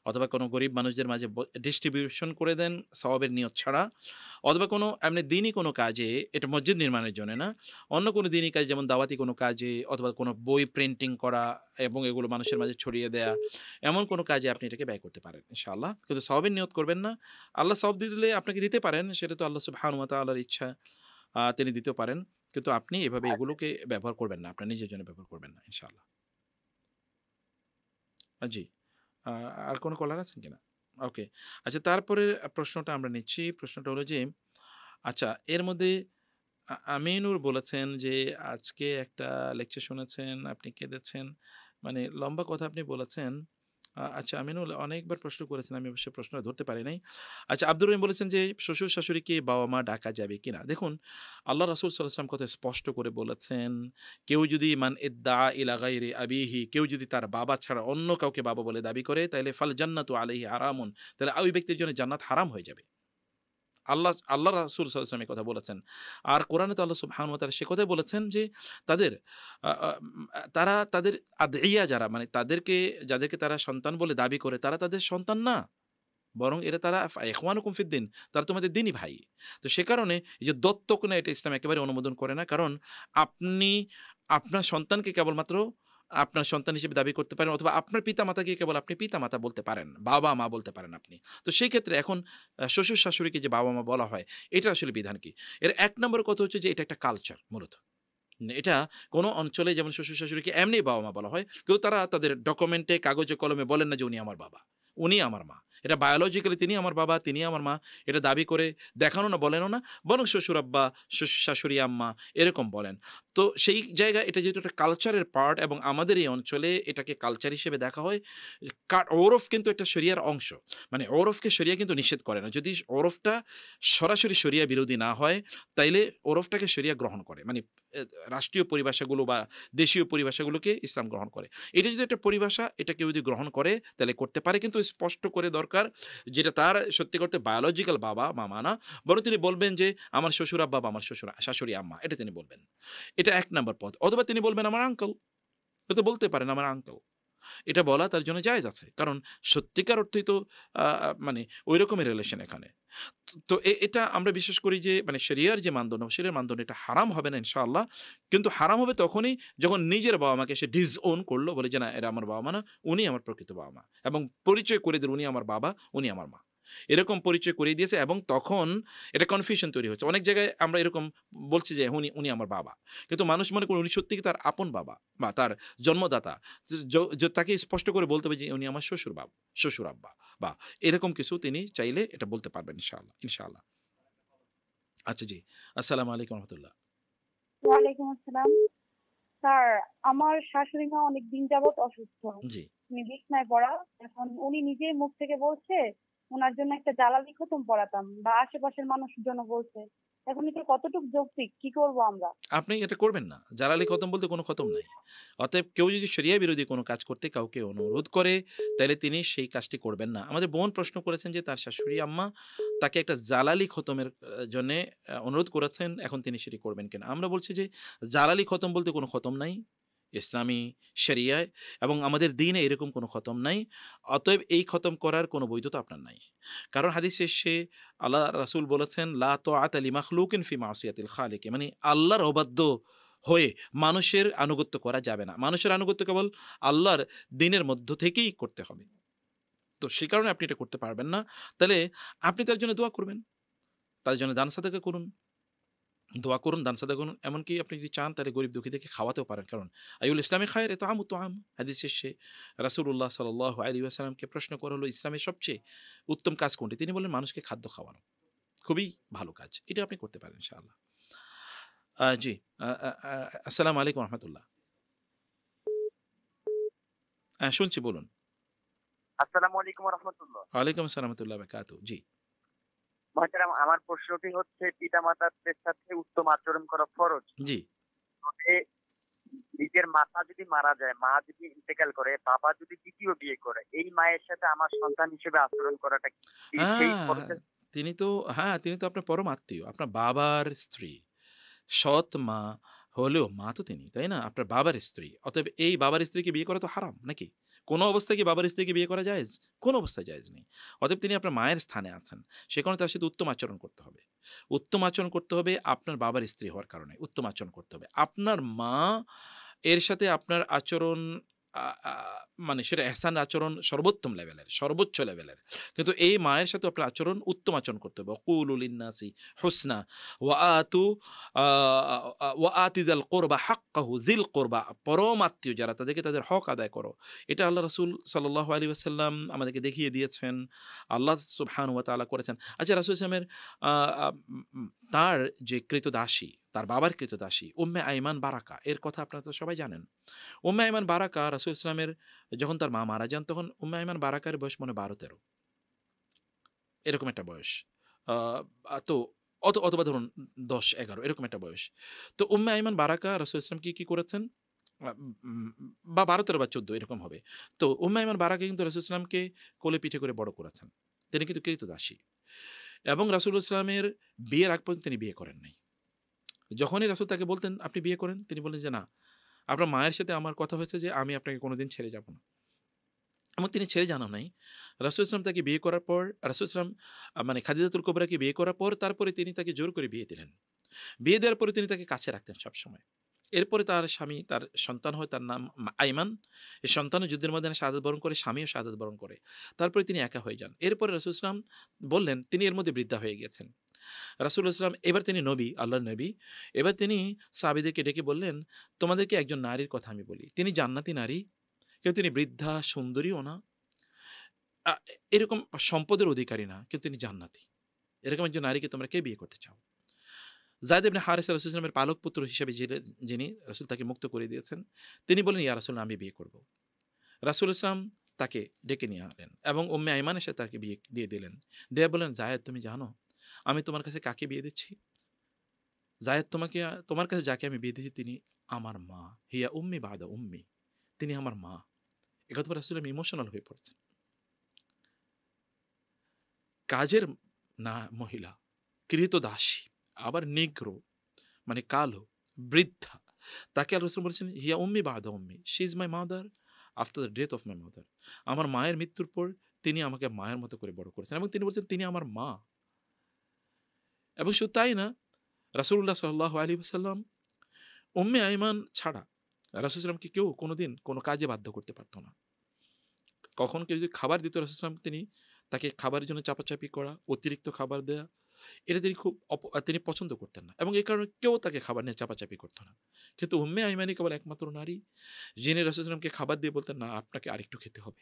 অথবা কোনো গরিব মানুষদের মাঝে ডিস্ট্রিবিউশন করে দেন সওয়াবের নিয়ত ছাড়া, অথবা কোনো এমনি দিনই কোনো কাজে, এটা মসজিদ নির্মাণের জন্য না, অন্য কোনো দিনই কাজ, যেমন দাওয়াতি কোনো কাজে, অথবা কোনো বই প্রিন্টিং করা এবং এগুলো মানুষের মাঝে ছড়িয়ে দেয়া, এমন কোনো কাজে আপনি এটাকে ব্যয় করতে পারেন ইনশাআল্লাহ। কিন্তু সওয়াবের নিয়ত করবেন না। আল্লাহ সওয়াব দিলে আপনাকে দিতে পারেন, সেটা তো আল্লাহ সুবহানাহু ওয়া তাআলার ইচ্ছা, তিনি দিতেও পারেন। কিন্তু আপনি এভাবে এগুলোকে ব্যবহার করবেন না, আপনার নিজের জন্য ব্যবহার করবেন না ইনশাআল্লাহ। জি। আর কোনো কলার আছেন কিনা? ওকে। আচ্ছা, তারপরে প্রশ্নটা আমরা নিচ্ছি। প্রশ্নটা হলো যে, আচ্ছা, এর মধ্যে আমিনুর বলেছেন যে আজকে একটা লেকচার শুনেছেন, আপনি কেঁদেছেন। মানে লম্বা কথা আপনি বলেছেন। আচ্ছা আমিনুল অনেকবার প্রশ্ন করেছেন, আমি অবশ্য প্রশ্নটা ধরতে পারি নাই। আচ্ছা আব্দুর রহিম বলেছেন যে শ্বশুর-শাশুড়িকে বাবা-মা ডাকা যাবে কিনা? দেখুন আল্লাহ রাসূল সাল্লাল্লাহু আলাইহি ওয়াসাল্লাম কথা স্পষ্ট করে বলেছেন, কেউ যদি মান ইদ্দা ইলা গায়রি আবিহি, কেউ যদি তার বাবা ছাড়া অন্য কাউকে বাবা বলে দাবি করে তাইলে ফাল জান্নাতু আলাইহি হারামুন, তাহলে ওই ব্যক্তির জন্য জান্নাত হারাম হয়ে যাবে। আল্লাহ রাসূল সাল্লাল্লাহু আলাইহি ওয়াসাল্লাম এই কথা বলেছেন। আর কোরআনে তো আল্লাহ সুবহানাহু ওয়া তাআলা সে কথাই বলেছেন যে তাদের আ আ তারা তাদের আদঈয়া যারা মানে যাদেরকে তারা সন্তান বলে দাবি করে তারা তাদের সন্তান না। বরং তারা ইখওয়ানুকুম ফিদ্দিন, তারা তোমাদের দ্বীনি ভাই। তো সে কারণে এই যে দত্তক নেয়া এটা ইসলাম একেবারে অনুমোদন করে না। কারণ আপনি আপনার সন্তানকে কেবলমাত্র আপনার সন্তান হিসেবে দাবি করতে পারেন, অথবা আপনার পিতামাতাকে কেবল আপনি পিতামাতা বলতে পারেন, বাবা-মা বলতে পারেন আপনি। তো সেই ক্ষেত্রে এখন শ্বশুর-শাশুড়িকে যে বাবা-মা বলা হয়, এটা আসলে বিধান কি? এর ১ নম্বর কথা হচ্ছে যে এটা একটা কালচার মূলত। এটা কোনো অঞ্চলে যেমন শ্বশুর-শাশুড়িকে এমনি বাবা-মা বলা হয়। কিন্তু তারা তাদের ডকুমেন্টে কাগজে কলমে বলেন না যে উনি আমার বাবা, উনি আমার মা। এটা বায়োলজিক্যালি তিনি আমার বাবা, তিনি আমার মা। এটা দাবি করে দেখানো না, বলেনও না। বরং শ্বশুর আব্বা, শাশুড়ি আম্মা এরকম বলেন। তো সেই জায়গায় এটা যেহেতু একটা কালচারের পার্ট এবং আমাদের এই অঞ্চলে এটাকে কালচার হিসেবে দেখা হয়। ওরফ কিন্তু একটা শরিয়ার অংশ। মানে ওরফকে শরিয়া কিন্তু নিষেধ করে না। যদি ওরফটা সরাসরি শরিয়া বিরোধী না হয়, তাইলে ওরফটাকে শরিয়া গ্রহণ করে। মানে রাষ্ট্রীয় পরিভাষাগুলো বা দেশীয় পরিভাষাগুলোকে ইসলাম গ্রহণ করে। এটা যদি একটা পরিভাষা, এটা কেউ যদি গ্রহণ করে তাহলে করতে পারে, কিন্তু স্পষ্ট করে দরকার যেটা তার সত্যি করতে বায়োলজিক্যাল বাবা মামা না, বরং তিনি বলবেন যে আমার শ্বশুর আব্বা বা আমার শাশুড়ি আম্মা, এটা তিনি বলবেন। এটা ১ নাম্বার পথ। অথবা তিনি বলবেন আমার আঙ্কেল, তো বলতে পারেন আমার আঙ্কেল। এটা বলা তার জন্য জায়েজ আছে। কারণ সত্যিকার অর্থেই তো মানে ওই রকমের রিলেশন এখানে। তো এটা আমরা বিশেষ করি যে মানে শরিয়ার যে মানদণ্ড, শরিয়ার মানদণ্ড এটা হারাম হবে না ইনশাআল্লাহ। কিন্তু হারাম হবে তখনই যখন নিজের বাবা-মাকে সে ডিসওন করলো, বলে যে না এরা আমার বাবা-মা না, উনি আমার প্রকৃত বাবা-মা। এবং পরিচয় করে দিল উনি আমার বাবা, উনি আমার মা। এরকম পরিচয় করিয়ে দিয়েছে এবং তখন এটা কনফিউশন তৈরি হচ্ছে। অনেক জায়গায় আমরা এরকম বলছি যে উনি আমার বাবা। কিন্তু মানুষ মনে করে উনি সত্যিই তার আপন বাবা বা তার জন্মদাতা। তাকে স্পষ্ট করে বলতে হবে যে উনি আমার শ্বশুর আব্বা বা এরকম কিছু তিনি চাইলে এটা বলতে পারবেন ইনশাআল্লাহ। আচ্ছা জি। আসসালামু আলাইকুম রাহমাতুল্লাহ।
ওয়ালাইকুম আসসালাম। স্যার, আমার শাশুড়ি মা অনেক দিন যাবত অসুস্থ।
জি।
উনি বিছনায় পড়া। এখন উনি নিজেই মুখ থেকে বলছে ওনার জন্য একটা জালালি খতম পড়াতাম, বা আশেপাশের মানুষের জন্য বলছে। এখন এটা কতটুকু যৌক্তিক? কি করব আমরা?
আপনি এটা করবেন না। জালালি খতম বলতে কোনো খতম নাই। অতএব কেউ যদি শরিয়া বিরোধী কোনো কাজ করতে কাউকে অনুরোধ করে, তাইলে তিনি সেই কাজটি করবেন না। আমাদের বোন প্রশ্ন করেছেন যে তার শাশুড়ি আম্মা তাকে একটা জালালি খতমের জন্যে অনুরোধ করেছেন। এখন তিনি সেটি করবেন কিনা? আমরা বলছি যে জালালি খতম বলতে কোনো খতম নাই ইসলামী শরিয়ায়, এবং আমাদের দ্বীনে এরকম কোনো খতম নাই। অতএব এই খতম করার কোনো বৈধতা আপনার নাই। কারণ হাদিসে এসে আল্লাহ রাসূল বলেছেন লা তাআতা লিমাখলুকিন ফি মাসিয়াতিল খালিক, মানে আল্লাহর অবাধ্য হয়ে মানুষের আনুগত্য করা যাবে না। মানুষের আনুগত্য কেবল আল্লাহর দ্বীনের মধ্য থেকেই করতে হবে। তো সে কারণে আপনি এটা করতে পারবেন না। তাহলে আপনি তার জন্য দোয়া করবেন, তার জন্য দান সাদাকা করুন, দোয়া করুন, দান সাদাকা করুন। এমনকি আপনি যদি চান তাহলে গরিব দুঃখীদেরকে খাওয়াতেও পারেন। কারণ আইউল ইসলামে খায়র ইতআমুত তাআম, হাদিস শেষে রাসূলুল্লাহ সাল্লাল্লাহু আলাইহি ওয়াসাল্লামকে প্রশ্ন করা হলো ইসলামের সবচেয়ে উত্তম কাজ কোনটি? তিনি বললেন মানুষকে খাদ্য খাওয়ানো। খুবই ভালো কাজ। এটা আপনি করতে পারেন ইনশাআল্লাহ। জি। আসসালামু আলাইকুম রাহমাতুল্লাহ। শুনছি, বলুন।
আসসালামু আলাইকুম রাহমাতুল্লাহ।
ওয়ালাইকুম আসসালাম ওয়া রাহমাতুল্লাহি ওয়া বারাকাতুহু। জি।
মহতারাম, আমার প্রশ্নটি হচ্ছে পিতামাতাদের সাথে উত্তম আচরণ করা ফরজ।
জি।
তবে নিজের মাতা যদি মারা যায়, মা যদি ইন্তেকাল করে, বাবা যদি দ্বিতীয় বিয়ে করে, এই মায়ের সাথে আমার সন্তান হিসেবে আচরণ করাটা কি সেই ফরজের?
তিনি তো আপনার পরম আত্মীয়, আপনার বাবার স্ত্রী। সৎ মা হলেও মা তো তিনি, তাই না? আপনার বাবার স্ত্রী। অতএব এই বাবার স্ত্রীকে বিয়ে করা তো হারাম নাকি? কোনো অবস্থায় কি বাবার স্ত্রীকে বিয়ে করা জায়েজ? কোনো অবস্থায় জায়েজ নেই। অতএব তিনি আপনার মায়ের স্থানে আছেন। সে কারণে তার সাথে উত্তম আচরণ করতে হবে। উত্তম আচরণ করতে হবে আপনার বাবার স্ত্রী হওয়ার কারণে উত্তম আচরণ করতে হবে। আপনার মা এর সাথে আপনার আচরণ মানে সেটা এহসান আচরণ সর্বোত্তম লেভেলের, সর্বোচ্চ লেভেলের। কিন্তু এই মায়ের সাথে আপনার আচরণ উত্তম আচরণ করতে হবে। কুলু লিন্নাসি হুসনা ওয়া আতি যাল কুরবা হাক্কাহু, যিল কুরবা, পরম আত্মীয় যারা তাদেরকে তাদের হক আদায় করো। এটা আল্লাহ রাসূল সাল্লাল্লাহু আলাইহি ওয়াসাল্লাম আমাদেরকে দেখিয়ে দিয়েছেন, আল্লাহ সুবহানাহু ওয়া তাআলা করেছেন। আচ্ছা, রাসূল সাল্লাল্লাহু আলাইহি ওয়াসাল্লামের তার যে কৃতদাসী, তার বাবার কৃতদাসী উম্মে আইমান বারাকা, এর কথা আপনারা তো সবাই জানেন। উম্মে আইমান বারাকা রাসূল ইসলামের যখন তার মা মারা যান, তখন উম্মে আইমান বারাকার বয়স মনে 12-13 এরকম একটা বয়স। তো অথবা ধরুন 10-11 এরকম একটা বয়স। তো উম্মে আইমান বারাকা রাসূল ইসলাম কি করেছেন, বা 12-13 বা 14 এরকম হবে। তো উম্মে আইমান বারাকা কিন্তু রাসূল ইসলামকে কোলে পিঠে করে বড় করেছেন। তিনি কিন্তু কৃতদাসী, এবং রাসূল ইসলামের বিয়ের আগ পর্যন্ত তিনি বিয়ে করেন নাই। যখনই রাসূল তাকে বলতেন আপনি বিয়ে করেন, তিনি বললেন যে না, আপনার মায়ের সাথে আমার কথা হয়েছে যে আমি আপনাকে কোনোদিন ছেড়ে যাব না। এবং তিনি ছেড়ে জানা নাই। রাসূল ইসলাম তাকে বিয়ে করার পর, রাসূল ইসলাম মানে খাদিজাতুল কুবরাকে বিয়ে করার পর, তারপরে তিনি তাকে জোর করে বিয়ে দিলেন। বিয়ে দেওয়ার পরে তিনি তাকে কাছে রাখতেন সবসময়। এরপরে তার স্বামী, তার সন্তান হয়, তার নাম আইমান। এই সন্তানও যুদ্ধের ময়দানে শাহাদাত বরণ করে, স্বামীও শাহাদাত বরণ করে। তারপরে তিনি একা হয়ে যান। এরপরে রাসূল ইসলাম বললেন, তিনি এর মধ্যে বৃদ্ধা হয়ে গেছেন। রাসূল ইসলাম এবার তিনি নবী, আল্লাহর নবী। এবার তিনি সাহাবীদেরকে ডেকে বললেন, তোমাদেরকে একজন নারীর কথা আমি বলি, তিনি জান্নাতি নারী, কিন্তু তিনি বৃদ্ধা, সুন্দরীও না, এরকম সম্পদের অধিকারী না, কিন্তু তিনি জান্নাতি। এরকম একজন নারীকে তোমরা কে বিয়ে করতে চাও? যায়েদ ইবনে হারিসা রাসূল ইসলামের পালক পুত্র হিসেবে যিনি রাসূল তাকে মুক্ত করে দিয়েছেন, তিনি বলেন, ইয়া রাসূল, আমি বিয়ে করব। রাসূল ইসলাম তাকে ডেকে নিয়ে আনলেন এবং উম্মে আইমানের সাথে তাকে বিয়ে দিয়ে দিলেন। দিয়ে বলেন, জায়েদ, তুমি জানো আমি তোমার কাছে কাকে বিয়ে দিচ্ছি? জায়েদ, তোমার কাছে যাকে আমি বিয়ে দিচ্ছি তিনি আমার মা। হিয়া উম্মি বাদা উম্মি, তিনি আমার মা। একথা বলে রাসূল ইমোশনাল হয়ে পড়েছেন। কাজের না মহিলা, কৃতদাসী, আবার নিগ্রো মানে কালো, বৃদ্ধা, তাকে আল্লাহ রাসূল বলেছেন, হিয়া উম্মি বাদা উম্মি, she is my mother after the death of my mother. আমার মায়ের মৃত্যুর পর তিনি আমাকে মায়ের মতো করে বড় করেছেন, এবং তিনি বলছেন তিনি আমার মা। এবং শুধু তাই না, রাসূলুল্লাহ সাল্লাল্লাহু আলাইহি ওয়াসাল্লাম উম্মে আইমান ছাড়া রাসূল সাল্লামকে কেউ কোনোদিন কোনো কাজে বাধ্য করতে পারতো না। কখন কেউ যদি খাবার দিত, রাসূল সাল্লাম তাকে খাবারের জন্য চাপাচাপি করা, অতিরিক্ত খাবার দেয়া, এটা তিনি পছন্দ করতেন না, এবং এই কারণে কেউ তাকে খাবার নিয়ে চাপাচাপি করতো না। কিন্তু উম্মে আইমানই কেবল একমাত্র নারী যিনি রাসূল সাল্লামকে খাবার দিয়ে বলতেন, না, আপনাকে আরেকটু খেতে হবে,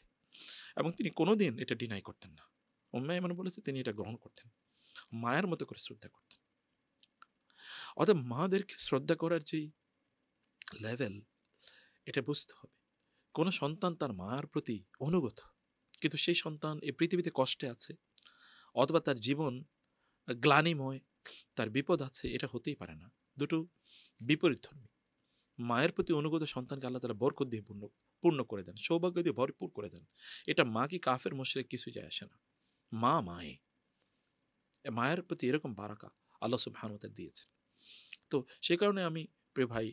এবং তিনি কোনোদিন এটা ডিনাই করতেন না। উম্মে আইমান বলেছে তিনি এটা গ্রহণ করতেন, মায়ের মতো করে শ্রদ্ধা করতেন। অর্থাৎ মাদেরকে শ্রদ্ধা করার যেই লেভেল, এটা বুঝতে হবে। কোনো সন্তান তার মার প্রতি অনুগত, কিন্তু সেই সন্তান এই পৃথিবীতে কষ্টে আছে, অথবা তার জীবন গ্লানিময়, তার বিপদ আছে, এটা হতেই পারে না। দুটো বিপরীত ধর্মী। মায়ের প্রতি অনুগত সন্তানকে আল্লাহ তাআলা বরকত দিয়ে পূর্ণ করে দেন, সৌভাগ্য দিয়ে ভরপুর করে দেন। এটা মা কি কাফের মুশরিক কিছু যায় আসে না। মা মায়ে, মায়ের প্রতি এরকম বারাকা আল্লাহ সুবহানাহু ওয়া তাআলা দিয়েছেন। তো সেই কারণে আমি প্রিয় ভাই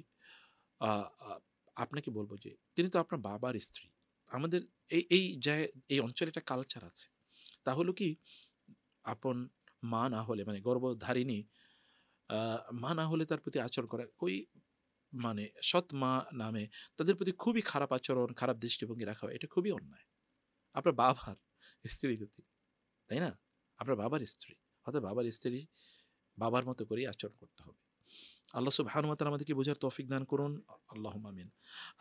আপনাকে বলবো যে তিনি তো আপনার বাবার স্ত্রী। আমাদের এই অঞ্চলে একটা কালচার আছে, তা হলো কি, আপন মা না হলে, মানে গর্ভধারিণী মা না হলে তার প্রতি আচরণ করা, ওই মানে সৎ মা নামে তাদের প্রতি খুবই খারাপ আচরণ, খারাপ দৃষ্টিভঙ্গি রাখা হয়, এটা খুবই অন্যায়। আপনার বাবার স্ত্রী তো তিনি, তাই না? আপনার বাবার স্ত্রী, অর্থাৎ বাবার স্ত্রী বাবার মতো করেই আচরণ করতে হবে। আল্লাহ সুবহানাহু ওয়া তাআলা আমাদেরকে বোঝার তৌফিক দান করুন, আল্লাহুম্মা আমিন।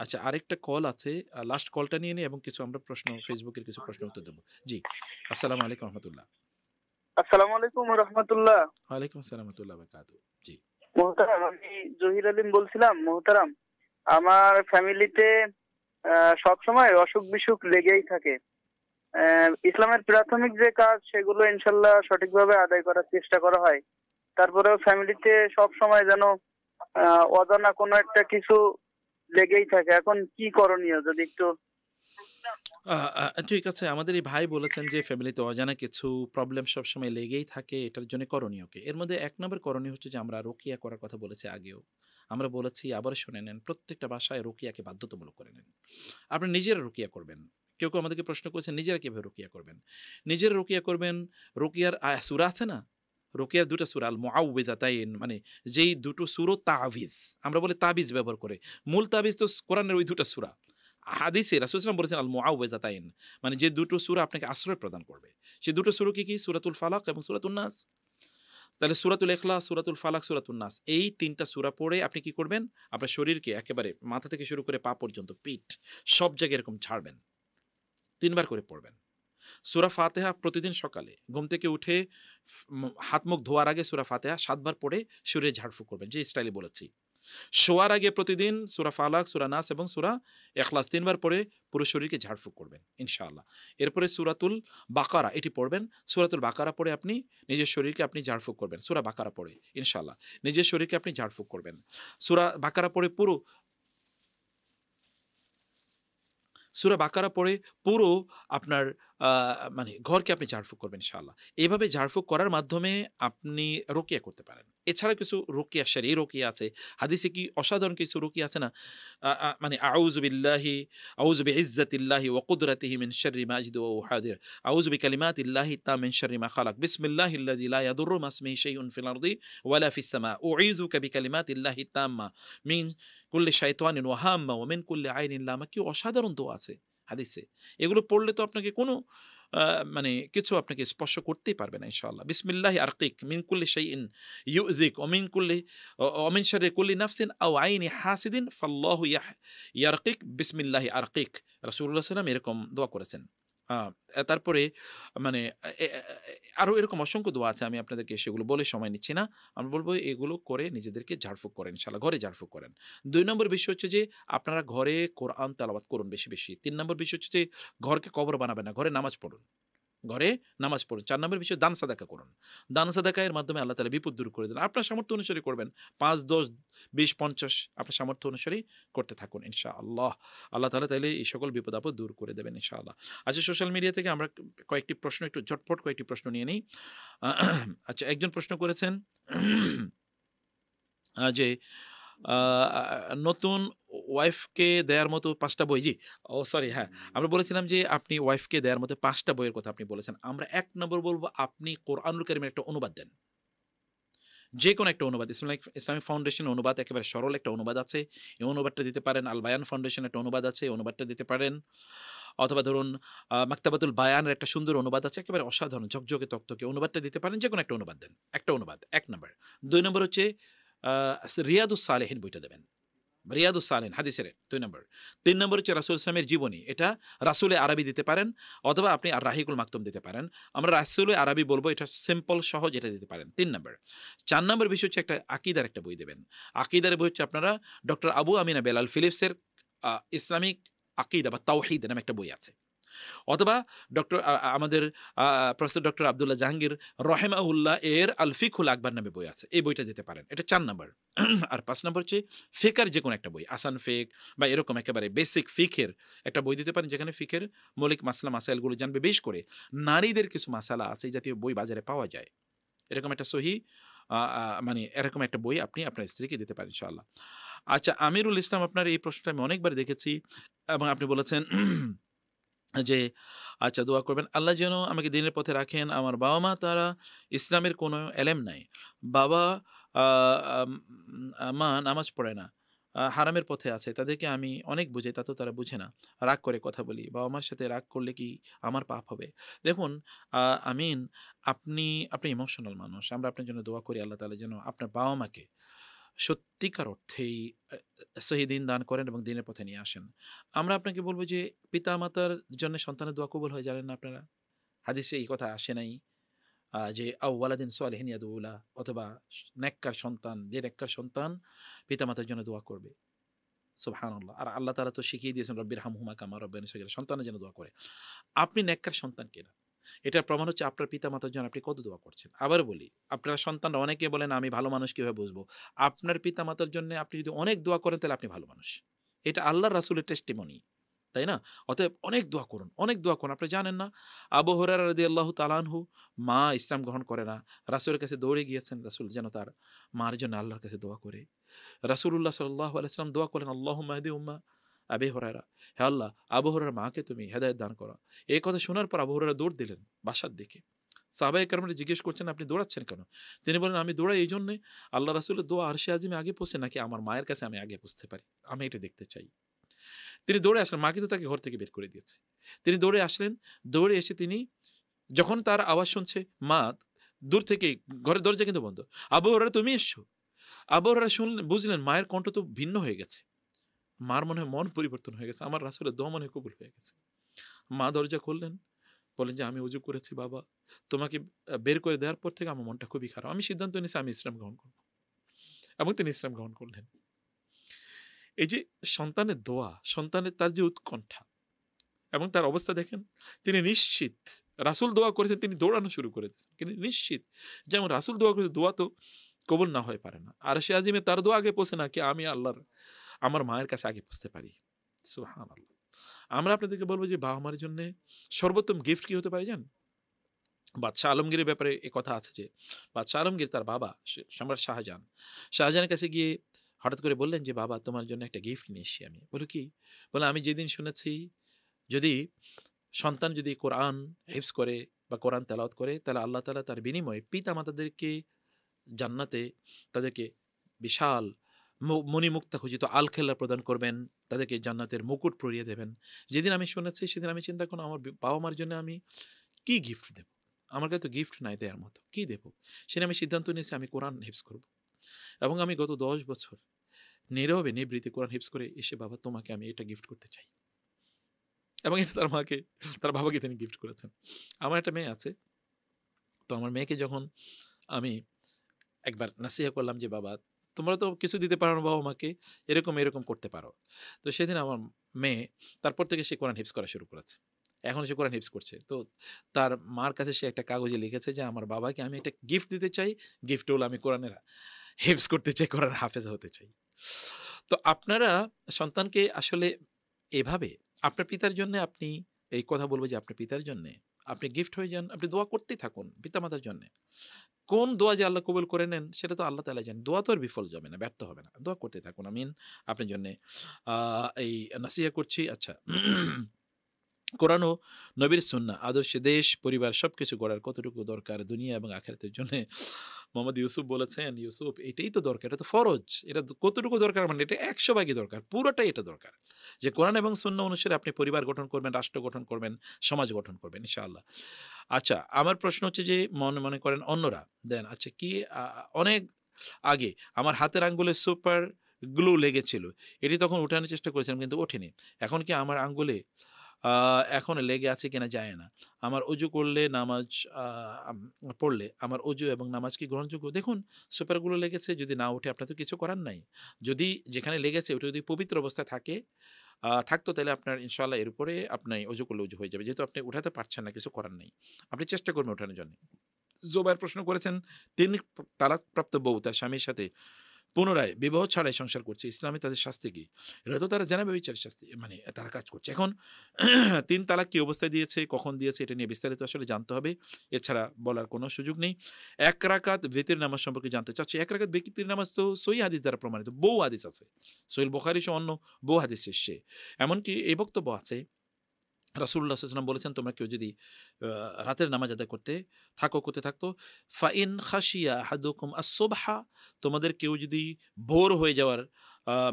আচ্ছা, আরেকটা কল আছে, লাস্ট কলটা নিয়ে নিই এবং কিছু আমরা ফেসবুকের কিছু প্রশ্ন উত্তর দেবো। জি, আসসালামু আলাইকুম রহমতুল্লাহ।
আসসালামু আলাইকুম রাহমাতুল্লাহ।
ওয়ালাইকুম আসসালাম ওয়া রাহমাতুল্লাহি ওয়া বারাকাতুহু। জি
মোহতারাম, আমি জহির আলিম বলছিলাম। মোহতারাম, আমার ফ্যামিলিতে সবসময় অসুখ বিসুখ লেগেই থাকে। ইসলামের প্রাথমিক যে কাজ সেগুলো ইনশাল্লাহ সঠিকভাবে আদায় করার চেষ্টা করা হয়, তারপরেও ফ্যামিলিতে সব সময় যেন অজানা কোনো একটা কিছু লেগেই থাকে। এখন কি করণীয় যদি একটু।
ঠিক আছে, আমাদের এই ভাই বলেছেন যে ফ্যামিলিতে অজানা কিছু প্রবলেম সবসময় লেগেই থাকে, এটার জন্য করণীয় কি? এর মধ্যে 1 নম্বর করণীয় হচ্ছে যে আমরা রুকিয়া করার কথা বলেছি আগেও, আমরা বলেছি, আবার শুনে নেন, প্রত্যেকটা বাসায় রুকিয়াকে বাধ্যতামূলক করে নেন। আপনি নিজেরা রুকিয়া করবেন। কেউ আমাদেরকে প্রশ্ন করেছেন নিজেরা কিভাবে রুকিয়া করবেন। নিজেরা রুকিয়া করবেন, রুকিয়ার সূরা আছে না, রুকিয়ার 2টা সূরা, আল মুআউযিজাতাইন, মানে যেই দুটো সূরা তাবিজ, আমরা বলে তাবিজ ব্যবহার করে, মূল তাবিজ তো কোরআনের ওই 2টা সূরা। হাদিসে রাসূল সাল্লাল্লাহু আলাইহি ওয়াসাল্লাম বলেছেন আল মুআউযিজাতাইন, মানে যে দুটো সূরা আপনাকে আশ্রয় প্রদান করবে। সেই দুটো সূরা কি? সূরাতুল ফালাক এবং সূরাতুন নাস। তাহলে সূরাতুল ইখলাস, সূরাতুল ফালাক, সূরাতুন নাস, এই 3টা সূরা পড়ে আপনি কি করবেন? আপনার শরীরকে একেবারে মাথা থেকে শুরু করে পা পর্যন্ত, পিঠ, সব জায়গায় এরকম ছাড়বেন, 3 বার করে পড়বেন। সূরা ফাতিহা প্রতিদিন সকালে ঘুম থেকে উঠে হাত মুখ ধোয়ার আগে সূরা ফাতিহা 7 বার পড়ে শরীরে ঝাড়ফুঁক করবেন, যে স্টাইলে বলেছি। শোয়ার আগে প্রতিদিন সূরা ফালাক, সূরা নাস এবং সূরা ইখলাস 3 বার পড়ে পুরো শরীরকে ঝাড়ফুঁক করবেন ইনশাআল্লাহ। এরপরে সূরাতুল বাকারা এটি পড়বেন। সূরাতুল বাকারা পড়ে আপনি নিজের শরীরকে আপনি ঝাড়ফুঁক করবেন। সূরা বাকারা পড়ে ইনশাআল্লাহ নিজের শরীরকে আপনি ঝাড়ফুঁক করবেন। সূরা বাকারা পড়ে সূরা বাকারা পড়ে পুরো আপনার মানে ঘরকে আপনি ঝাড়ফুঁক করবেন ইনশাআল্লাহ। এইভাবে ঝাড়ফুঁক করার মাধ্যমে আপনি রুকিয়া করতে পারেন। এছাড়া কিছু রুকিয়া, শরঈ রুকিয়া আছে। হাদিসে কি অসাধারণ কিছু রুকিয়া আছে না? মানে আউযু বিইজ্জাতিল্লাহি ওয়া কুদরাতিহি মিন শাররি মা আজিদু ওয়া উহাদির। আউযু বিকালিমাতিল্লাহি তাম্মাতি মিন শাররি মা খালাক। বিসমিল্লাহিল্লাযী লা ইয়াদুররু মা ইসমিহি শাইউন ফিল আরদি ওয়া লা ফিস সামা। উঈযুকা বিকালিমাতিল্লাহি তাম্মা মিন কুল্লি শাইতানিন ওয়া হাম্মা ওয়া মিন কুল্লি আইনিন লামা। কি অসাধারণ দোয়া আছে হাদিসে। এগুলো পড়লে তো আপনাকে কোনো মানে কিছু আপনাকে স্পর্শ করতেই পারবে না ইনশাআল্লাহ। বিসমিল্লাহি আরকিক মিন কুল্লি শাইইন ইউযিক ওয়া মিন শাররি কুল্লি নাফসিন আও আইনি হাসিদিন ফাল্লাহু ইয়ারকিক বিসমিল্লাহি আরকিক। রাসূলুল্লাহ সাল্লাল্লাহু আলাইহি ওয়াসাল্লাম এরকম দোয়া করেছেন। তারপরে মানে আরও এরকম অসংখ্য দোয়া আছে, আমি আপনাদেরকে সেগুলো বলে সময় নিচ্ছি না। আমি বলবো এগুলো করে নিজেদেরকে ঝাড়ফুঁক করেন ইনশাআল্লাহ, ঘরে ঝাড়ফুঁক করেন। 2 নম্বর বিষয় হচ্ছে যে আপনারা ঘরে কোরআন তেলাওয়াত করুন বেশি বেশি। 3 নম্বর বিষয় হচ্ছে যে ঘরকে কবর বানাবেন না, ঘরে নামাজ পড়ুন, ঘরে নামাজ পড়ুন। 4 নম্বর বিষয় দান সাদাকা করুন। দান সাদাকায়ের মাধ্যমে আল্লাহ তাআলা বিপদ দূর করে দেন। আপনার সামর্থ্য অনুসারে করবেন, 5, 10, 20, 50 আপনার সামর্থ্য অনুসারে করতে থাকুন ইনশাআল্লাহ। আল্লাহ তাআলা তাইলে এই সকল বিপদ আপদ দূর করে দেবেন ইনশাআল্লাহ। আচ্ছা, সোশ্যাল মিডিয়া থেকে আমরা কয়েকটি প্রশ্ন, একটু ঝটপট কয়েকটি প্রশ্ন নিয়ে নিই। আচ্ছা, একজন প্রশ্ন করেছেন যে নতুন ওয়াইফকে দেওয়ার মতো 5টা বই। জি, সরি, হ্যাঁ, আমরা বলেছিলাম যে আপনি ওয়াইফকে দেওয়ার মতো 5টা বইয়ের কথা আপনি বলেছেন। আমরা 1 নম্বর বলবো, আপনি কোরআনুল কারীমের একটা অনুবাদ দেন, যে কোনো একটা অনুবাদ। ইসলামিক ফাউন্ডেশন অনুবাদ, একেবারে সরল একটা অনুবাদ আছে, এই অনুবাদটা দিতে পারেন। আল বায়ান ফাউন্ডেশন একটা অনুবাদ আছে, এই অনুবাদটা দিতে পারেন। অথবা ধরুন মাকতাবাতুল বায়ানের একটা সুন্দর অনুবাদ আছে, একেবারে অসাধারণ ঝকঝকে তকতকে, অনুবাদটা দিতে পারেন। যে কোনো একটা অনুবাদ দেন, একটা অনুবাদ, 1 নম্বর। 2 নম্বর হচ্ছে রিয়াদুস সালেহিন বইটা দেবেন, রিয়াদুস সালেহিন হাদিসের 2 নম্বর। 3 নম্বর হচ্ছে রাসূল ইসলামের জীবনী, এটা রাসূলে আরবি দিতে পারেন, অথবা আপনি আর রাহিকুল মাকতুম দিতে পারেন। আমরা রাসূলে আরবি বলবো, এটা সিম্পল সহজ, এটা দিতে পারেন 3 নম্বর। 4 নম্বর বিষয় হচ্ছে একটা আকীদার একটা বই দেবেন। আকীদার বই হচ্ছে আপনারা ডক্টর আবু আমিনা বেলাল ফিলিপসের ইসলামিক আকীদা বা তাওহীদ নামে একটা বই আছে, অথবা আমাদের প্রফেসর ডক্টর আব্দুল্লাহ জাহাঙ্গীর রহেমাহুল্লাহ এর আল ফিকহুল আকবার নামে বই আছে, এই বইটা দিতে পারেন। এটা 4 নম্বর। আর 5 নম্বর হচ্ছে ফিকার যে কোনো একটা বই, আসান ফিক বা এরকম একেবারে বেসিক ফিকের একটা বই দিতে পারেন, যেখানে ফিকের মৌলিক মাসাইলগুলো জানবে। বেশ করে নারীদের কিছু মাসালা আছে, এই জাতীয় বই বাজারে পাওয়া যায়। এরকম একটা মানে এরকম একটা বই আপনি আপনার স্ত্রীকে দিতে পারেন ইনশাআল্লাহ। আচ্ছা, আমিরুল ইসলাম, আপনার এই প্রশ্নটা আমি অনেকবার দেখেছি এবং আপনি বলেছেন যে আচ্ছা দোয়া করবেন আল্লাহ যেন আমাকে দিনের পথে রাখেন। আমার বাবা মা তারা ইসলামের কোনো এলেম নাই, বাবা মা নামাজ পড়ে না, হারামের পথে আছে, তাদেরকে আমি অনেক বুঝাই, তা তো তারা বুঝে না, রাগ করে কথা বলি, বাবা মার সাথে রাগ করলে কি আমার পাপ হবে? দেখুন আমিন, আপনি ইমোশনাল মানুষ, আমরা আপনার জন্য দোয়া করি আল্লাহ তাআলা যেন আপনার বাবা মাকে সত্যিকার অর্থেই সহি দিন দান করেন এবং দিনের পথে নিয়ে আসেন। আমরা আপনাকে বলবো যে পিতা মাতার জন্য সন্তানের দোয়া কবুল হয়ে, জানেন না আপনারা? হাদিসে এই কথা আসে নাই যে আওয়ালাদিন সালেহিন ইয়াদুলা, অথবা নেককার সন্তান, যে নেককার সন্তান পিতা মাতার জন্য দোয়া করবে। সুবহানাল্লাহ। আর আল্লাহ তাআলা তো শিখিয়ে দিয়েছেন রব্বিরহামহুমা কামা রাব্বায়ানি সগীরা, সন্তানের জন্য দোয়া করে। আপনি নেককার সন্তান কিনা এটার প্রমাণ হচ্ছে আপনার পিতা মাতার জন্য আপনি কত দোয়া করছেন। আবার বলি, আপনার সন্তানরা অনেকে বলেন আমি ভালো মানুষ কিভাবে বুঝবো? আপনার পিতা মাতার জন্য আপনি যদি অনেক দোয়া করেন তাহলে আপনি ভালো মানুষ। এটা আল্লাহর রাসূলের টেস্টিমনি, তাই না? অতএব অনেক দোয়া করুন, অনেক দোয়া করুন। আপনি জানেন না আবু হুরায়রা রাদিয়াল্লাহু তাআলা আনহু, মা ইসলাম গ্রহণ করে না, রাসূলের কাছে দৌড়ে গিয়েছেন, রাসূল যেন তার মার জন্য আল্লাহর কাছে দোয়া করে। রাসূলুল্লাহ সাল্লাল্লাহু আলাইহি ওয়াসাল্লাম দোয়া করেন, আল্লাহুম্মা হদি উম্মা আবি হুরায়রা, হে আল্লাহ আবু হুরায়রার মাকে তুমি হেদায়েত দান করো। এই কথা শোনার পর আবু হুরায়রা দৌড় দিলেন বাসার দিকে। সাহাবায়ে কেরামরা জিজ্ঞেস করছেন আপনি দৌড়াচ্ছেন কেন? তিনি বলেন আমি দৌড়াই এই জন্যে আল্লাহ রাসূলের দোয়া আরশে আজিমে আগে পৌঁছে নাকি আমার মায়ের কাছে আমি আগে পৌঁছতে পারি, আমি এটা দেখতে চাই। তিনি দৌড়ে আসলেন, মা কিন্তু তাকে ঘর থেকে বের করে দিয়েছে। তিনি দৌড়ে আসলেন, দৌড়ে এসে তিনি যখন তার আওয়াজ শুনছে, মা দূর থেকে, ঘরের দরজা কিন্তু বন্ধ, আবু হুরায়রা তুমি এসছো। আবু হুরায়রা শুনলেন, বুঝলেন মায়ের কণ্ঠ তো ভিন্ন হয়ে গেছে, মার মনে হয় মন পরিবর্তন হয়ে গেছে, আমার রাসূলের দোয়া মনে কবুল হয়ে গেছে। মা দরজা খুললেন, বলেন যে আমি উজু করেছি বাবা, তোমাকে বের করে দেওয়ার পর থেকে আমার মনটা খুবই খারাপ, আমি সিদ্ধান্ত নিয়েছি আমি ইসলাম গ্রহণ করব, এবং তিনি ইসলাম গ্রহণ করলেন। এই যে সন্তানের দোয়া, সন্তানের তার যে উৎকণ্ঠা এবং তার অবস্থা দেখেন, তিনি নিশ্চিত রাসূল দোয়া করেছেন, তিনি দৌড়ানো শুরু করে দিয়েছেন, কিন্তু নিশ্চিত যেমন রাসূল দোয়া করেছে, দোয়া তো কবুল না হয়ে পারে না, আর সে আজিমে তার দোয়া আগে পৌঁছে না কি আমি আল্লাহর আমার মায়ের কাছে আগে পৌঁছতে পারি। সুবহানাল্লাহ। আমরা আপনাদেরকে বলবো যে বাবা মার জন্য সর্বোত্তম গিফট কি হতে পারে জানেন? বাদশাহ আলমগীরের ব্যাপারে এ কথা আছে যে বাদশাহ আলমগীর তার বাবা সম্রাট শাহজাহানের কাছে গিয়ে হঠাৎ করে বললেন যে বাবা তোমার জন্য একটা গিফট নিয়ে এসেছি আমি। বলো কি? বলে আমি যেদিন শুনেছি যদি সন্তান যদি কোরআন হিফজ করে বা কোরআন তেলাওয়াত করে তাহলে আল্লাহ তাআলা তার বিনিময়ে পিতা মাতাদেরকে জান্নাতে তাদেরকে বিশাল মণিমুক্তা খচিত আলখেল্লা প্রদান করবেন, তাদেরকে জান্নাতের মুকুট পরিয়ে দেবেন। যেদিন আমি শুনেছি সেদিন আমি চিন্তা করলাম আমার বাবা মার জন্য আমি কি গিফট দেব, আমার কাছে তো গিফট নাই দেওয়ার মতো, কি দেব? সেটা আমি সিদ্ধান্ত নিয়েছি আমি কোরআন হিফজ করব, এবং আমি গত 10 বছর নীরবে নিবৃত্তি কোরআন হিফজ করে এসে বাবা তোমাকে আমি এটা গিফট করতে চাই। এবং এটা তার মাকে তার বাবাকে তিনি গিফট করেছেন। আমার একটা মেয়ে আছে, তো আমার মেয়েকে যখন আমি একবার নাসিহা করলাম যে বাবা তোমরা তো কিছু দিতে পারো না বাবা মাকে, এরকম এরকম করতে পারো, তো সেদিন আমার মেয়ে তারপর থেকে সে কোরআন হিফজ করা শুরু করেছে, এখন সে কোরআন হিফজ করছে। তো তার মার কাছে সে একটা কাগজে লিখেছে যে আমার বাবাকে আমি একটা গিফট দিতে চাই, গিফট হলো আমি কোরআনের হিফজ করতে চাই, কোরআন হাফেজ হতে চাই। তো আপনারা সন্তানকে আসলে এভাবে আপনার পিতার জন্য আপনি এই কথা বলবো যে আপনার পিতার জন্য আপনি গিফট হয়ে যান, আপনি দোয়া করতেই থাকুন পিতামাতার জন্য। কোন দোয়া যে আল্লাহ কবুল করে নেন সেটা তো আল্লাহ তাআলা জানেন, দোয়া তো আর বিফল যাবে না, ব্যর্থ হবে না, দোয়া করতে থাকুন। আমিন আপনার জন্য এই নাসিহা করছি। আচ্ছা, কোরআন ও নবীর সুন্নাহ আদর্শে দেশ পরিবার সবকিছু গড়ার কতটুকু দরকার দুনিয়া এবং আখিরাতের জন্য মোহাম্মদ ইউসুফ বলেছেন, ইউসুফ এটাই তো দরকার, এটা তো ফরজ, এটা কতটুকু দরকার মানে এটা 100 ভাগই দরকার, পুরোটাই এটা দরকার যে কোরআন এবং সুন্নাহ অনুসারে আপনি পরিবার গঠন করবেন, রাষ্ট্র গঠন করবেন, সমাজ গঠন করবেন ইনশাআল্লাহ। আচ্ছা, আমার প্রশ্ন হচ্ছে যে মনে করেন অন্যরা দেন, আচ্ছা কি অনেক আগে আমার হাতের আঙ্গুলে সুপার গ্লু লেগেছিল, এটি তখন উঠানোর চেষ্টা করেছিলাম কিন্তু ওঠেনি, এখন কি আমার আঙ্গুলে এখন লেগে আছে কিনা যায় না, আমার অজু করলে নামাজ পড়লে আমার অজু এবং নামাজ কি গ্রহণযোগ্য? দেখুন সুপারগুলো লেগেছে, যদি না ওঠে আপনার তো কিছু করার নাই, যদি যেখানে লেগেছে ওটা যদি পবিত্র অবস্থায় থাকতো তাহলে আপনার ইনশাআল্লাহ এর উপরে আপনি অজু করলে অজু হয়ে যাবে, যেহেতু আপনি উঠাতে পারছেন না, কিছু করার নেই, আপনি চেষ্টা করবেন ওঠানোর জন্য। জোবায়ের প্রশ্ন করেছেন, তিনি তালাকপ্রাপ্ত বউ তার স্বামীর সাথে পুনরায় বিবাহ ছাড়াই সংসার করছে, ইসলামে তাদের শাস্তি কি? এটা তো তারা জানা ব্যভিচারের শাস্তি, মানে তারা কাজ করছে। এখন 3 তালাক কি অবস্থায় দিয়েছে, কখন দিয়েছে, এটা নিয়ে বিস্তারিত আসলে জানতে হবে, এছাড়া বলার কোনো সুযোগ নেই। 1 রাকাত ভিতরের নামাজ সম্পর্কে জানতে চাচ্ছি। 1 রাকাত ভিতরের নামাজ তো সহিহ হাদিস দ্বারা প্রমাণিত, বহু হাদিস আছে, সহিহ বুখারী সহ অন্য বহু হাদিস এসেছে। এমনকি এই বক্তব্য আছে রাসূলুল্লাহ সাল্লাল্লাহু আলাইহি ওয়াসাল্লাম বলেছেন, তোমরা কেউ যদি রাতের নামাজ আদায় করতে থাকতো ফাইন খাশিয়া আহাদুকুম আস-সুবহা, তোমাদের কেউ যদি ভোর হয়ে যাওয়ার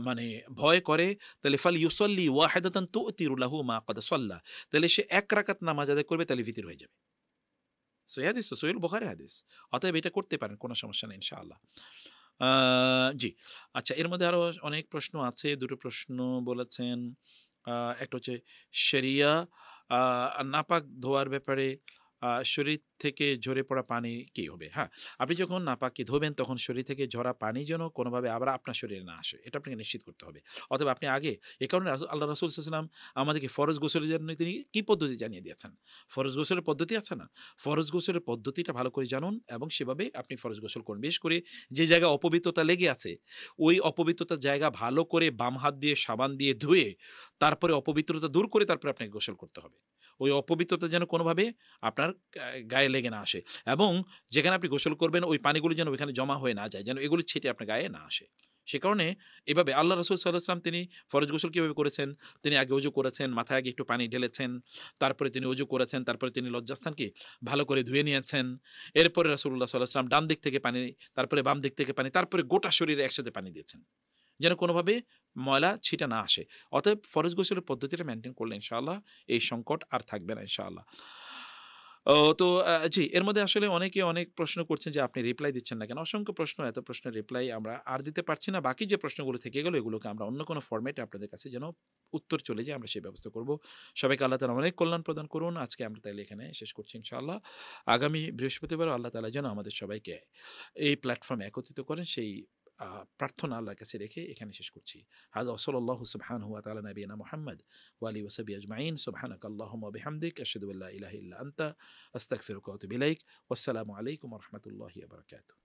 মানে ভয় করে, তাহলে ফাল ইউসাল্লি ওয়াহিদাতান তু'তিরু লাহু মা ক্বাদ সাল্লা, তাহলে সে 1 রাকাত নামাজ আদায় করবে, তাহলে ভিতর হয়ে যাবে। সহিহ হাদিস, সহিহ বুখারী হাদিস, অতএব এটা করতে পারেন, কোনো সমস্যা নেই ইনশাআল্লাহ। জি, আচ্ছা, এর মধ্যে আরো অনেক প্রশ্ন আছে, দুটো প্রশ্ন বলেছেন। একটা হচ্ছে শরিয়া নাপাক ধোয়ার ব্যাপারে, শরীর থেকে ঝরে পড়া পানি কি হবে? হ্যাঁ, আপনি যখন নাপাকি ধোবেন তখন শরীর থেকে ঝরা পানি যেন কোনোভাবে আবার আপনার শরীরে না আসে, এটা আপনাকে নিশ্চিত করতে হবে। অথবা আপনি আগে, এই কারণে আল্লাহ রাসূল সাল্লাল্লাহু আলাইহি ওয়াসাল্লাম আমাদেরকে ফরজ গোসলের জন্য তিনি কি পদ্ধতি জানিয়ে দিয়েছেন। ফরজ গোসলের পদ্ধতি আছে না, ফরজ গোসলের পদ্ধতিটা ভালো করে জানুন এবং সেভাবে আপনি ফরজ গোসল করুন। বিশেষ করে যে জায়গায় অপবিত্রতা লেগে আছে, ওই অপবিত্রতার জায়গা ভালো করে বাম হাত দিয়ে সাবান দিয়ে ধুয়ে তারপরে অপবিত্রতা দূর করে তারপরে আপনাকে গোসল করতে হবে। ওই অপবিত্রতা যেন কোনোভাবে আপনার গায়ে লেগে না আসে, এবং যেখানে আপনি গোসল করবেন ওই পানিগুলো যেন ওইখানে জমা হয়ে না যায়, যেন এগুলো ছিটে আপনার গায়ে না আসে। সে কারণে এভাবে আল্লাহ রাসূল সাল্লাল্লাহু আলাইহি ওয়াসাল্লাম তিনি ফরজ গোসল কীভাবে করেছেন, তিনি আগে অজু করেছেন, মাথায় আগে একটু পানি ঢেলেছেন, তারপরে তিনি অজু করেছেন, তারপরে তিনি লজ্জাস্থানকে ভালো করে ধুয়ে নিয়েছেন, এরপরে রাসূলুল্লাহ সাল্লাল্লাহু আলাইহি ওয়াসাল্লাম ডান দিক থেকে পানি, তারপরে বাম দিক থেকে পানি, তারপরে গোটা শরীরে একসাথে পানি দিয়েছেন, যেন কোনোভাবে ময়লা ছিটা না আসে। অতএব ফরজ গোসলের পদ্ধতিটা মেনটেন করলে ইনশাআল্লাহ এই সংকট আর থাকবে না ইনশাআল্লাহ। তো জি, এর মধ্যে আসলে অনেকে অনেক প্রশ্ন করছেন যে আপনি রিপ্লাই দিচ্ছেন না কেন? অসংখ্য প্রশ্ন, এত প্রশ্নের রিপ্লাই আমরা আর দিতে পারছি না। বাকি যে প্রশ্নগুলো থেকে গেল এগুলোকে আমরা অন্য কোনো ফরম্যাটে আপনাদের কাছে যেন উত্তর চলে যায় আমরা সেই ব্যবস্থা করব। সবাইকে আল্লাহ তাআলা অনেক কল্যাণ প্রদান করুন। আজকে আমরা তাইলে এখানে শেষ করছি ইনশাআল্লাহ। আগামী বৃহস্পতিবারও আল্লাহ তাআলা যেন আমাদের সবাইকে এই প্ল্যাটফর্মে একত্রিত করেন সেই প্রার্থনা আল্লাহর কাছে রেখে এখানে শেষ করছি। হাযা ওয়া সাল্লাল্লাহু সুবহানাহু ওয়া তাআলা নবিয়ানা মুহাম্মদ ওয়া আলিহি ওয়া সাহবিহি আজমাইন। সুবহানাকাল্লাহুম্মা ওয়া বিহামদিক আশহাদু আল্লা ইলাহা ইল্লা আনতা আস্তাগফিরুকা ওয়া আতুবু ইলাইক। ওয়াসসালামু আলাইকুম ওয়া রাহমাতুল্লাহি ওয়া বারাকাতুহু।